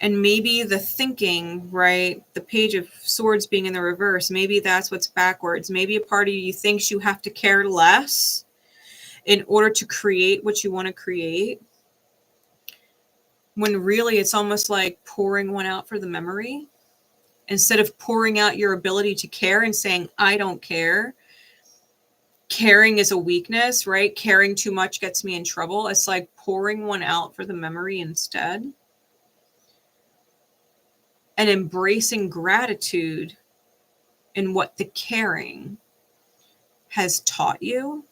A: And maybe the thinking, right, the Page of Swords being in the reverse, maybe that's what's backwards. Maybe a part of you thinks you have to care less in order to create what you want to create, when really it's almost like pouring one out for the memory. Instead of pouring out your ability to care and saying, I don't care. Caring is a weakness, right? Caring too much gets me in trouble. It's like pouring one out for the memory instead. And embracing gratitude in what the caring has taught you.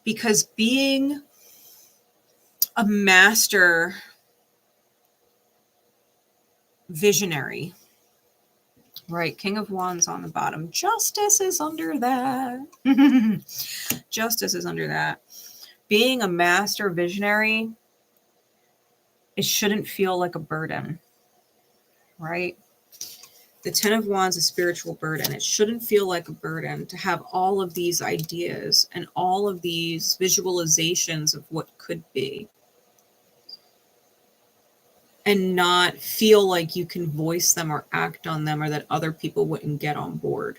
A: Because being a master visionary, right? King of Wands on the bottom. Justice is under that. Justice is under that. Being a master visionary, it shouldn't feel like a burden, right? The Ten of Wands is spiritual burden. It shouldn't feel like a burden to have all of these ideas and all of these visualizations of what could be, and not feel like you can voice them or act on them, or that other people wouldn't get on board.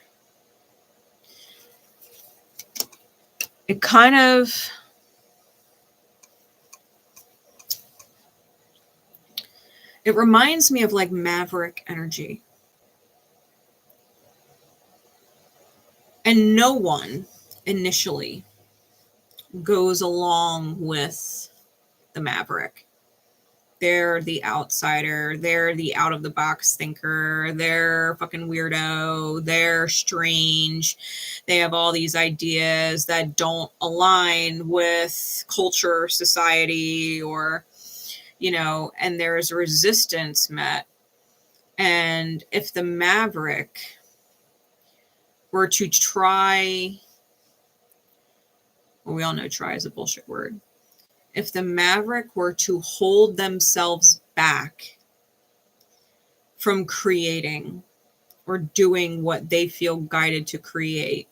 A: It kind of, it reminds me of like maverick energy. And no one initially goes along with the maverick. They're the outsider. They're the out of the box thinker. They're fucking weirdo. They're strange. They have all these ideas that don't align with culture, society, or, you know, and there's resistance met. And if the maverick were to try, well, we all know try is a bullshit word. If the maverick were to hold themselves back from creating or doing what they feel guided to create,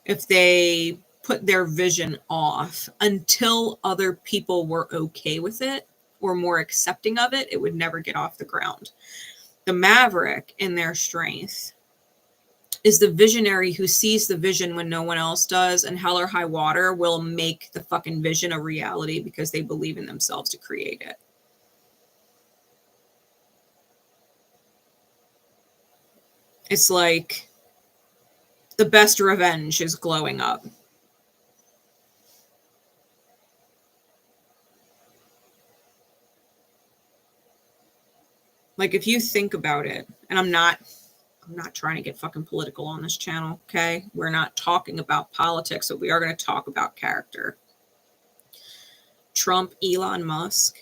A: if they put their vision off until other people were okay with it or more accepting of it, it would never get off the ground. The maverick, in their strength, is the visionary who sees the vision when no one else does, and hell or high water will make the fucking vision a reality because they believe in themselves to create it. It's like the best revenge is glowing up. Like, if you think about it, and I'm not trying to get fucking political on this channel, okay? We're not talking about politics, but we are going to talk about character. Trump, Elon Musk,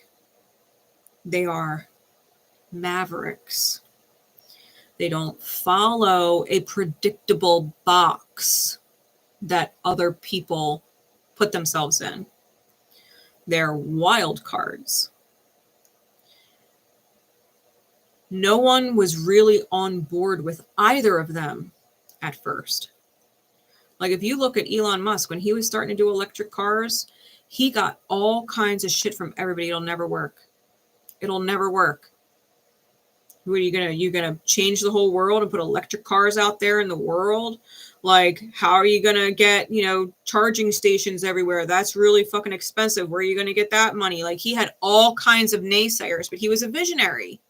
A: they are mavericks. They don't follow a predictable box that other people put themselves in. They're wild cards. No one was really on board with either of them at first. Like, if you look at Elon Musk, when he was starting to do electric cars, he got all kinds of shit from everybody. It'll never work. It'll never work. What are you gonna change the whole world and put electric cars out there in the world? Like, how are you gonna get, charging stations everywhere? That's really fucking expensive. Where are you gonna get that money? Like, he had all kinds of naysayers, but he was a visionary.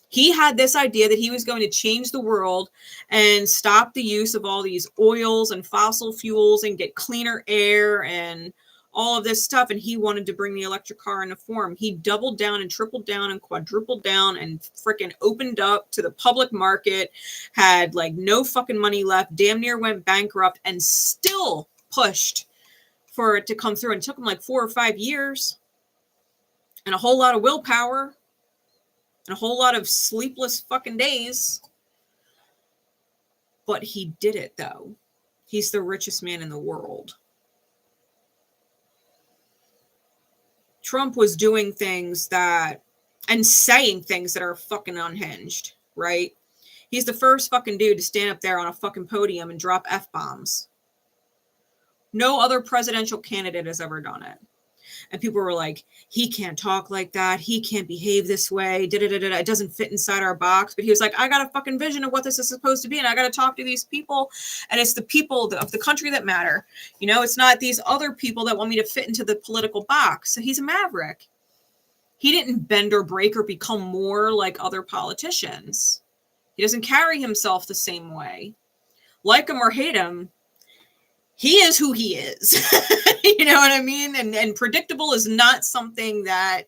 A: He had this idea that he was going to change the world and stop the use of all these oils and fossil fuels and get cleaner air and all of this stuff. And he wanted to bring the electric car into form. He doubled down and tripled down and quadrupled down and freaking opened up to the public market, had like no fucking money left, damn near went bankrupt, and still pushed for it to come through. And it took him like 4 or 5 years and a whole lot of willpower. And a whole lot of sleepless fucking days. But he did it, though. He's the richest man in the world. Trump was doing things and saying things that are fucking unhinged, right? He's the first fucking dude to stand up there on a fucking podium and drop F-bombs. No other presidential candidate has ever done it. And people were like, he can't talk like that. He can't behave this way. It doesn't fit inside our box. But he was like, I got a fucking vision of what this is supposed to be. And I got to talk to these people. And it's the people of the country that matter. It's not these other people that want me to fit into the political box. So he's a maverick. He didn't bend or break or become more like other politicians. He doesn't carry himself the same way. Like him or hate him, he is who he is. You know what I mean? And predictable is not something that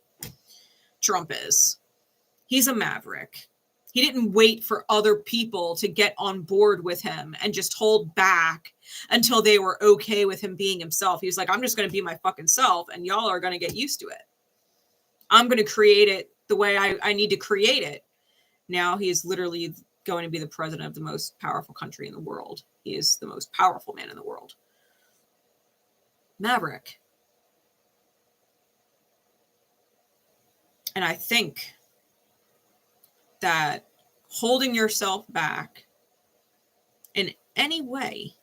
A: Trump is. He's a maverick. He didn't wait for other people to get on board with him and just hold back until they were okay with him being himself. He was like, I'm just going to be my fucking self and y'all are going to get used to it. I'm going to create it the way I need to create it. Now he is literally going to be the president of the most powerful country in the world. He is the most powerful man in the world. Maverick. And I think that holding yourself back in any way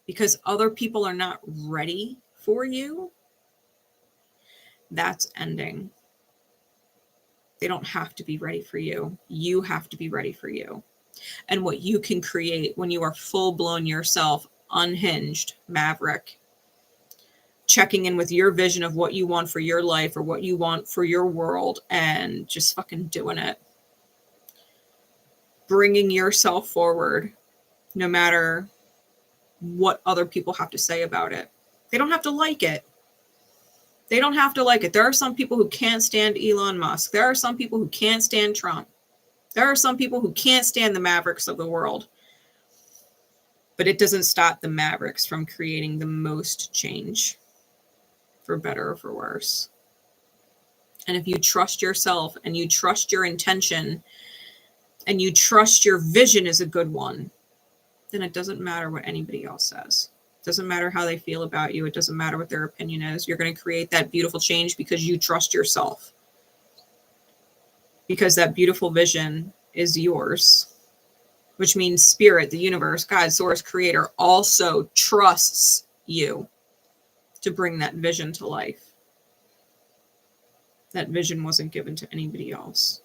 A: because other people are not ready for you, that's ending. They don't have to be ready for you. You have to be ready for you. And what you can create when you are full-blown yourself, unhinged, maverick, checking in with your vision of what you want for your life or what you want for your world and just fucking doing it. Bringing yourself forward, no matter what other people have to say about it. They don't have to like it. They don't have to like it. There are some people who can't stand Elon Musk. There are some people who can't stand Trump. There are some people who can't stand the mavericks of the world. But it doesn't stop the mavericks from creating the most change, for better or for worse. And if you trust yourself and you trust your intention and you trust your vision is a good one, then it doesn't matter what anybody else says. It doesn't matter how they feel about you. It doesn't matter what their opinion is. You're going to create that beautiful change because you trust yourself. Because that beautiful vision is yours, which means spirit, the universe, God, source, creator also trusts you to bring that vision to life. That vision wasn't given to anybody else.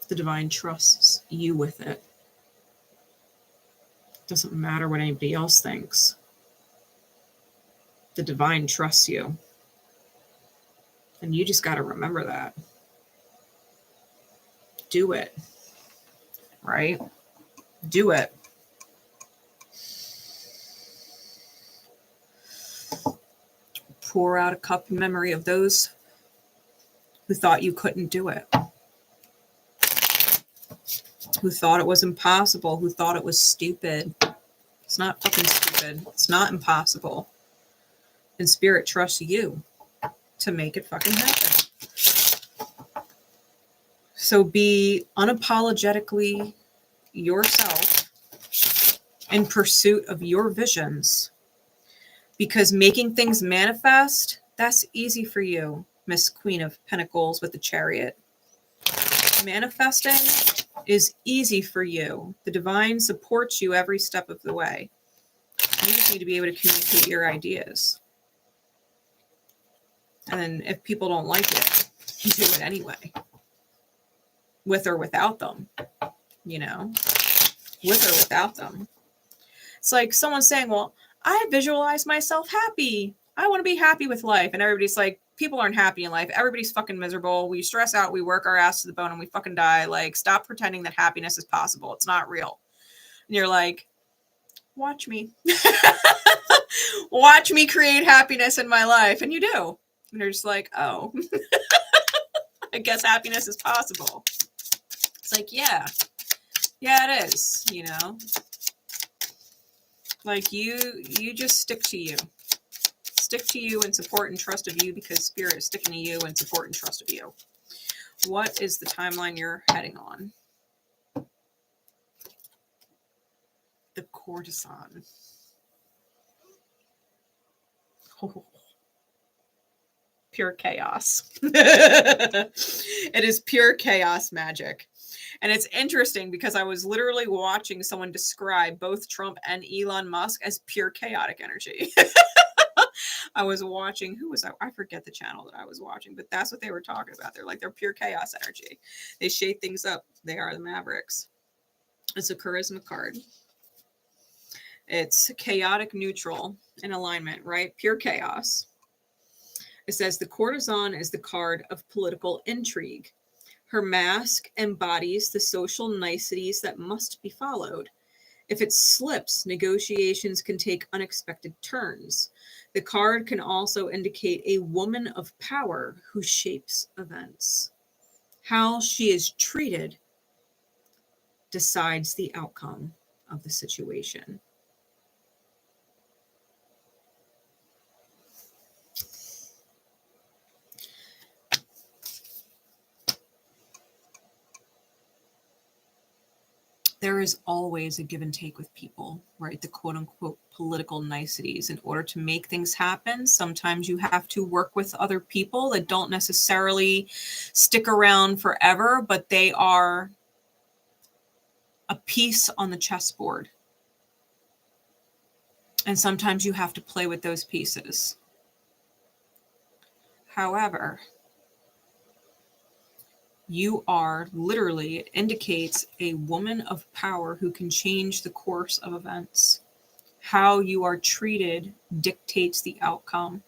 A: The divine trusts you with it. Doesn't matter what anybody else thinks. The divine trusts you. And you just got to remember that. do it, right? Do it. Pour out a cup in memory of those who thought you couldn't do it, who thought it was impossible, who thought it was stupid. It's not fucking stupid. It's not impossible. And Spirit trusts you to make it fucking happen. So be unapologetically yourself in pursuit of your visions, because making things manifest, that's easy for you, Miss Queen of Pentacles with the Chariot. Manifesting is easy for you. The divine supports you every step of the way. You just need to be able to communicate your ideas. And then if people don't like it, do it anyway. With or without them, you know, with or without them. It's like someone saying, well, I visualize myself happy. I want to be happy with life. And everybody's like, people aren't happy in life. Everybody's fucking miserable. We stress out. We work our ass to the bone and we fucking die. Like, stop pretending that happiness is possible. It's not real. And you're like, watch me. Watch me create happiness in my life. And you do. And you're just like, oh, I guess happiness is possible. It's like, yeah, it is, you know, like you just stick to you and support and trust of you, because Spirit is sticking to you and support and trust of you. What is the timeline you're heading on? The courtesan. Oh. Pure chaos. It is pure chaos magic. And it's interesting because I was literally watching someone describe both Trump and Elon Musk as pure chaotic energy. I was watching, who was I forget the channel that I was watching, but that's what they were talking about. They're like, they're pure chaos energy. They shake things up. They are the Mavericks. It's a charisma card. It's chaotic neutral in alignment, right? Pure chaos. It says the courtesan is the card of political intrigue. Her mask embodies the social niceties that must be followed. If it slips, negotiations can take unexpected turns. The card can also indicate a woman of power who shapes events. How she is treated decides the outcome of the situation. There is always a give and take with people, right? The quote unquote political niceties. In order to make things happen, sometimes you have to work with other people that don't necessarily stick around forever, but they are a piece on the chessboard. And sometimes you have to play with those pieces. However, you are literally, it indicates a woman of power who can change the course of events. How you are treated dictates the outcome.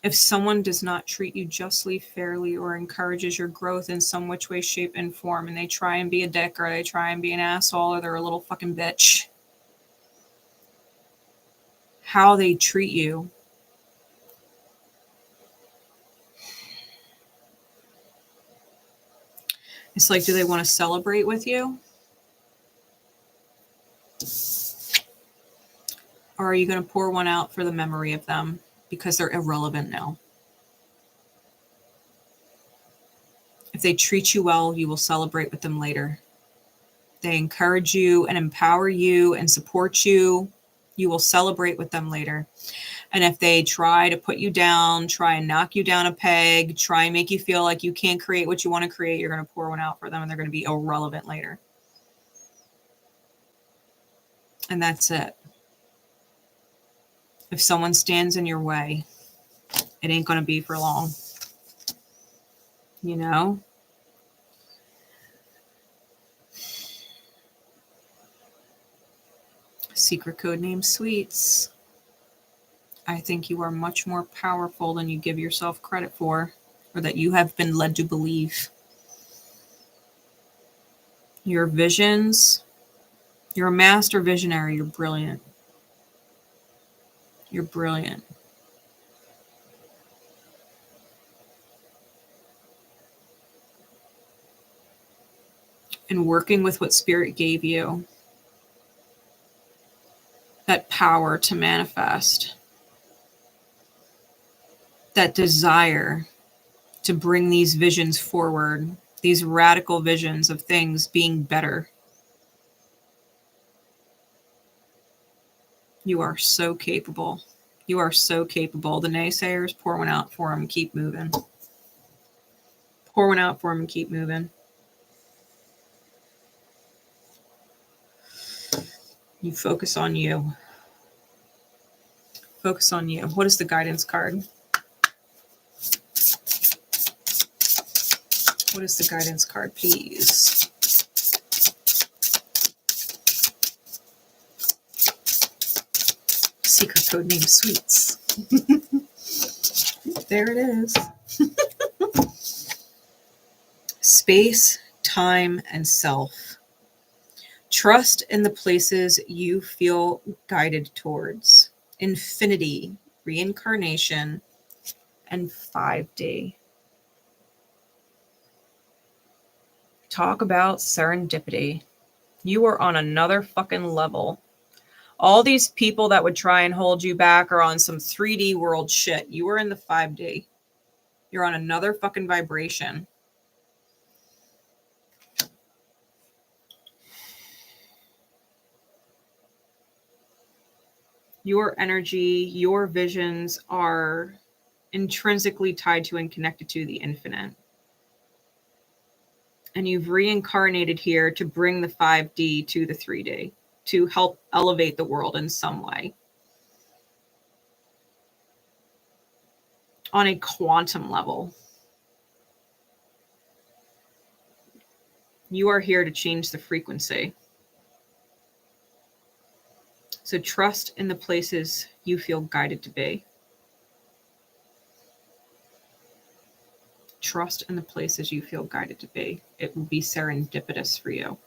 A: If someone does not treat you justly, fairly, or encourages your growth in some which way, shape, and form, and they try and be a dick, or they try and be an asshole, or they're a little fucking bitch, how they treat you it's like, do they want to celebrate with you? Or are you going to pour one out for the memory of them because they're irrelevant now? If they treat you well, you will celebrate with them later. They encourage you and empower you and support you, you will celebrate with them later. And if they try to put you down, try and knock you down a peg, try and make you feel like you can't create what you want to create, you're going to pour one out for them and they're going to be irrelevant later. And that's it. If someone stands in your way, it ain't going to be for long. You know? Secret code name Sweetz. I think you are much more powerful than you give yourself credit for, or that you have been led to believe. Your visions, you're a master visionary, you're brilliant. You're brilliant. And working with what Spirit gave you, that power to manifest, that desire to bring these visions forward, these radical visions of things being better. You are so capable. You are so capable. The naysayers, pour one out for them. Keep moving. Pour one out for them and keep moving. You focus on you. Focus on you. What is the guidance card? What is the guidance card, please? Secret code name Sweetz. There it is. Space, time, and self. Trust in the places you feel guided towards. Infinity, reincarnation, and 5D. Talk about serendipity. You are on another fucking level. All these people that would try and hold you back are on some 3D world shit. You are in the 5D. You're on another fucking vibration. Your energy, your visions are intrinsically tied to and connected to the infinite. And you've reincarnated here to bring the 5D to the 3D, to help elevate the world in some way. On a quantum level. You are here to change the frequency. So trust in the places you feel guided to be. Trust in the places you feel guided to be. It will be serendipitous for you.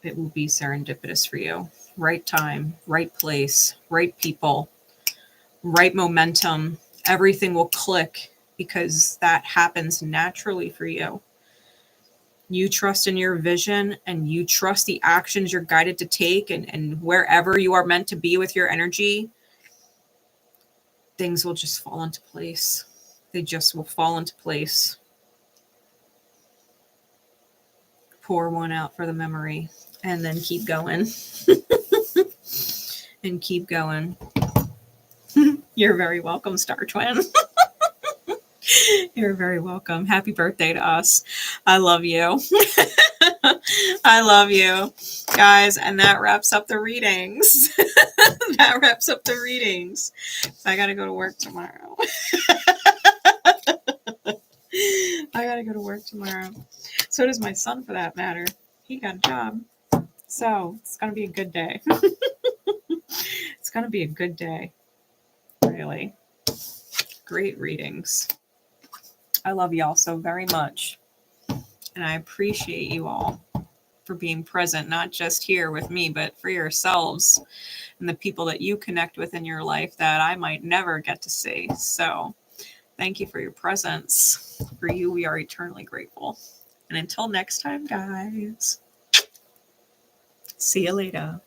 A: It will be serendipitous for you. Right time, right place, right people, right momentum. Everything will click because that happens naturally for you. You trust in your vision and you trust the actions you're guided to take, and wherever you are meant to be with your energy, things will just fall into place. They just will fall into place. Pour one out for the memory and then keep going. And keep going. You're very welcome, Star Twin. You're very welcome. Happy birthday to us. I love you. I love you, guys. And that wraps up the readings. That wraps up the readings. I got to go to work tomorrow. I got to go to work tomorrow. So does my son, for that matter. He got a job. So it's going to be a good day. It's going to be a good day. Really. Great readings. I love y'all so very much. And I appreciate you all for being present, not just here with me, but for yourselves and the people that you connect with in your life that I might never get to see. So thank you for your presence. For you, we are eternally grateful. And until next time, guys, see you later.